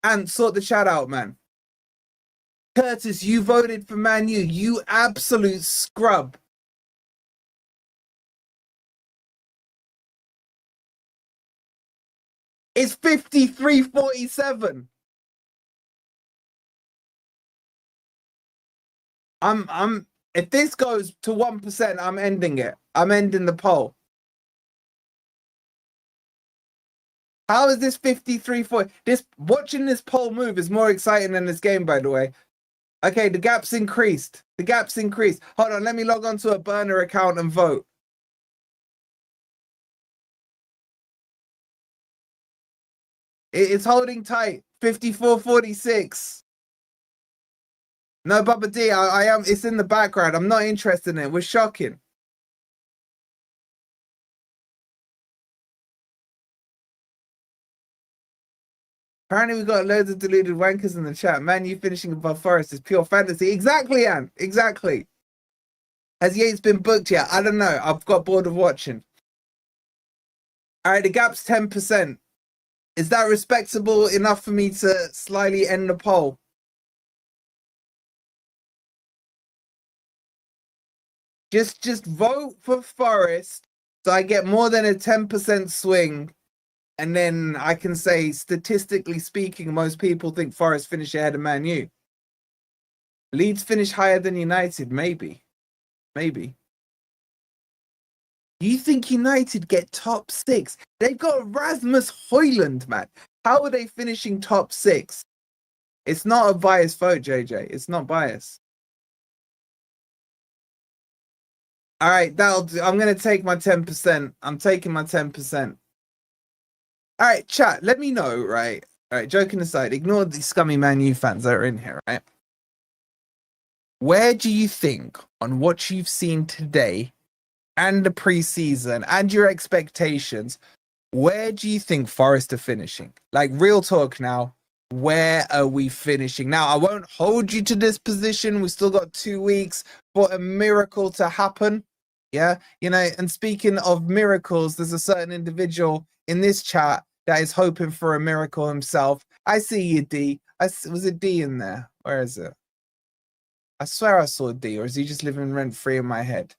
And sort the chat out, man. Curtis, you voted for Man U. You absolute scrub. It's 53-47. If this goes to 1%, I'm ending it. I'm ending the poll. How is this 53-40? Watching this poll move is more exciting than this game, by the way. Okay, the gap's increased. The gap's increased. Hold on, let me log on to a burner account and vote. It's holding tight. 54-46. No, Bubba D, I am. It's in the background. I'm not interested in it. We're shocking. Apparently, we got loads of deluded wankers in the chat. Man, you finishing above Forest is pure fantasy. Exactly, Ann. Exactly. Has Yates been booked yet? I don't know. I've got bored of watching. All right, the gap's 10%. Is that respectable enough for me to slightly end the poll? Just vote for Forest so I get more than a 10% swing. And then I can say, statistically speaking, most people think Forest finish ahead of Man U. Leeds finish higher than United, maybe. Maybe. You think United get top 6? They've got Rasmus Højlund, man. How are they finishing top 6? It's not a biased vote, JJ. It's not biased. All right, that'll do. I'm going to take my 10%. I'm taking my 10%. All right, chat, let me know, right? All right, joking aside, ignore the scummy Man U fans that are in here, right? Where do you think, on what you've seen today and the preseason and your expectations, where do you think Forest are finishing? Like, real talk now, where are we finishing? Now, I won't hold you to this position. We've still got 2 weeks for a miracle to happen. Yeah, you know, and speaking of miracles, there's a certain individual in this chat that is hoping for a miracle himself. I see you, D. Was it D in there? Where is it? I swear I saw D, or is he just living rent-free in my head?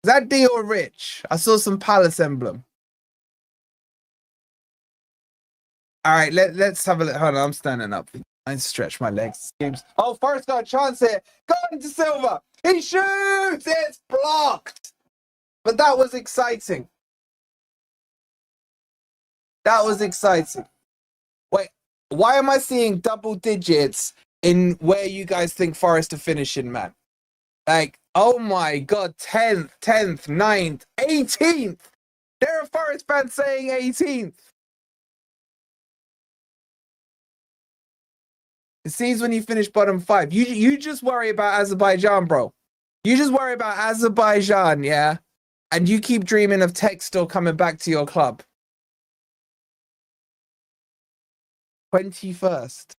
Is that D or Rich? I saw some Palace emblem. All right, let's have a look. Hold on, I'm standing up. I stretch my legs. Oh, Forrest got a chance here. Going to Silva. He shoots. It's blocked. But that was exciting. That was exciting. Wait, why am I seeing double digits in where you guys think Forest are finishing, man? Like, oh my God, 10th, 9th, 18th. There are Forest fans saying 18th. It seems when you finish bottom 5, you just worry about Azerbaijan, bro. You just worry about Azerbaijan, yeah? And you keep dreaming of Textor coming back to your club. 21st.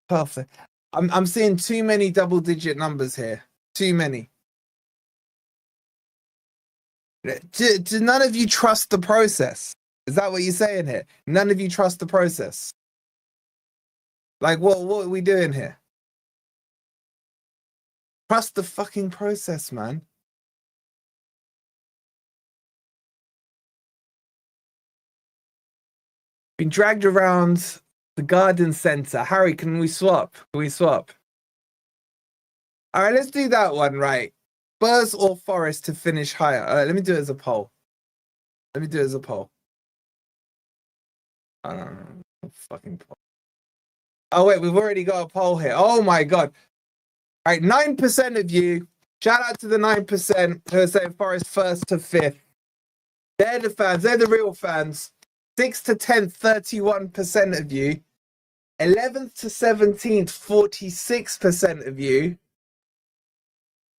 Perfect. I'm seeing too many double-digit numbers here. Too many. Do none of you trust the process? Is that what you're saying here? None of you trust the process? Like, what are we doing here? Trust the fucking process, man. Been dragged around the garden center. Harry, can we swap? Can we swap? All right, let's do that one, right? Spurs or Forest to finish higher? All right, let me do it as a poll. Let me do it as a poll. I don't know. Fucking poll. Oh, wait, we've already got a poll here. Oh, my God. All right, 9% of you. Shout out to the 9% who are saying Forest 1st to 5th. They're the fans. They're the real fans. 6th to 10th, 31% of you. 11th to 17th, 46% of you.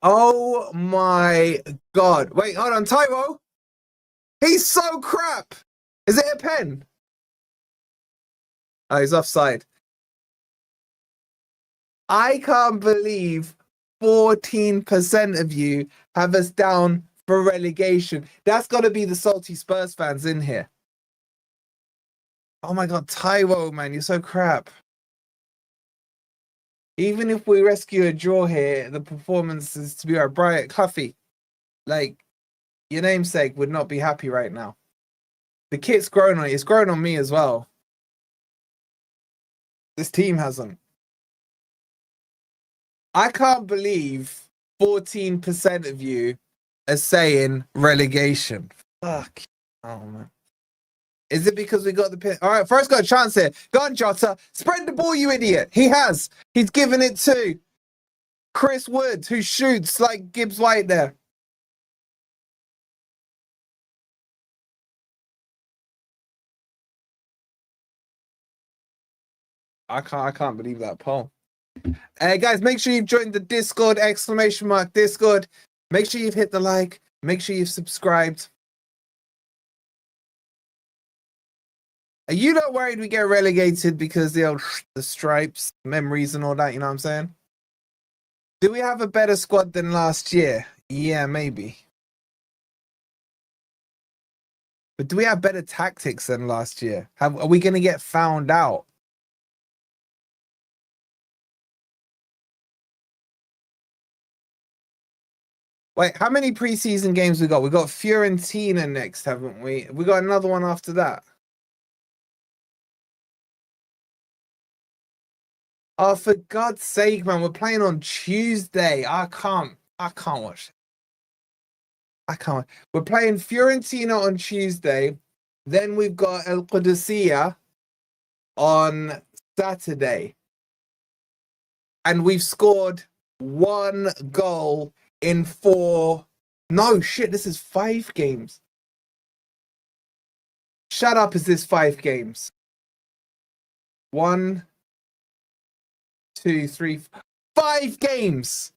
Oh my God. Wait, hold on. Taiwo. He's so crap. Is it a pen? Oh, he's offside. I can't believe 14% of you have us down for relegation. That's got to be the salty Spurs fans in here. Oh my God, Taiwo, man, you're so crap. Even if we rescue a draw here, the performance is to be our Bright Cluffy. Like, your namesake would not be happy right now. The kit's grown on it. It's grown on me as well. This team hasn't. I can't believe 14% of you are saying relegation. Fuck. Oh, man. Is it because we got the pin? All right, Forest got a chance here. Go on, Jota. Spread the ball, you idiot. He has. He's given it to Chris Wood, who shoots like Gibbs White there. I can't believe that poll. Guys, make sure you've joined the Discord, ! Discord. Make sure you've hit the like. Make sure you've subscribed. Are you not worried we get relegated because the stripes, memories and all that, you know what I'm saying? Do we have a better squad than last year? Yeah, maybe. But do we have better tactics than last year? Are we going to get found out? Wait, how many preseason games we got? We got Fiorentina next, haven't we? We got another one after that. Oh, for God's sake, man, we're playing on Tuesday. I can't watch it. I can't. We're playing Fiorentina on Tuesday. Then we've got El Qudusiyya on Saturday. And we've scored 1 goal in 4. No, shit, this is 5 games. Shut up, is this 5 games? 1, 2, 3, 5 games.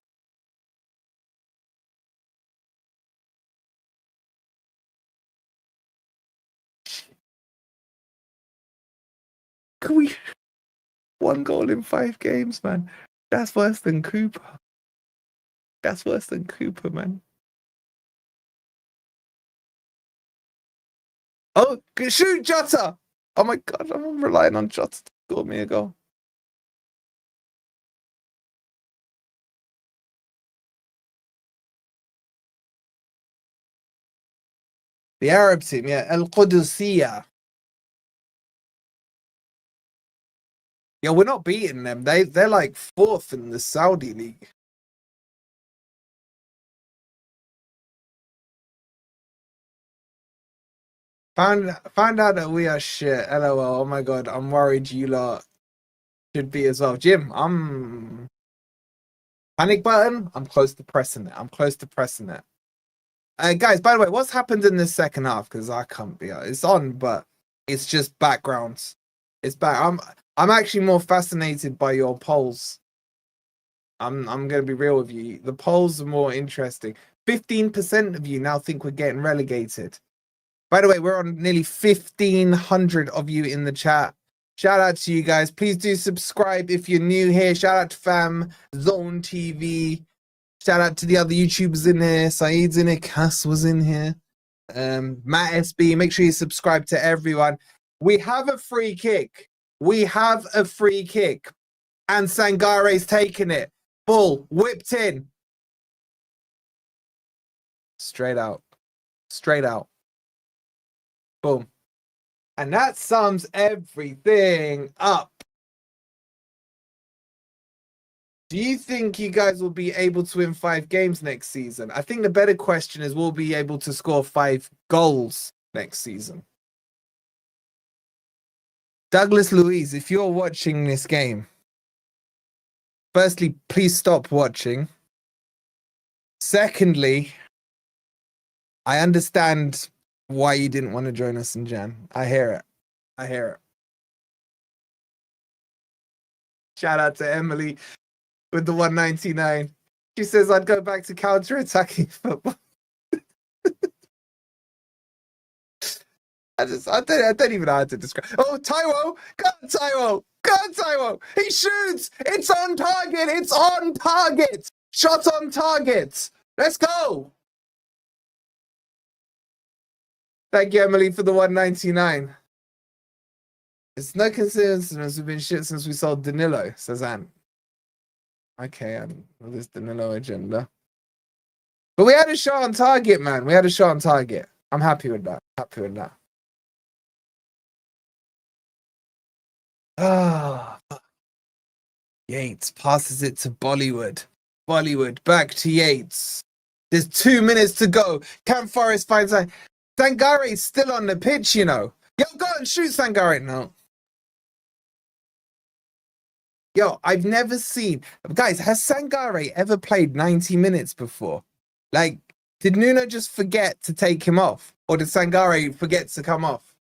Can we 1 goal in 5 games, man? That's worse than Cooper. That's worse than Cooper, man. Oh, shoot, Jota! Oh my God, I'm relying on Jota to score me a goal. The Arab team, yeah, El Qudusiyya. Yeah, we're not beating them. They're like 4th in the Saudi league. Found out that we are shit. LOL. Oh my God, I'm worried you lot should be as well. Jim, I'm panic button. I'm close to pressing it. Guys, by the way, what's happened in this second half? Because I can't be. It's on, but it's just backgrounds. It's back. I'm actually more fascinated by your polls. I'm gonna be real with you. The polls are more interesting. 15% of you now think we're getting relegated. By the way, we're on nearly 1,500 of you in the chat. Shout out to you guys. Please do subscribe if you're new here. Shout out to Fam, Zone TV. Shout out to the other YouTubers in here. Saeed's in here. Cass was in here. Matt SB. Make sure you subscribe to everyone. We have a free kick. And Sangare's taken it. Ball whipped in. Straight out. Boom. And that sums everything up. Do you think you guys will be able to win 5 games next season? I think the better question is, will we be able to score 5 goals next season? Douglas Luiz, if you're watching this game, firstly, please stop watching. Secondly, I understand why you didn't want to join us in Jan. I hear it. Shout out to Emily with the 199. She says I'd go back to counter-attacking football. I don't even know how to describe. Oh, Taiwo! Go on, Taiwo! He shoots! It's on target! Shot on target! Let's go! Thank you, Emily, for the 199. It's no coincidence we've been shit since we sold Danilo, says Anne. Okay, and this Danilo agenda. But we had a shot on target, man. I'm happy with that. Ah, Yates passes it to Bollywood. Back to Yates. There's 2 minutes to go. Can Forest find time? Sangare's still on the pitch, you know. Yo, go and shoot Sangare now. Yo, I've never seen... Guys, has Sangare ever played 90 minutes before? Like, did Nuno just forget to take him off? Or did Sangare forget to come off?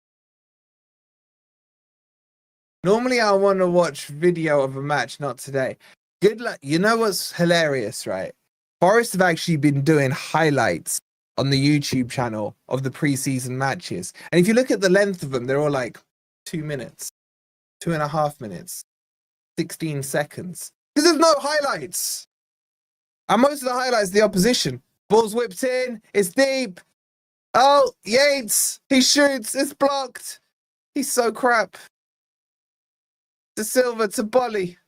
Normally, I want to watch video of a match, not today. Good luck. You know what's hilarious, right? Forest have actually been doing highlights on the YouTube channel of the preseason matches. And if you look at the length of them, they're all like 2 minutes, 2.5 minutes, 16 seconds. Because there's no highlights. And most of the highlights, the opposition. Ball's whipped in, it's deep. Oh, Yates, he shoots, it's blocked. He's so crap. To Silva, to Bolly.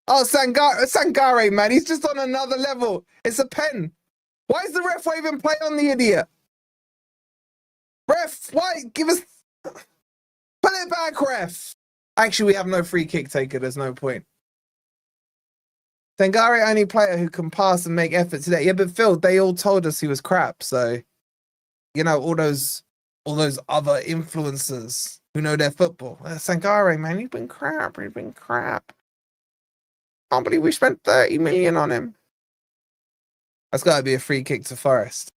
Oh, Sangare, man, he's just on another level. It's a pen. Why is the ref waving play on the idiot? Ref, why? Give us... Pull it back, ref. Actually, we have no free kick taker. There's no point. Sangare, only player who can pass and make effort today. Yeah, but Phil, they all told us he was crap. So, you know, all those other influencers who know their football. Sangare, man, he's been crap. He's been crap. Can't believe we spent 30 million on him. That's got to be a free kick to Forest.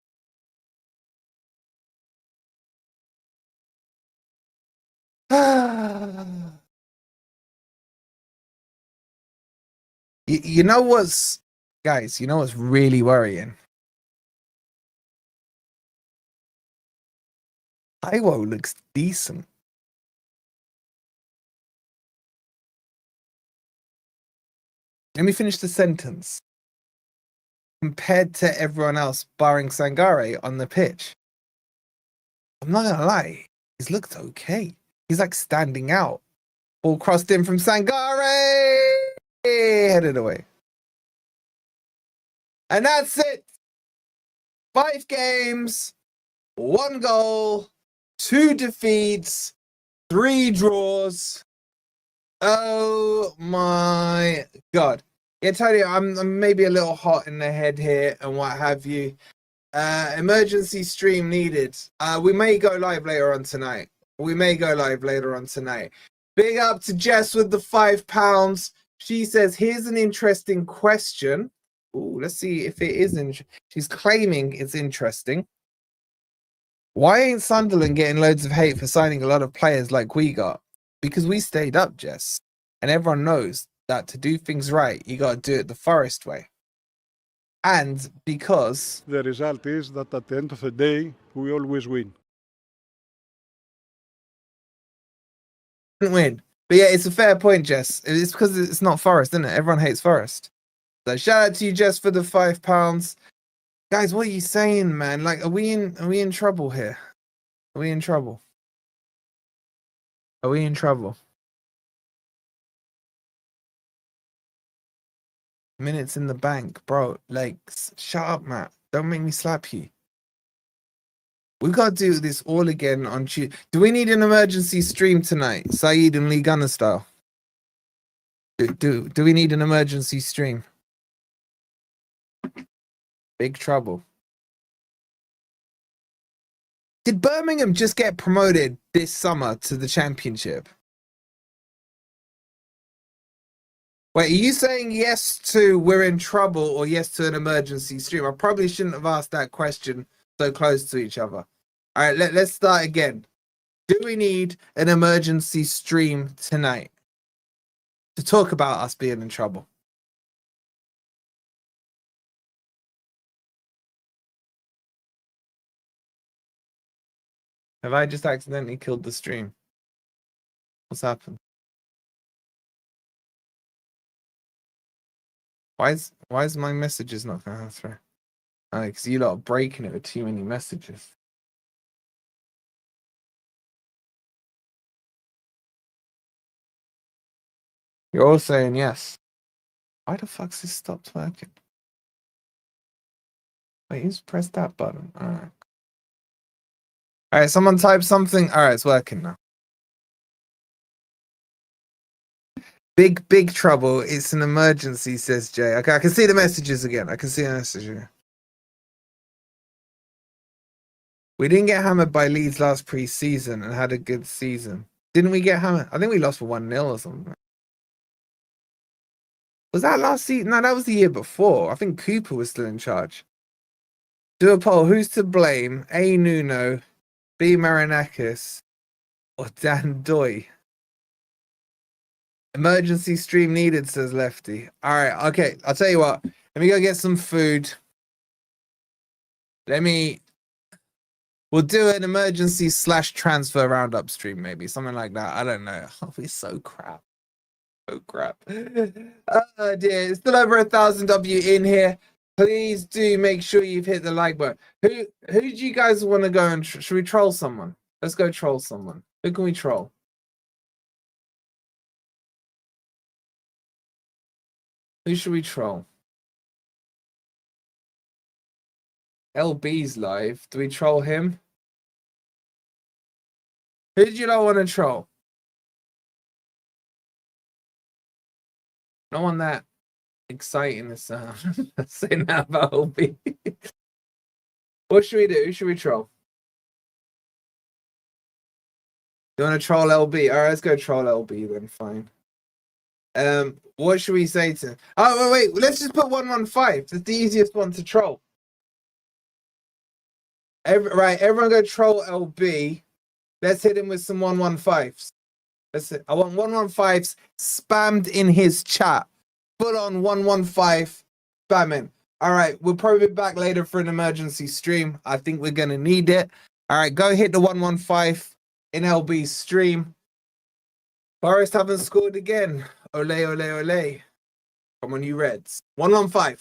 You know what's, guys, you know what's really worrying? Iwo looks decent. Let me finish the sentence. Compared to everyone else, barring Sangare on the pitch, I'm not gonna lie, he's looked okay. He's like standing out. Ball crossed in from Sangare, headed away. And that's it. 5 games, 1 goal, 2 defeats, 3 draws. Oh my God. Yeah, Tony, I'm maybe a little hot in the head here and what have you. Emergency stream needed. We may go live later on tonight. Big up to Jess with the £5. She says, here's an interesting question. Ooh, let's see if it is. She's claiming it's interesting. Why ain't Sunderland getting loads of hate for signing a lot of players like we got? Because we stayed up, Jess. And everyone knows that to do things right, you got to do it the Forest way. And because... The result is that at the end of the day, we always win. Win. But yeah, it's a fair point, Jess. It's because it's not Forest, isn't it? Everyone hates Forest. So shout out to you, Jess, for the £5. Guys, what are you saying, man? Like, are we in trouble here? Are we in trouble? Are we in trouble? Minutes in the bank, bro. Like, shut up, Matt. Don't make me slap you. We got to do this all again on Tuesday. Do we need an emergency stream tonight? Saeed and Lee Gunner style. Do we need an emergency stream? Big trouble. Did Birmingham just get promoted this summer to the championship? Wait, are you saying yes to we're in trouble or yes to an emergency stream? I probably shouldn't have asked that question so close to each other. All right, let's start again. Do we need an emergency stream tonight to talk about us being in trouble? Have I just accidentally killed the stream? What's happened? Why is my messages not going through? Oh, because you lot are breaking it with too many messages. You're all saying yes. Why the fuck's this stopped working? Wait, who's pressed that button? Alright. Alright, someone type something. Alright, it's working now. Big trouble. It's an emergency, says Jay. Okay, I can see the messages again. I can see the message again. We didn't get hammered by Leeds last pre-season and had a good season. Didn't we get hammered? I think we lost for 1-0 or something. Was that last season? No, that was the year before. I think Cooper was still in charge. Do a poll. Who's to blame? A. Nuno, B. Marinakis, or Dan Ndoye? Emergency stream needed, says Lefty. All right, okay. I'll tell you what. Let me go get some food. We'll do an emergency / transfer roundup stream, maybe. Something like that. I don't know. Oh, we're so crap. Oh, crap. Oh, dear. It's still over 1,000 W in here. Please do make sure you've hit the like button. Who do you guys want to go and... should we troll someone? Let's go troll someone. Who can we troll? Who should we troll? LB's live. Do we troll him? Who do you not want to troll? No one that exciting is saying that about LB. What should we do? Who should we troll? You want to troll LB? All right, let's go troll LB then. Fine. What should we say to him? Oh, wait. Let's just put 115. That's the easiest one to troll. Everyone go troll LB. Let's hit him with some 115s. That's it. I want 115s spammed in his chat. Full on 115 spamming. All right, we'll probably be back later for an emergency stream. I think we're gonna need it. All right, go hit the 115 in LB's stream. Forest haven't scored again. Ole, ole, ole. Come on, you Reds. 115.